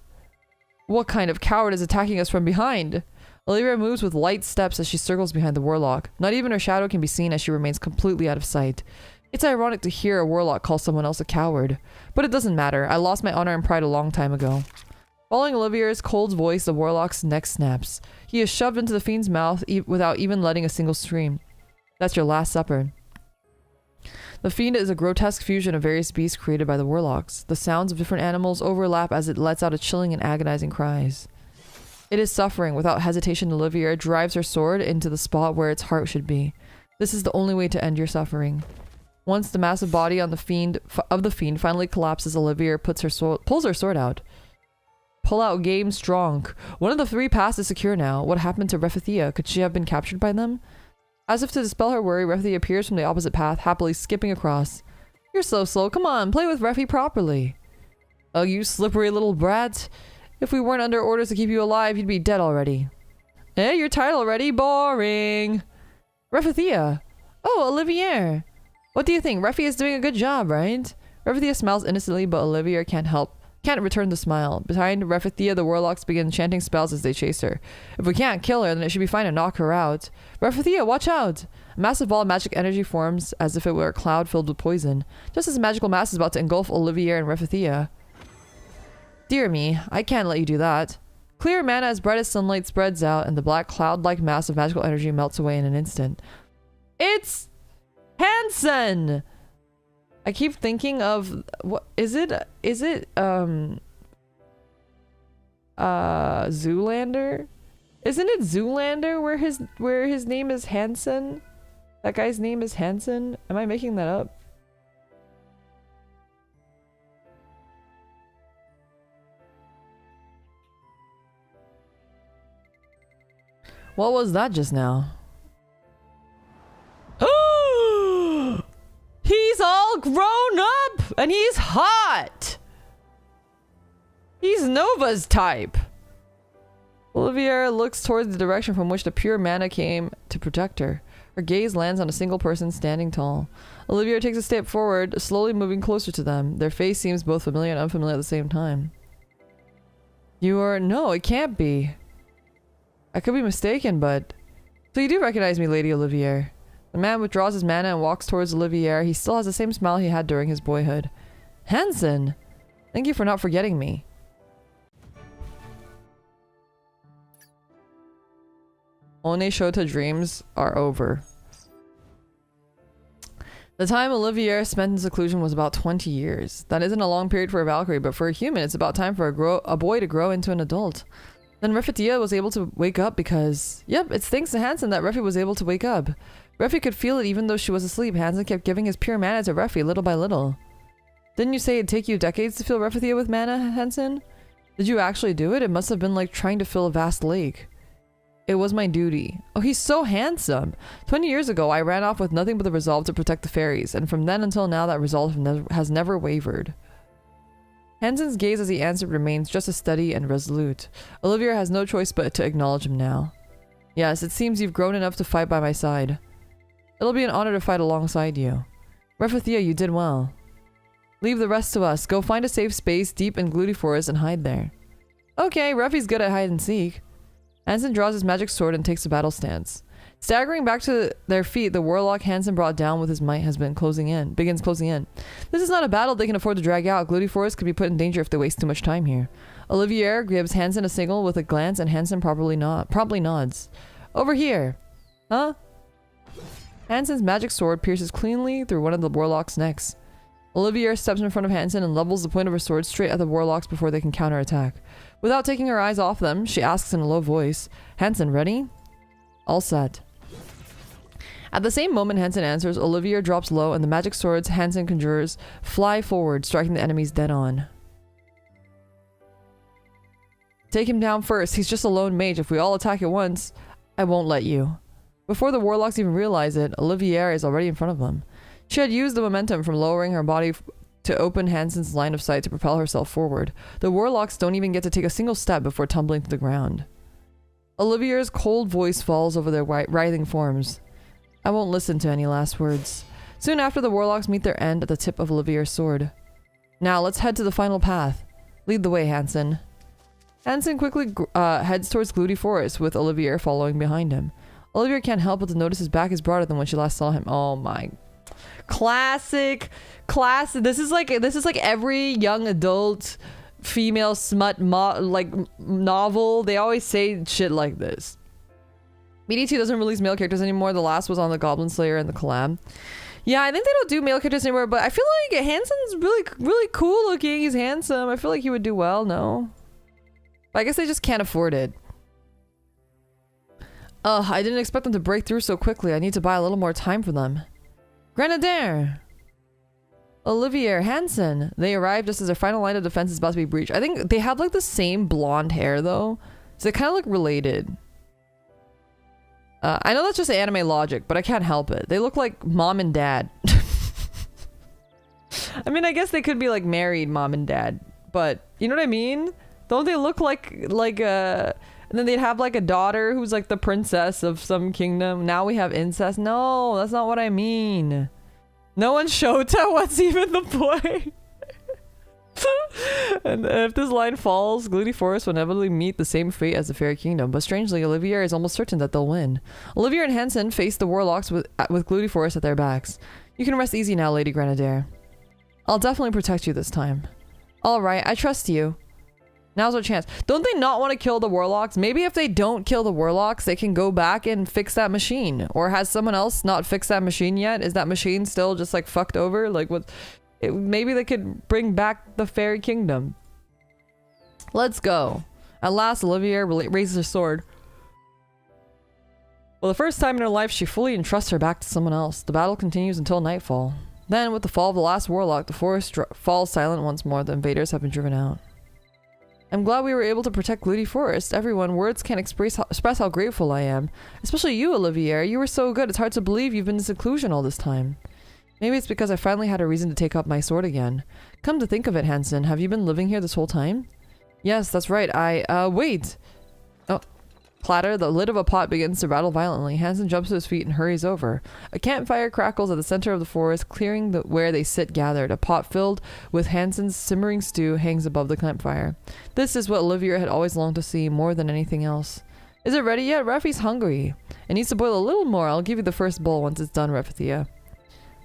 What kind of coward is attacking us from behind? Olivier moves with light steps as she circles behind the warlock. Not even her shadow can be seen as she remains completely out of sight. It's ironic to hear a warlock call someone else a coward. But it doesn't matter. I lost my honor and pride a long time ago. Following Olivier's cold voice, the warlock's neck snaps. He is shoved into the fiend's mouth without even letting a single scream. That's your last supper. The fiend is a grotesque fusion of various beasts created by the warlocks. The sounds of different animals overlap as it lets out a chilling and agonizing cries. It is suffering. Without hesitation, Olivier drives her sword into the spot where its heart should be. This is the only way to end your suffering. Once the massive body on the fiend finally collapses, Olivier pulls her sword out. Pull out game strong. One of the 3 paths is secure now. What happened to Refethia? Could she have been captured by them? As if to dispel her worry, Refethia appears from the opposite path, happily skipping across. You're so slow. Come on, play with Refy properly. Oh, you slippery little brat. If we weren't under orders to keep you alive, you'd be dead already. Eh, you're tired already? Boring. Refethia. Oh, Olivier. What do you think? Refy is doing a good job, right? Refethia smiles innocently, but Olivier can't return the smile. Behind Refethia, the warlocks begin chanting spells as they chase her. If we can't kill her, then it should be fine to knock her out. Refethia, watch out! A massive ball of magic energy forms as if it were a cloud filled with poison. Just as a magical mass is about to engulf Olivier and Refethia. Dear me, I can't let you do that. Clear mana as bright as sunlight spreads out, and the black cloud-like mass of magical energy melts away in an instant. It's Hansen! I keep thinking of what is it Zoolander? Isn't it Zoolander where his name is Hansen? That guy's name is Hansen? Am I making that up? What was that just now? He's all grown up and he's hot. He's Nova's type. Olivier looks towards the direction from which the pure mana came to protect her. Her gaze lands on a single person standing tall. Olivier takes a step forward, slowly moving closer to them. Their face seems both familiar and unfamiliar at the same time. No, it can't be. I could be mistaken, but... So you do recognize me, Lady Olivier. The man withdraws his mana and walks towards Olivier. He still has the same smile he had during his boyhood. Hansen! Thank you for not forgetting me. One Shota dreams are over. The time Olivier spent in seclusion was about 20 years. That isn't a long period for a Valkyrie, but for a human, it's about time for a boy to grow into an adult. Then Refethia was able to wake up because... Yep, it's thanks to Hansen that Refy was able to wake up. Refy could feel it even though she was asleep. Hansen kept giving his pure mana to Refy little by little. Didn't you say it'd take you decades to fill Refethia with mana, Hansen? Did you actually do it? It must have been like trying to fill a vast lake. It was my duty. Oh, he's so handsome. 20 years ago, I ran off with nothing but the resolve to protect the fairies, and from then until now that resolve has never wavered. Hansen's gaze as he answered remains just as steady and resolute. Olivier has no choice but to acknowledge him now. Yes, it seems you've grown enough to fight by my side. It'll be an honor to fight alongside you. Refethia, you did well. Leave the rest to us. Go find a safe space deep in Glooty Forest and hide there. Okay, Refy's good at hide and seek. Hansen draws his magic sword and takes a battle stance. Staggering back to their feet, the warlock Hansen brought down with his might begins closing in. This is not a battle they can afford to drag out. Glooty Forest could be put in danger if they waste too much time here. Olivier gives Hansen a signal with a glance, and Hansen promptly nods. Over here. Huh? Hansen's magic sword pierces cleanly through one of the warlock's necks. Olivier steps in front of Hansen and levels the point of her sword straight at the warlocks before they can counterattack. Without taking her eyes off them, she asks in a low voice, Hansen, ready? All set. At the same moment Hansen answers, Olivier drops low and the magic swords Hansen conjures fly forward, striking the enemies dead on. Take him down first. He's just a lone mage. If we all attack at once, I won't let you. Before the warlocks even realize it, Olivier is already in front of them. She had used the momentum from lowering her body to open Hansen's line of sight to propel herself forward. The warlocks don't even get to take a single step before tumbling to the ground. Olivier's cold voice falls over their writhing forms. I won't listen to any last words. Soon after, the warlocks meet their end at the tip of Olivier's sword. Now, let's head to the final path. Lead the way, Hansen. Hansen quickly heads towards Glooty Forest, with Olivier following behind him. Olivier can't help but to notice his back is broader than when she last saw him. Oh my... Classic. This is like every young adult female smut novel. They always say shit like this. BD2 doesn't release male characters anymore. The last was on the Goblin Slayer and the collab. Yeah, I think they don't do male characters anymore, but I feel like Hansen's really cool looking. He's handsome. I feel like he would do well, no? I guess they just can't afford it. Ugh, I didn't expect them to break through so quickly. I need to buy a little more time for them. Grenadier! Olivier, Hansen. They arrived just as their final line of defense is about to be breached. I think they have like the same blonde hair though. So they kind of look related. I know that's just anime logic, but I can't help it. They look like mom and dad. I mean, I guess they could be like married mom and dad, but you know what I mean? Don't they look like and then they'd have like a daughter who's like the princess of some kingdom. Now we have incest. No, that's not what I mean. No one's Shota. What's even the point? And if this line falls, Glooty Forest will inevitably meet the same fate as the Fairy Kingdom. But strangely, Olivier is almost certain that they'll win. Olivier and Hansen face the warlocks with Glooty Forest at their backs. You can rest easy now, Lady Grenadier. I'll definitely protect you this time. Alright, I trust you. Now's our chance. Don't they not want to kill the warlocks? Maybe if they don't kill the warlocks, they can go back and fix that machine. Or has someone else not fixed that machine yet? Is that machine still just like fucked over? Like what? Maybe they could bring back the Fairy Kingdom. Let's go. At last, Olivier raises her sword. For the first time in her life, she fully entrusts her back to someone else. The battle continues until nightfall. Then, with the fall of the last warlock, the forest falls silent once more. The invaders have been driven out. I'm glad we were able to protect Glooty Forest. Everyone, words can't express how grateful I am. Especially you, Olivier. You were so good. It's hard to believe you've been in seclusion all this time. Maybe it's because I finally had a reason to take up my sword again. Come to think of it, Hansen, have you been living here this whole time? Yes, that's right. Wait! Oh. Clatter, the lid of a pot begins to rattle violently. Hansen jumps to his feet and hurries over. A campfire crackles at the center of the forest, clearing where they sit gathered. A pot filled with Hansen's simmering stew hangs above the campfire. This is what Olivier had always longed to see, more than anything else. Is it ready yet? Reffy's hungry. It needs to boil a little more. I'll give you the first bowl once it's done, Reffithia.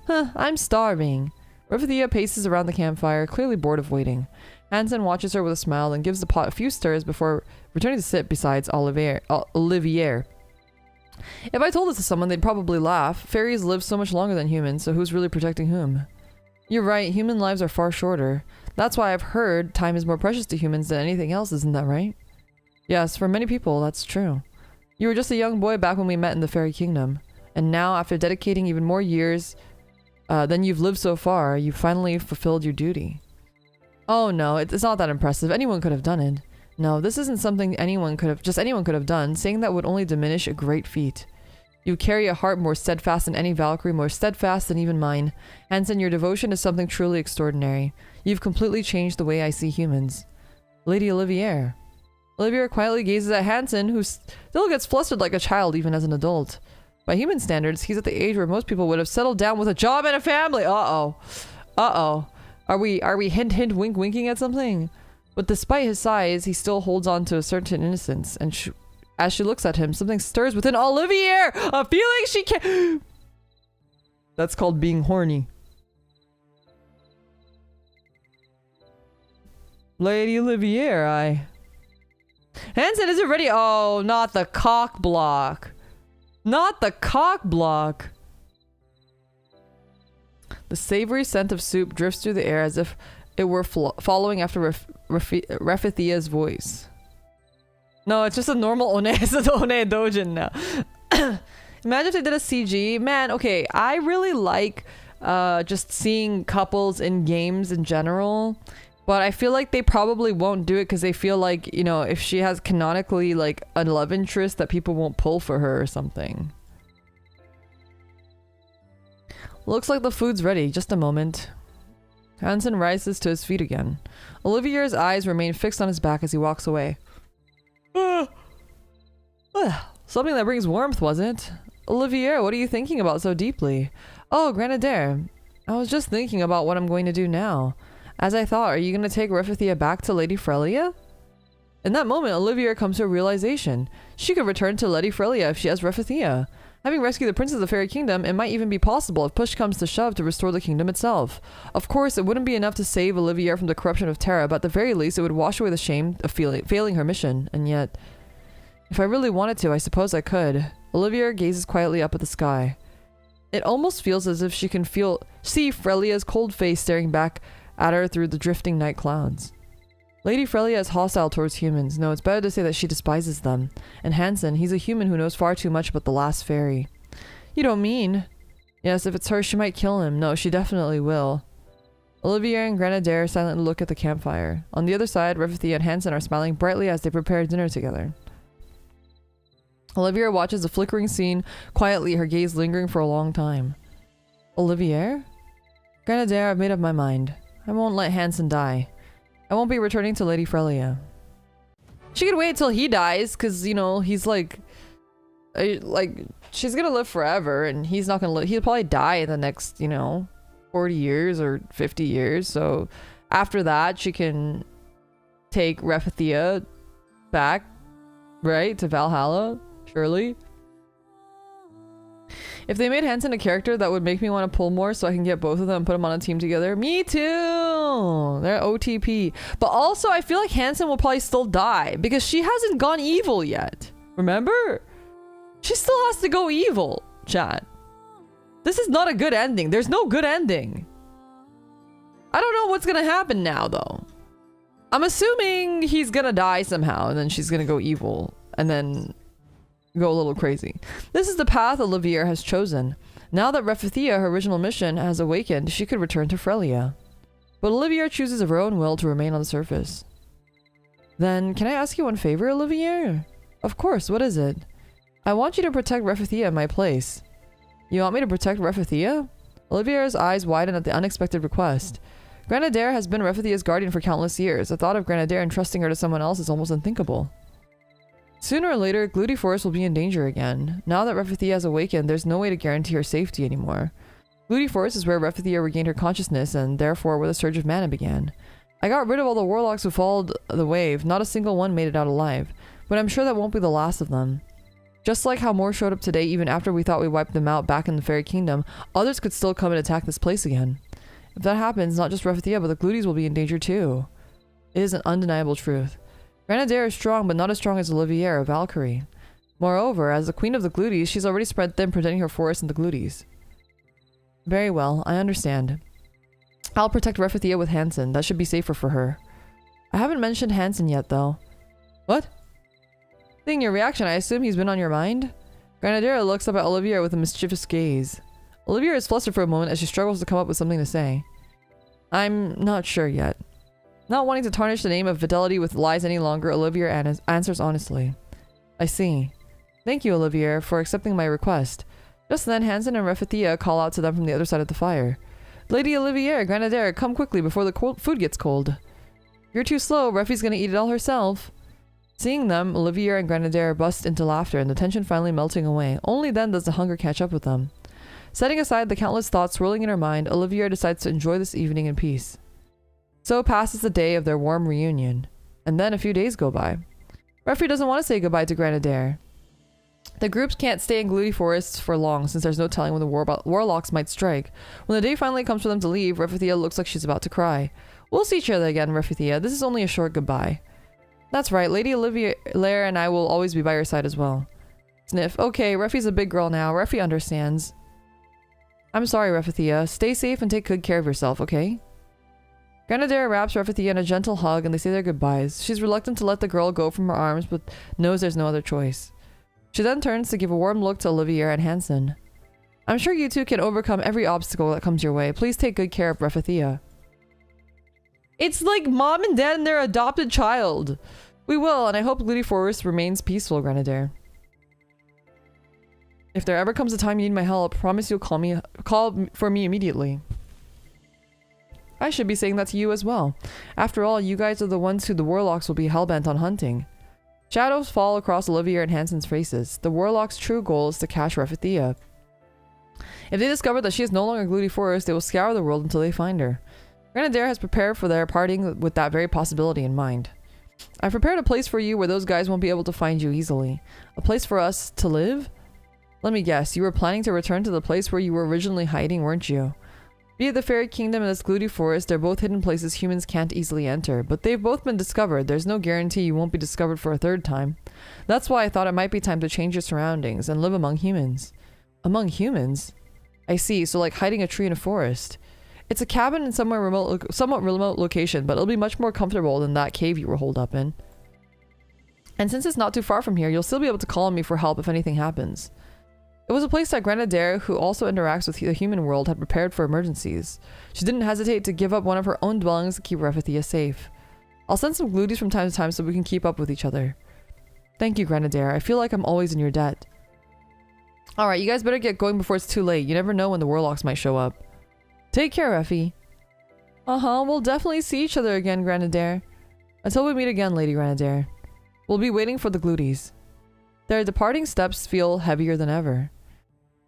Huh, I'm starving. Reffithia paces around the campfire, clearly bored of waiting. Hansen watches her with a smile and gives the pot a few stirs before returning to sit beside Olivier. If I told this to someone, they'd probably laugh. Fairies live so much longer than humans, so who's really protecting whom? You're right, human lives are far shorter. That's why I've heard time is more precious to humans than anything else, isn't that right? Yes, for many people, that's true. You were just a young boy back when we met in the Fairy Kingdom. And now, after dedicating even more years than you've lived so far, you've finally fulfilled your duty. Oh no, it's not that impressive. Anyone could have done it. No, this isn't something anyone could have done. Saying that would only diminish a great feat. You carry a heart more steadfast than any Valkyrie, more steadfast than even mine. Hansen, your devotion is something truly extraordinary. You've completely changed the way I see humans. Lady Olivier. Olivier quietly gazes at Hansen, who still gets flustered like a child even as an adult. By human standards, he's at the age where most people would have settled down with a job and a family. Uh-oh. Uh-oh. Are we hint hint wink winking at something? But despite his size, he still holds on to a certain innocence, and as she looks at him, something stirs within Olivier! A feeling she can't... That's called being horny. Lady Olivier, Hansen, is it ready? Oh, not the cock block. Not the cock block. The savory scent of soup drifts through the air as if it were following after Reffithia's voice. No, it's just a normal one. It's an one dojin now. Imagine if they did a CG. Man, okay, I really like just seeing couples in games in general. But I feel like they probably won't do it because they feel like, you know, if she has canonically like a love interest that people won't pull for her or something. Looks like the food's ready. Just a moment. Hansen rises to his feet again. Olivier's eyes remain fixed on his back as he walks away. Something that brings warmth, wasn't it? Olivier, what are you thinking about so deeply? Oh, Grenadier. I was just thinking about what I'm going to do now. As I thought, are you going to take Refethia back to Lady Frelia? In that moment, Olivier comes to a realization. She could return to Lady Frelia if she has Refethia. Having rescued the Prince of the Fairy Kingdom, it might even be possible, if push comes to shove, to restore the kingdom itself. Of course, it wouldn't be enough to save Olivier from the corruption of Terra, but at the very least, it would wash away the shame of failing her mission. And yet, if I really wanted to, I suppose I could. Olivier gazes quietly up at the sky. It almost feels as if she can see Frelia's cold face staring back at her through the drifting night clouds. Lady Frelia is hostile towards humans. No, it's better to say that she despises them. And Hansen, he's a human who knows far too much about the last fairy. You don't mean? Yes, if it's her, she might kill him. No, she definitely will. Olivier and Grenadier silently look at the campfire. On the other side, Refethia and Hansen are smiling brightly as they prepare dinner together. Olivier watches the flickering scene quietly, her gaze lingering for a long time. Olivier? Grenadier, I've made up my mind. I won't let Hansen die. I won't be returning to Lady Frelia. She could wait till he dies, because, you know, he's like, she's gonna live forever, and he's not gonna live. He'll probably die in the next, you know, 40 years or 50 years. So after that, she can take Refethia back, right, to Valhalla, surely. If they made Hansen a character, that would make me want to pull more so I can get both of them and put them on a team together. Me too! They're OTP. But also, I feel like Hansen will probably still die because she hasn't gone evil yet. Remember? She still has to go evil, chat. This is not a good ending. There's no good ending. I don't know what's gonna happen now, though. I'm assuming he's gonna die somehow and then she's gonna go evil and then go a little crazy. This is the path Olivier has chosen. Now that Refethia, her original mission, has awakened, she could return to Frelia. But Olivier chooses of her own will to remain on the surface. Then, can I ask you one favor, Olivier? Of course, what is it? I want you to protect Refethia in my place. You want me to protect Refethia? Olivier's eyes widen at the unexpected request. Grenadier has been Refethia's guardian for countless years. The thought of Grenadier entrusting her to someone else is almost unthinkable. Sooner or later, Glooty Forest will be in danger again. Now that Refethia has awakened, there's no way to guarantee her safety anymore. Glooty Forest is where Refethia regained her consciousness and therefore where the surge of mana began. I got rid of all the warlocks who followed the wave. Not a single one made it out alive, but I'm sure that won't be the last of them. Just like how more showed up today even after we thought we wiped them out back in the Fairy Kingdom, others could still come and attack this place again. If that happens, not just Refethia, but the Glooties will be in danger too. It is an undeniable truth. Grenadier is strong, but not as strong as Olivier or Valkyrie. Moreover, as the queen of the Glooties, she's already spread thin, protecting her forest and the Glooties. Very well, I understand. I'll protect Refethia with Hansen. That should be safer for her. I haven't mentioned Hansen yet, though. What? Seeing your reaction, I assume he's been on your mind? Grenadier looks up at Olivier with a mischievous gaze. Olivier is flustered for a moment as she struggles to come up with something to say. I'm not sure yet. Not wanting to tarnish the name of fidelity with lies any longer, Olivier answers honestly. I see. Thank you, Olivier, for accepting my request. Just then, Hansen and Refethia call out to them from the other side of the fire. Lady Olivier, Grenadier, come quickly before the food gets cold. You're too slow. Refy's gonna eat it all herself. Seeing them, Olivier and Grenadier burst into laughter and the tension finally melting away. Only then does the hunger catch up with them. Setting aside the countless thoughts swirling in her mind, Olivier decides to enjoy this evening in peace. So passes the day of their warm reunion. And then a few days go by. Refy doesn't want to say goodbye to Grenadier. The groups can't stay in Glooty Forests for long since there's no telling when the warlocks might strike. When the day finally comes for them to leave, Refethia looks like she's about to cry. We'll see each other again, Refethia. This is only a short goodbye. That's right, Lady Olivier and I will always be by your side as well. Sniff. Okay, Refy's a big girl now. Refy understands. I'm sorry, Refethia. Stay safe and take good care of yourself, okay? Grenadier wraps Refethia in a gentle hug and they say their goodbyes. She's reluctant to let the girl go from her arms, but knows there's no other choice. She then turns to give a warm look to Olivier and Hansen. I'm sure you two can overcome every obstacle that comes your way. Please take good care of Refethia. It's like mom and dad and their adopted child. We will, and I hope Glooty Forest remains peaceful, Grenadier. If there ever comes a time you need my help, promise you'll call for me immediately. I should be saying that to you as well. After all, you guys are the ones who the warlocks will be hellbent on hunting. Shadows fall across Olivier and Hansen's faces. The warlock's true goal is to catch Refethia. If they discover that she is no longer Glooty Forest, they will scour the world until they find her. Grenadier has prepared for their parting with that very possibility in mind. I've prepared a place for you where those guys won't be able to find you easily. A place for us to live? Let me guess, you were planning to return to the place where you were originally hiding, weren't you? Be it the Fairy Kingdom and its Glooty Forest, they're both hidden places humans can't easily enter, but they've both been discovered. There's no guarantee you won't be discovered for a third time. That's why I thought it might be time to change your surroundings and live among humans. Among humans? I see, so like hiding a tree in a forest. It's a cabin in somewhat remote location, but it'll be much more comfortable than that cave you were holed up in. And since it's not too far from here, you'll still be able to call on me for help if anything happens. It was a place that Grenadier, who also interacts with the human world, had prepared for emergencies. She didn't hesitate to give up one of her own dwellings to keep Refethia safe. I'll send some glooties from time to time so we can keep up with each other. Thank you, Grenadier. I feel like I'm always in your debt. Alright, you guys better get going before it's too late. You never know when the warlocks might show up. Take care, Effie. We'll definitely see each other again, Grenadier. Until we meet again, Lady Grenadier. We'll be waiting for the glooties. Their departing steps feel heavier than ever.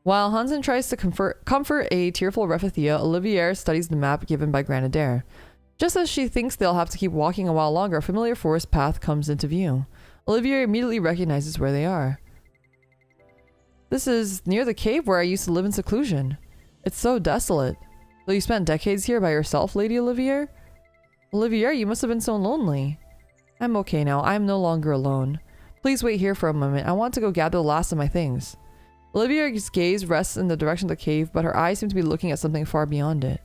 While Hansen tries to comfort a tearful Refethia, Olivier studies the map given by Grenadier. Just as she thinks they'll have to keep walking a while longer, a familiar forest path comes into view. Olivier immediately recognizes where they are. This is near the cave where I used to live in seclusion. It's so desolate. So you spent decades here by yourself, Lady Olivier? Olivier, you must have been so lonely. I'm okay now. I'm no longer alone. Please wait here for a moment. I want to go gather the last of my things. Olivier's gaze rests in the direction of the cave, but her eyes seem to be looking at something far beyond it.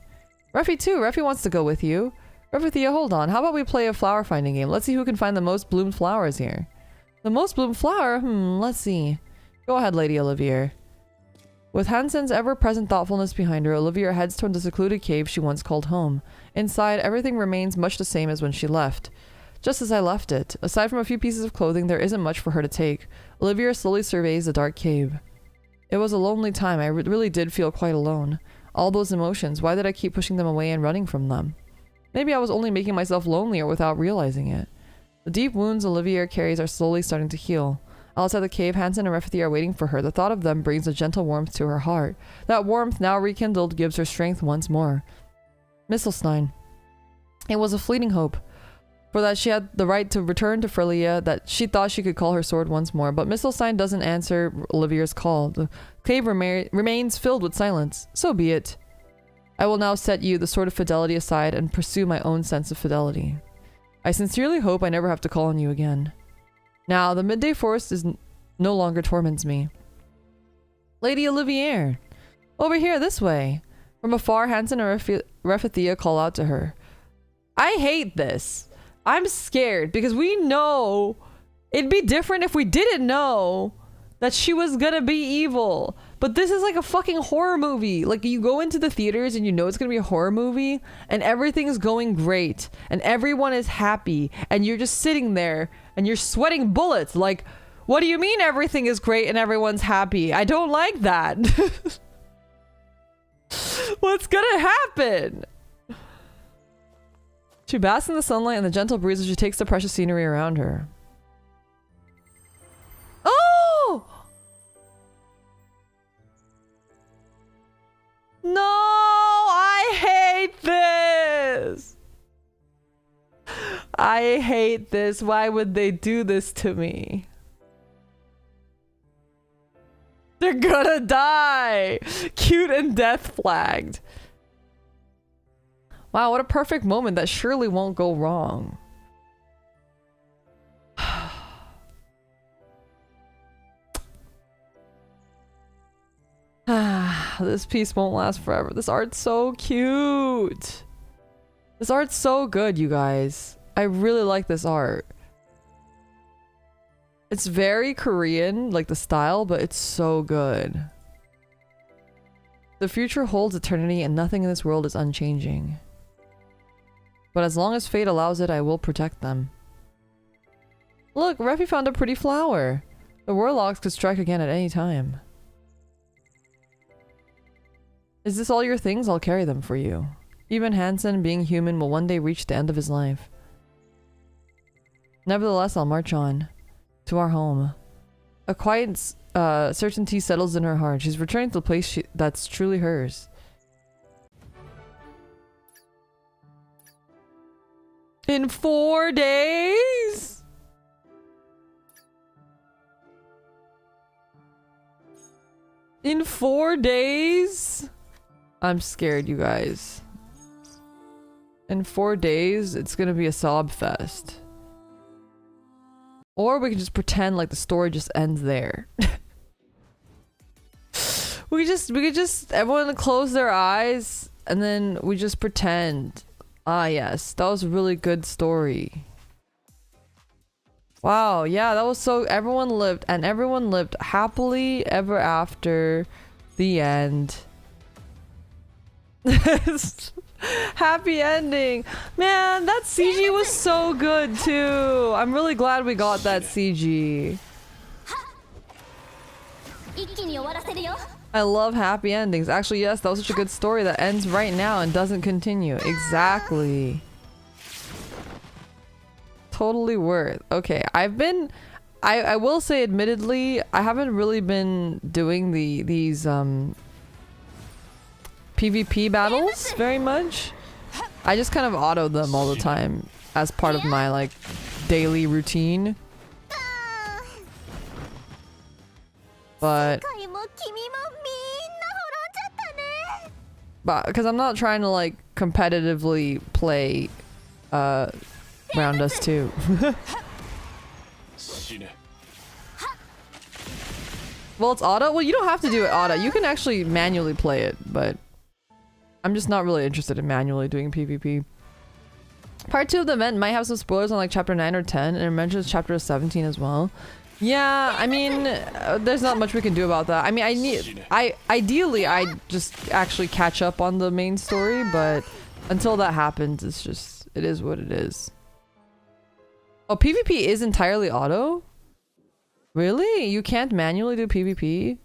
Refi too. Refi wants to go with you. Refethia, hold on. How about we play a flower finding game? Let's see who can find the most bloomed flowers here. The most bloomed flower? Let's see. Go ahead, Lady Olivier. With Hansen's ever-present thoughtfulness behind her, Olivier heads toward the secluded cave she once called home. Inside, everything remains much the same as when she left. Just as I left it. Aside from a few pieces of clothing, there isn't much for her to take. Olivier slowly surveys the dark cave. It was a lonely time. I really did feel quite alone. All those emotions, why did I keep pushing them away and running from them? Maybe I was only making myself lonelier without realizing it. The deep wounds Olivier carries are slowly starting to heal. Outside the cave, Hansen and Refethia are waiting for her. The thought of them brings a gentle warmth to her heart. That warmth, now rekindled, gives her strength once more. Misselstein. It was a fleeting hope. For that she had the right to return to Frelia, that she thought she could call her sword once more. But Misselstein doesn't answer Olivier's call. The cave remains filled with silence. So be it. I will now set you, the sword of fidelity, aside and pursue my own sense of fidelity. I sincerely hope I never have to call on you again. Now, the midday forest no longer torments me. Lady Olivier! Over here, this way! From afar, Hansen and Refethia call out to her. I hate this! I'm scared because we know it'd be different if we didn't know that she was gonna be evil. But this is like a fucking horror movie. Like, you go into the theaters and you know it's gonna be a horror movie and everything's going great and everyone is happy and you're just sitting there and you're sweating bullets. Like, what do you mean everything is great and everyone's happy? I don't like that. What's gonna happen? She basks in the sunlight and the gentle breeze as she takes the precious scenery around her. Oh! No! I hate this! I hate this. Why would they do this to me? They're gonna die! Cute and death flagged. Wow, what a perfect moment that surely won't go wrong. This piece won't last forever. This art's so cute. This art's so good, you guys. I really like this art. It's very Korean, like the style, but it's so good. The future holds eternity and nothing in this world is unchanging. But as long as fate allows it, I will protect them. Look, Refi found a pretty flower. The warlocks could strike again at any time. Is this all your things? I'll carry them for you. Even Hansen, being human, will one day reach the end of his life. Nevertheless, I'll march on. To our home. A quiet certainty settles in her heart. She's returning to the place that's truly hers. In 4 days? In 4 days? I'm scared, you guys. In 4 days, it's gonna be a sob fest. Or we can just pretend like the story just ends there. we could just everyone close their eyes and then we just pretend. Ah yes, that was a really good story. Wow, yeah, that was so everyone lived happily ever after the end. Happy ending. Man, that CG was so good too. I'm really glad we got that CG. I love happy endings. Actually, yes, that was such a good story that ends right now and doesn't continue. Exactly. Totally worth. Okay, I will say admittedly, I haven't really been doing these PvP battles very much. I just kind of auto them all the time as part of my like daily routine. But because I'm not trying to like competitively play Round Us 2. Well, it's auto? Well, you don't have to do it auto. You can actually manually play it, but I'm just not really interested in manually doing PvP. Part 2 of the event might have some spoilers on like chapter 9 or 10, and it mentions chapter 17 as well. Yeah, I mean, there's not much we can do about that. I mean, ideally, I just actually catch up on the main story, but until that happens, it's just, it is what it is. Oh, PvP is entirely auto? Really? You can't manually do PvP?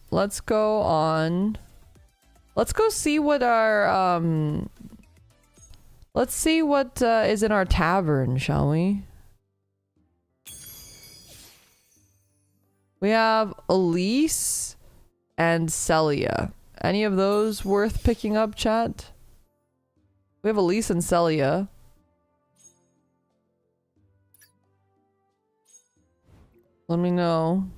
Let's go on. Let's go see what our, let's see what is in our tavern, shall we? We have Elise and Celia. Any of those worth picking up, chat? We have Elise and Celia. Let me know.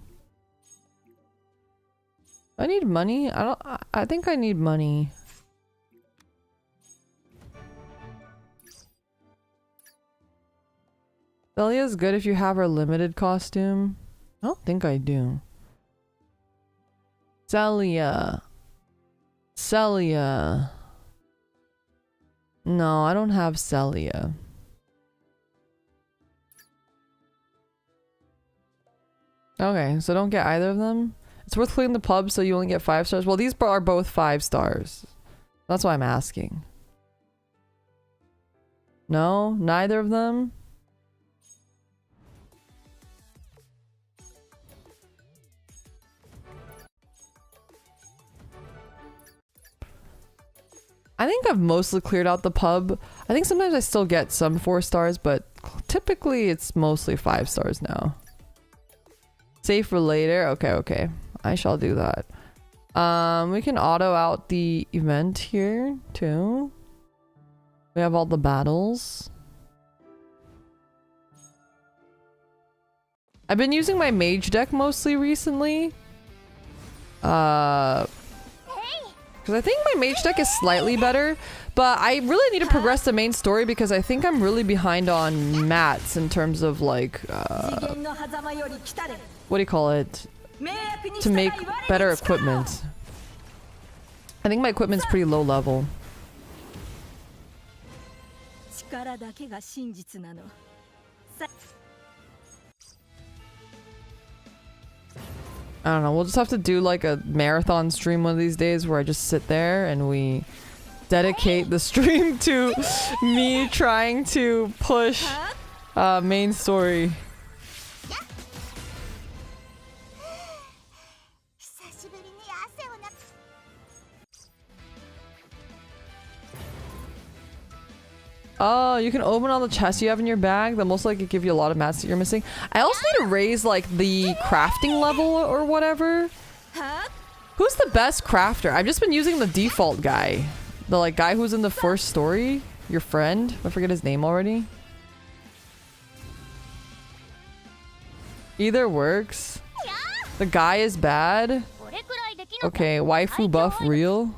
I need money? I think I need money. Celia's good if you have her limited costume. I don't think I do. Celia. Celia. No, I don't have Celia. Okay, so don't get either of them. It's worth cleaning the pub so you only get 5 stars. Well, these are both 5 stars. That's why I'm asking. No? Neither of them? I think I've mostly cleared out the pub. I think sometimes I still get some 4 stars, but typically it's mostly 5 stars now. Save for later? Okay, okay. I shall do that. We can auto out the event here too. We have all the battles. I've been using my mage deck mostly recently. Because I think my mage deck is slightly better, but I really need to progress the main story because I think I'm really behind on mats in terms of like, what do you call it? To make better equipment. I think my equipment's pretty low level. I don't know, we'll just have to do like a marathon stream one of these days where I just sit there and we dedicate the stream to me trying to push main story. Oh, you can open all the chests you have in your bag. They'll most likely give you a lot of mats that you're missing. I also need to raise like the crafting level or whatever. Who's the best crafter? I've just been using the default guy. The like guy who's in the first story. Your friend. I forget his name already. Either works. The guy is bad. Okay, waifu buff real.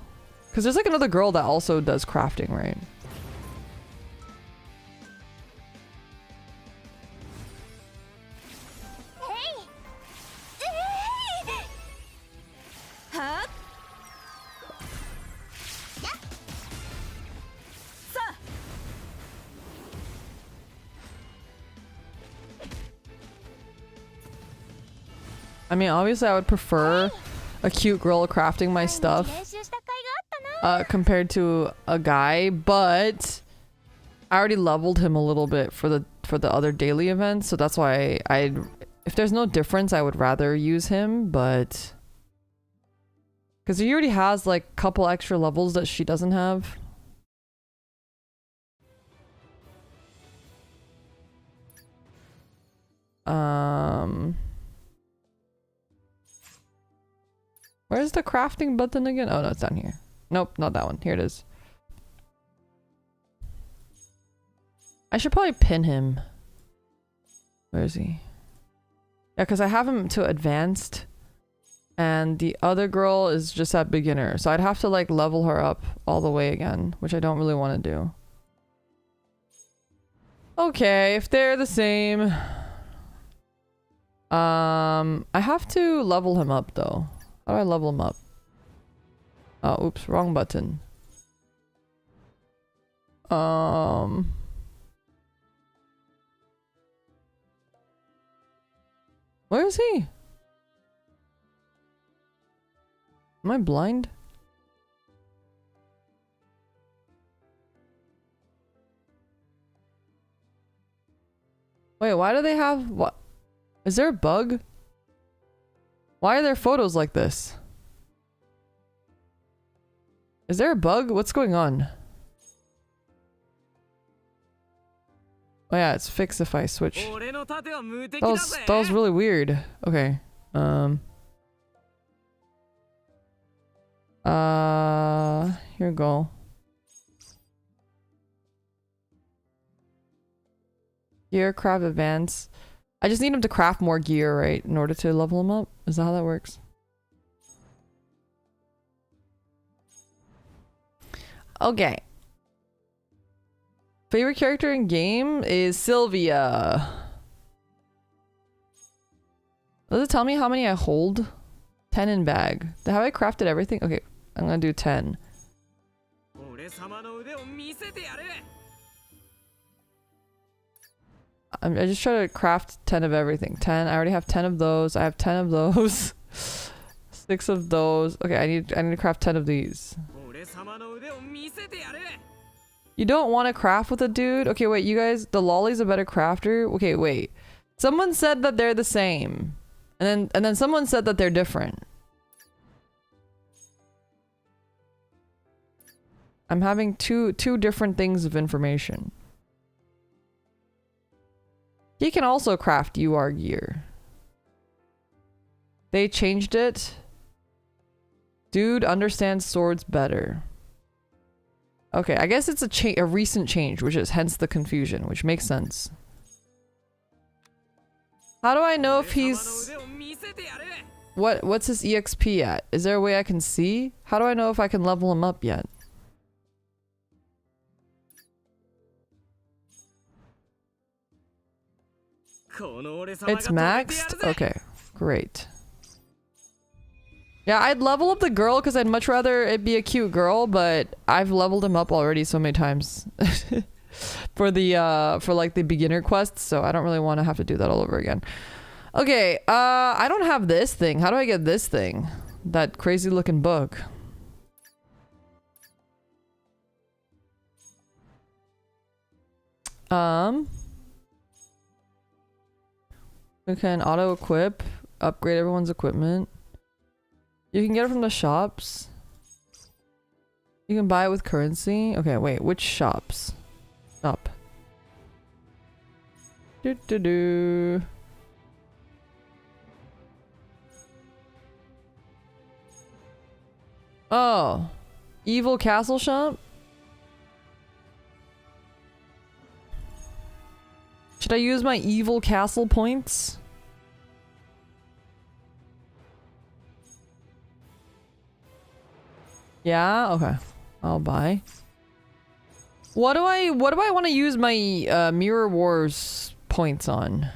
Because there's like another girl that also does crafting, right? I mean, obviously I would prefer a cute girl crafting my stuff compared to a guy, but I already leveled him a little bit for the other daily events, so that's why if there's no difference, I would rather use him, but because he already has like a couple extra levels that she doesn't have. Where's the crafting button again? Oh no, it's down here. Nope, not that one. Here it is. I should probably pin him. Where is he? Yeah, because I have him to advanced. And the other girl is just at beginner. So I'd have to like level her up all the way again, which I don't really want to do. Okay, if they're the same. I have to level him up though. How do I level him up? Oh, oops, wrong button. Where is he? Am I blind? Wait, why do they have what? Is there a bug? Why are there photos like this? Is there a bug? What's going on? Oh yeah, it's fixed if I switch. That was really weird. Okay. Here we go. Gear craft advance. I just need him to craft more gear, right? In order to level him up? Is that how that works? Okay. Favorite character in game is Sylvia. Does it tell me how many I hold? 10 in bag. Have I crafted everything? Okay, I'm gonna do 10. I just try to craft 10 of everything. 10. I already have 10 of those. I have 10 of those. 6 of those. Okay, I need to craft 10 of these. You don't want to craft with a dude? Okay, wait, you guys, the lolly's a better crafter? Okay, wait. Someone said that they're the same. And then someone said that they're different. I'm having two different things of information. He can also craft UR gear. They changed it. Dude understands swords better. Okay, I guess it's a recent change, which is hence the confusion, which makes sense. How do I know if he's... What's his EXP at? Is there a way I can see? How do I know if I can level him up yet? It's maxed? Okay, great. Yeah, I'd level up the girl because I'd much rather it be a cute girl, but I've leveled him up already so many times for like the beginner quests, so I don't really want to have to do that all over again. Okay, I don't have this thing. How do I get this thing? That crazy looking book. We can auto equip, upgrade everyone's equipment. You can get it from the shops. You can buy it with currency. Okay, wait, which shops? Stop. Do do do. Oh, evil castle shop? Should I use my evil castle points? Yeah, okay. I'll buy. What do I want to use my Mirror Wars points on?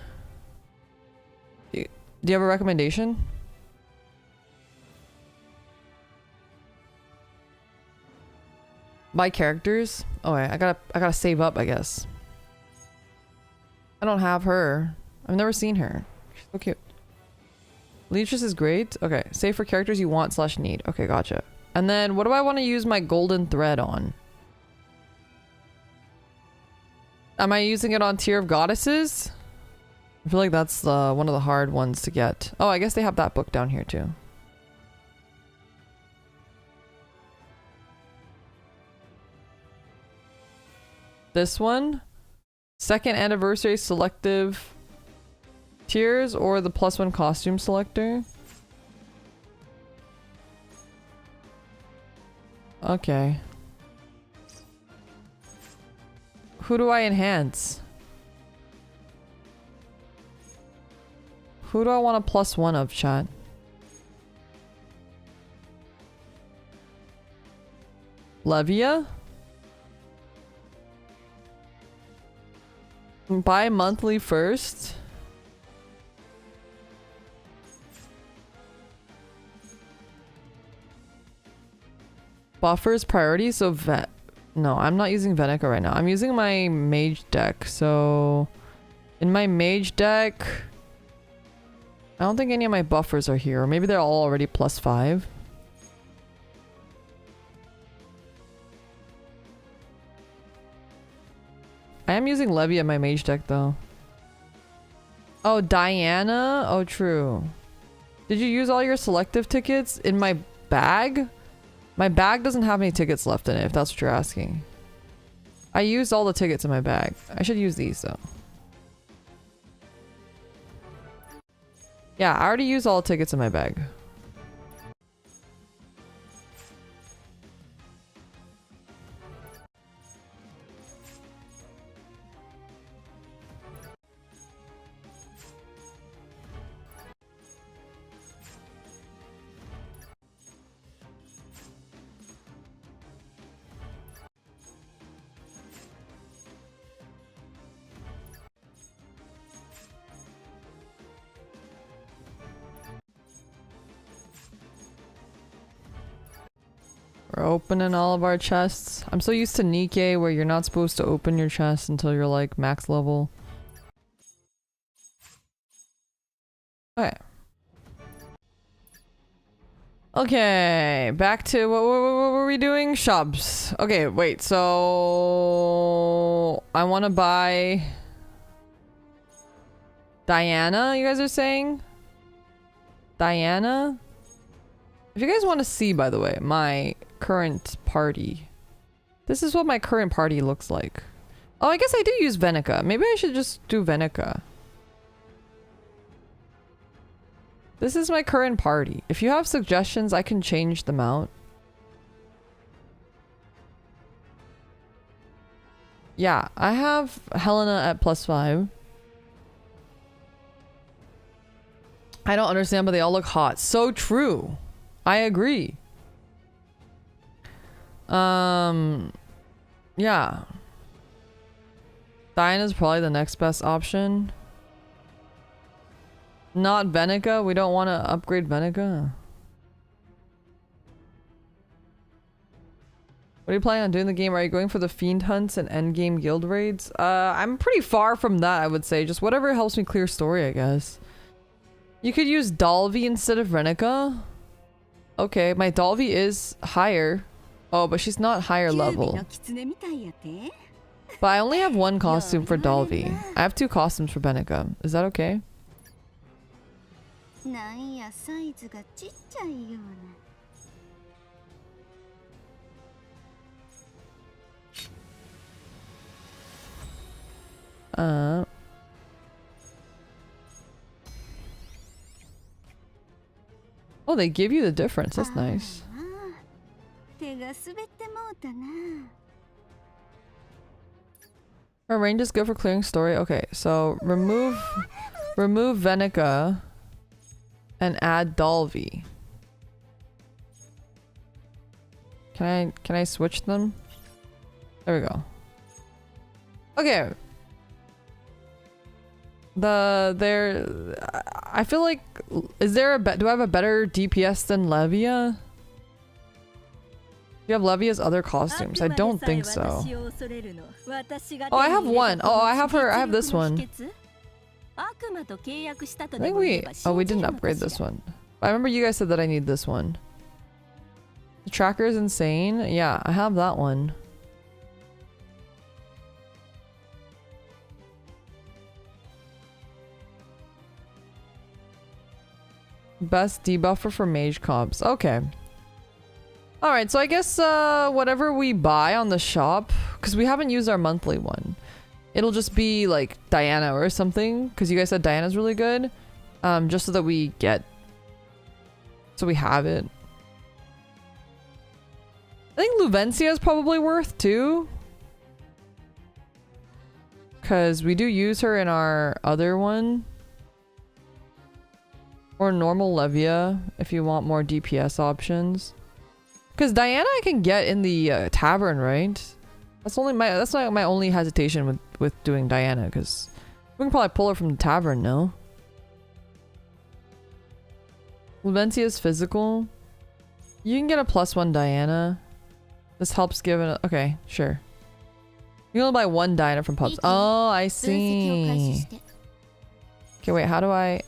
Do you have a recommendation? Buy characters? Oh wait, I gotta save up, I guess. I don't have her. I've never seen her. She's so cute. Leeches is great. Okay, save for characters you want / need. Okay, gotcha. And then what do I want to use my golden thread on? Am I using it on Tier of Goddesses? I feel like that's one of the hard ones to get. Oh, I guess they have that book down here too. This one? Second anniversary selective tiers or the +1 costume selector? Okay. Who do I enhance? Who do I want a +1 of, chat? Levia? Buy monthly first. Buffers priority, so no, I'm not using Venica right now. I'm using my mage deck. So in my mage deck, I don't think any of my buffers are here. Or maybe they're all already +5. I am using Levy in my mage deck though. Oh, Diana? Oh, true. Did you use all your selective tickets in my bag? My bag doesn't have any tickets left in it, if that's what you're asking. I used all the tickets in my bag. I should use these though. Yeah, I already used all the tickets in my bag. We're opening all of our chests. I'm so used to Nikkei where you're not supposed to open your chest until you're like max level. Okay. Okay, back to what were we doing? Shops. Okay, wait, so I want to buy Diana, you guys are saying? Diana? If you guys want to see, by the way, my current party. This is what my current party looks like. Oh, I guess I do use Venica. Maybe I should just do Venica. This is my current party. If you have suggestions, I can change them out. Yeah, I have Helena at +5. I don't understand, but they all look hot. So true. I agree. Yeah. Diana's probably the next best option. Not Venica? We don't want to upgrade Venica? What are you planning on doing in the game? Are you going for the fiend hunts and endgame guild raids? I'm pretty far from that, I would say. Just whatever helps me clear story, I guess. You could use Dalvi instead of Renica. Okay, my Dalvi is higher. Oh, but she's not higher level. But I only have one costume for Dalvi. I have 2 costumes for Benica. Is that okay? Oh, they give you the difference. That's nice. Our range is good for clearing story. Okay, so remove Venica and add Dalvi. Can I switch them? There we go. Okay. I feel like, do I have a better DPS than Levia? Do you have Levia's other costumes? I don't think so. Oh, I have one. Oh, I have this one. I think we didn't upgrade this one. I remember you guys said that I need this one. The tracker is insane. Yeah, I have that one. Best debuffer for mage comps. Okay. Alright, so I guess whatever we buy on the shop, because we haven't used our monthly one, it'll just be like Diana or something, because you guys said Diana's really good. Just so that we have it. I think Luvencia is probably worth too. Because we do use her in our other one. Or normal Levia, if you want more DPS options. Because Diana I can get in the tavern, right? That's like my only hesitation with doing Diana, because we can probably pull her from the tavern, no? Luvencia's physical. You can get a +1 Diana. This helps give it a, okay, sure. You can only buy one Diana from pubs. Oh, I see. Okay, wait, how do I...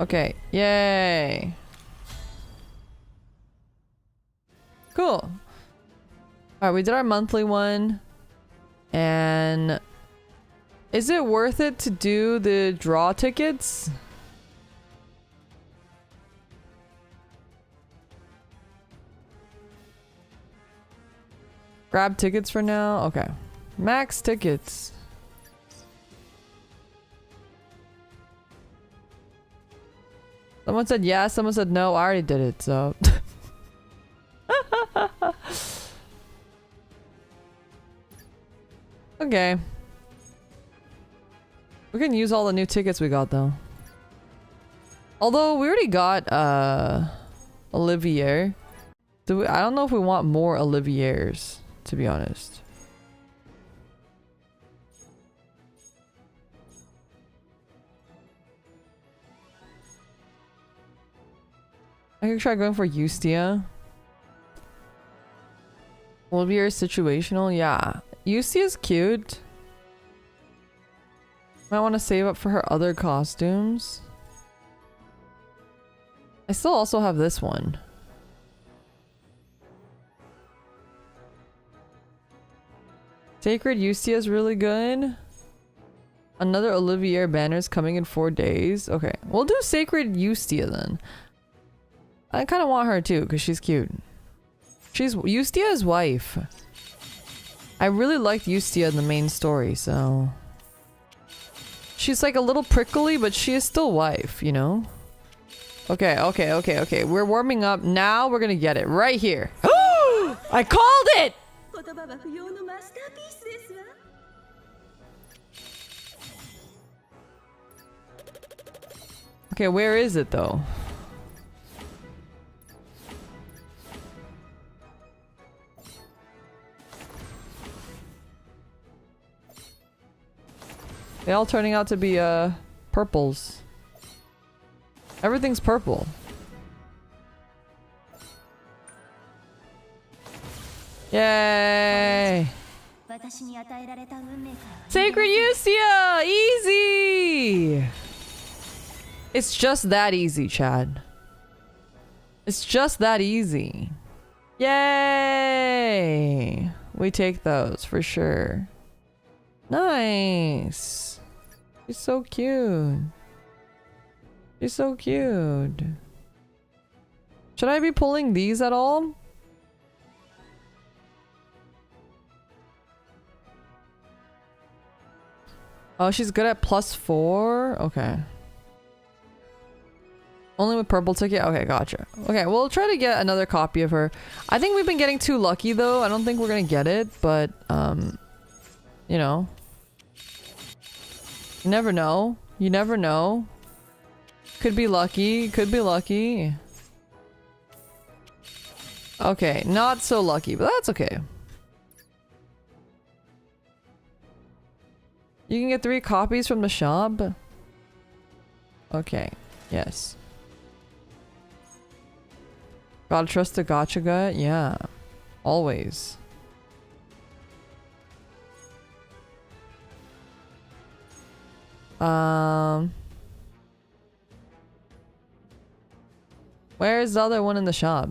Okay, yay. Cool. Alright, we did our monthly one. And... is it worth it to do the draw tickets? Grab tickets for now? Okay. Max tickets. Someone said yes, someone said no. I already did it, so... okay. We can use all the new tickets we got, though. Although, we already got, Olivier. I don't know if we want more Oliviers, to be honest. I could try going for Eustia. Olivier is situational, yeah. Eustia is cute. Might want to save up for her other costumes. I still also have this one. Sacred Eustia is really good. Another Olivier banner is coming in 4 days. Okay, we'll do Sacred Eustia then. I kind of want her too, because she's cute. She's Eustia's wife. I really liked Eustia in the main story, so... she's like a little prickly, but she is still wife, you know? Okay, okay, okay, okay. We're warming up. Now we're gonna get it. Right here. I called it! Okay, where is it though? They all turning out to be purples. Everything's purple. Yay! Sacred Eustia! Easy! It's just that easy, Chad. It's just that easy. Yay! We take those for sure. Nice. She's so cute. She's so cute. Should I be pulling these at all? Oh, she's good at +4? Okay. Only with purple ticket? Okay, gotcha. Okay, we'll try to get another copy of her. I think we've been getting too lucky though. I don't think we're gonna get it, but you know. You never know. You never know. Could be lucky. Could be lucky. Okay, not so lucky, but that's okay. You can get 3 copies from the shop? Okay, yes. Gotta trust the gacha gut? Yeah. Always. Where's the other one in the shop?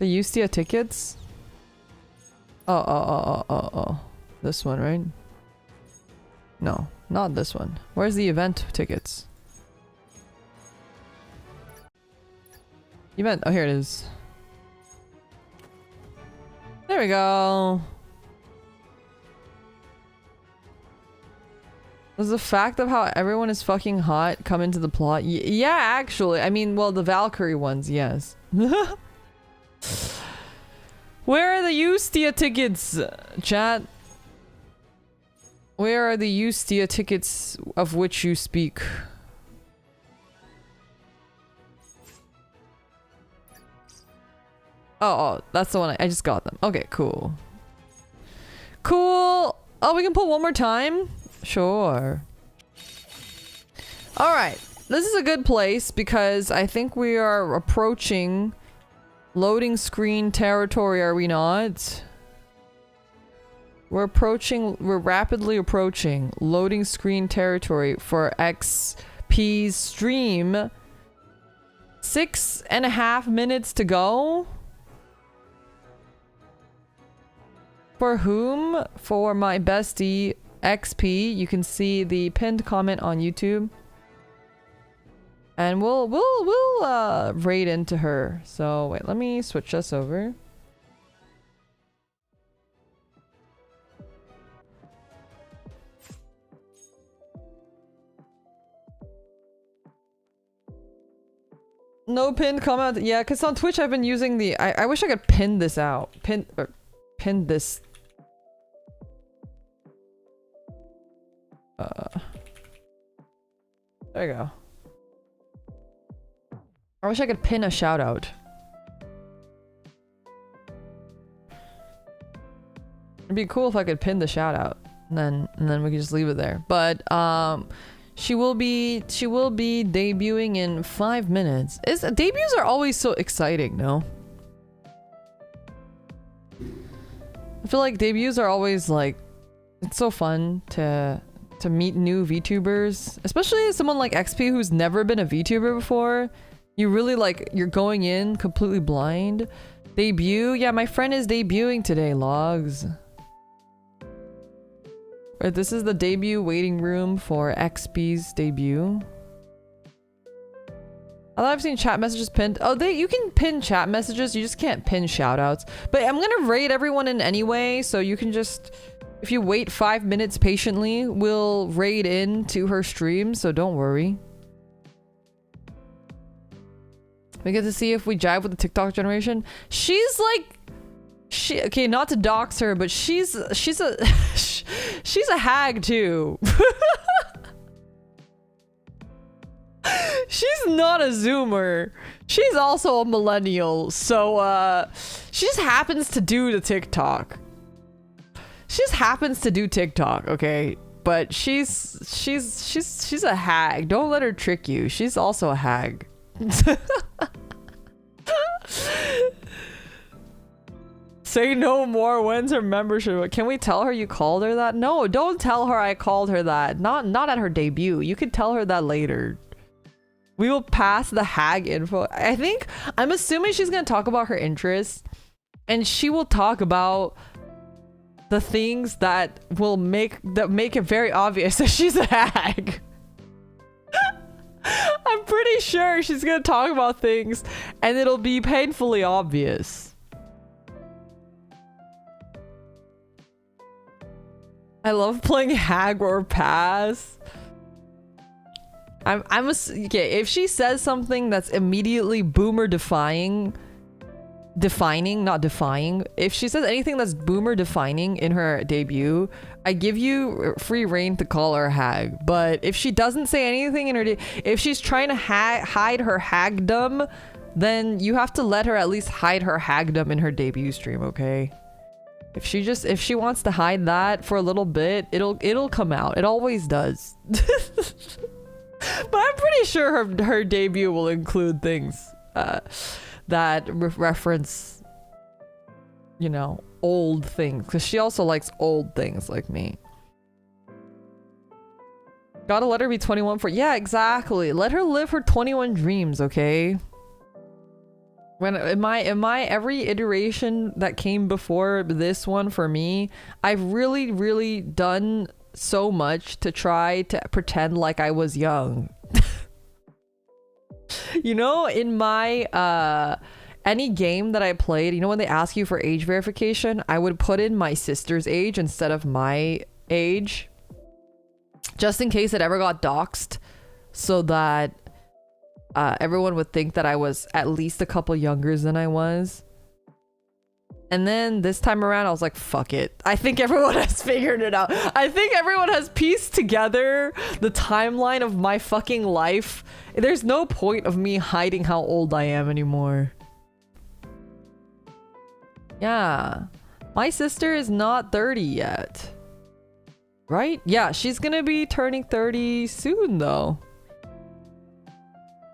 The Ustia tickets? Oh. This one, right? No, not this one. Where's the event tickets? Event. Oh, here it is. There we go. Does the fact of how everyone is fucking hot come into the plot? Yeah, actually. I mean, well, the Valkyrie ones, yes. Where are the Ustia tickets, chat? Where are the Ustia tickets of which you speak? Oh, that's the one I just got them. Okay, cool. Cool. Oh, we can pull one more time? Sure. Alright. This is a good place because I think we are approaching loading screen territory, are we not? We're rapidly approaching loading screen territory for XP's stream. 6.5 minutes to go. For whom? For my bestie XP. You can see the pinned comment on YouTube. And we'll raid into her. So wait, let me switch this over. No pinned comment. Yeah, because on Twitch I've been using the I wish I could pin this out. Pin this. There you go. I wish I could pin a shout out. It'd be cool if I could pin the shout out and then we could just leave it there. But she will be debuting in 5 minutes. Debuts are always so exciting, no? I feel like debuts are always like, it's so fun to meet new VTubers, especially someone like XP who's never been a VTuber before. You really like, you're going in completely blind. Debut? Yeah, my friend is debuting today, Logs. Right, this is the debut waiting room for XP's debut. I thought I've seen chat messages pinned. Oh, you can pin chat messages, you just can't pin shoutouts. But I'm gonna raid everyone in anyway, so you can just, if you wait 5 minutes patiently, we'll raid into her stream, so don't worry. We get to see if we jive with the TikTok generation. She's like, okay, not to dox her, but she's a she's a hag too. She's not a zoomer. She's also a millennial, so she just happens to do the TikTok. She just happens to do TikTok, okay? But she's a hag. Don't let her trick you. She's also a hag. Say no more. When's her membership? Can we tell her you called her that? No, don't tell her I called her that. Not at her debut. You can tell her that later. We will pass the hag info. I'm assuming she's gonna talk about her interests, and she will talk about the things that will make it very obvious that she's a hag. I'm pretty sure she's gonna talk about things and it'll be painfully obvious. I love playing hag or pass. Okay, if she says something that's immediately boomer defining, not defying. If she says anything that's boomer defining in her debut, I give you free reign to call her hag. But if she doesn't say anything in her if she's trying to hide her hagdom, then you have to let her at least hide her hagdom in her debut stream, okay? If she wants to hide that for a little bit, it'll come out. It always does. But I'm pretty sure her debut will include things that reference, you know, old things, because she also likes old things like me. Gotta let her be 21 for— yeah, exactly. Let her live her 21 dreams, okay? When in my every iteration that came before this one for me, I've really done so much to try to pretend like I was young. You know, in my any game that I played, you know, when they ask you for age verification, I would put in my sister's age instead of my age, just in case it ever got doxed, so that everyone would think that I was at least a couple younger than I was. And then this time around, I was like, fuck it. I think everyone has figured it out. I think everyone has pieced together the timeline of my fucking life. There's no point of me hiding how old I am anymore. Yeah. My sister is not 30 yet. Right? Yeah, she's gonna be turning 30 soon, though.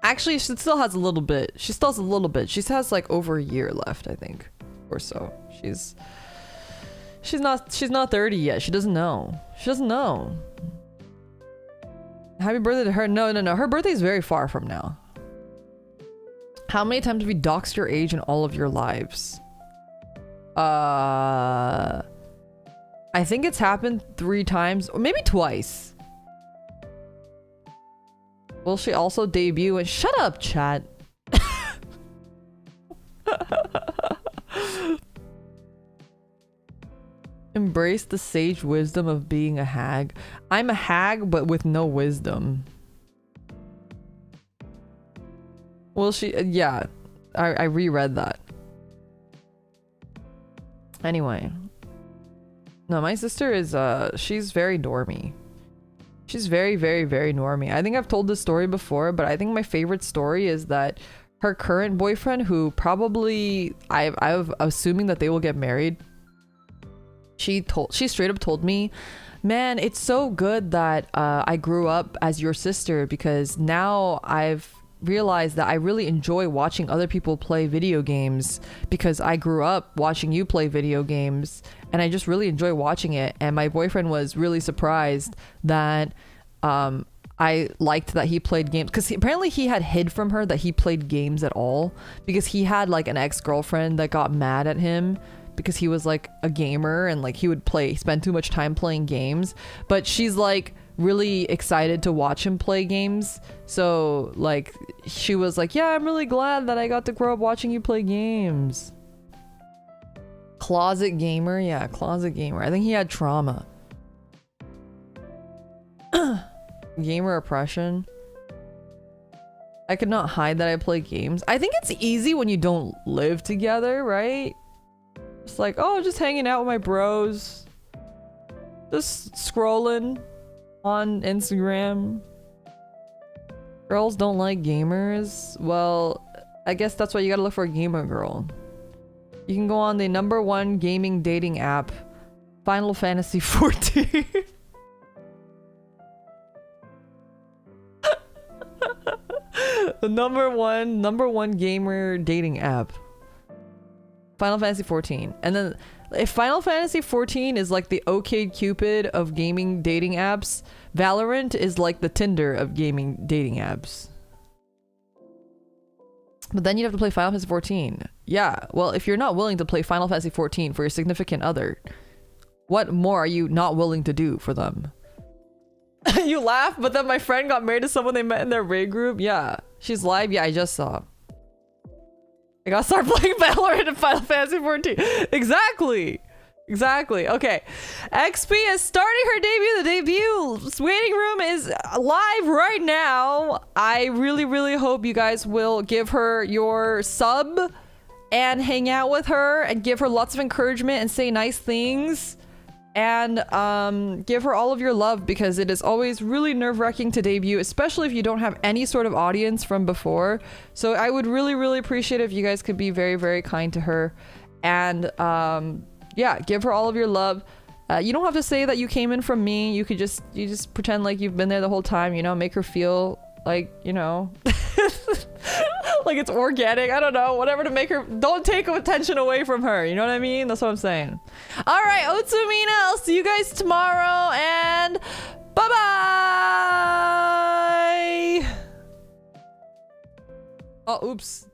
Actually, she still has a little bit. She still has a little bit. She has like over a year left, I think. Or so. She's not 30 yet. She doesn't know. She doesn't know. Happy birthday to her. No. Her birthday is very far from now. How many times have you doxed your age in all of your lives? I think it's happened 3 times, or maybe twice. Will she also debut? And shut up, chat. Embrace the sage wisdom of being a hag. I'm a hag, but with no wisdom. Well, yeah, I reread that. Anyway. No, my sister is, she's very normy. She's very normy. I think I've told this story before, but I think my favorite story is that her current boyfriend, who probably, I'm assuming that they will get married. She straight up told me, man, it's so good that I grew up as your sister, because now I've realized that I really enjoy watching other people play video games, because I grew up watching you play video games and I just really enjoy watching it. And my boyfriend was really surprised that I liked that he played games, because apparently he had hid from her that he played games at all, because he had like an ex-girlfriend that got mad at him because he was like a gamer and like he would spend too much time playing games. But she's like really excited to watch him play games, so like she was like, yeah, I'm really glad that I got to grow up watching you play games. Closet gamer. Yeah, closet gamer. I think he had trauma. Gamer oppression. I could not hide that I play games. I think it's easy when you don't live together, right? It's like, oh, just hanging out with my bros, just scrolling on Instagram. Girls don't like gamers. Well, I guess that's why you gotta look for a gamer girl. You can go on the #1 gaming dating app, Final Fantasy 14. The number one gamer dating app, Final Fantasy 14. And then if Final Fantasy 14 is like the OkCupid of gaming dating apps, Valorant is like the Tinder of gaming dating apps. But then you'd have to play Final Fantasy 14. Yeah, well, if you're not willing to play Final Fantasy 14 for your significant other, what more are you not willing to do for them? You laugh, but then my friend got married to someone they met in their raid group. Yeah, she's live. Yeah, I just saw. I gotta start playing Valorant and Final Fantasy 14. Exactly. Exactly. Okay. XP is starting her debut. The debut waiting room is live right now. I really, really hope you guys will give her your sub and hang out with her and give her lots of encouragement and say nice things and give her all of your love, because it is always really nerve-wracking to debut, especially if you don't have any sort of audience from before. So I would really, really appreciate if you guys could be very, very kind to her and yeah, give her all of your love. You don't have to say that you came in from me. You just pretend like you've been there the whole time, you know, make her feel like, you know, like it's organic. I don't know, whatever to make her, don't take attention away from her. You know what I mean? That's what I'm saying. All right, Otsumina, I'll see you guys tomorrow and bye-bye. Oh, oops.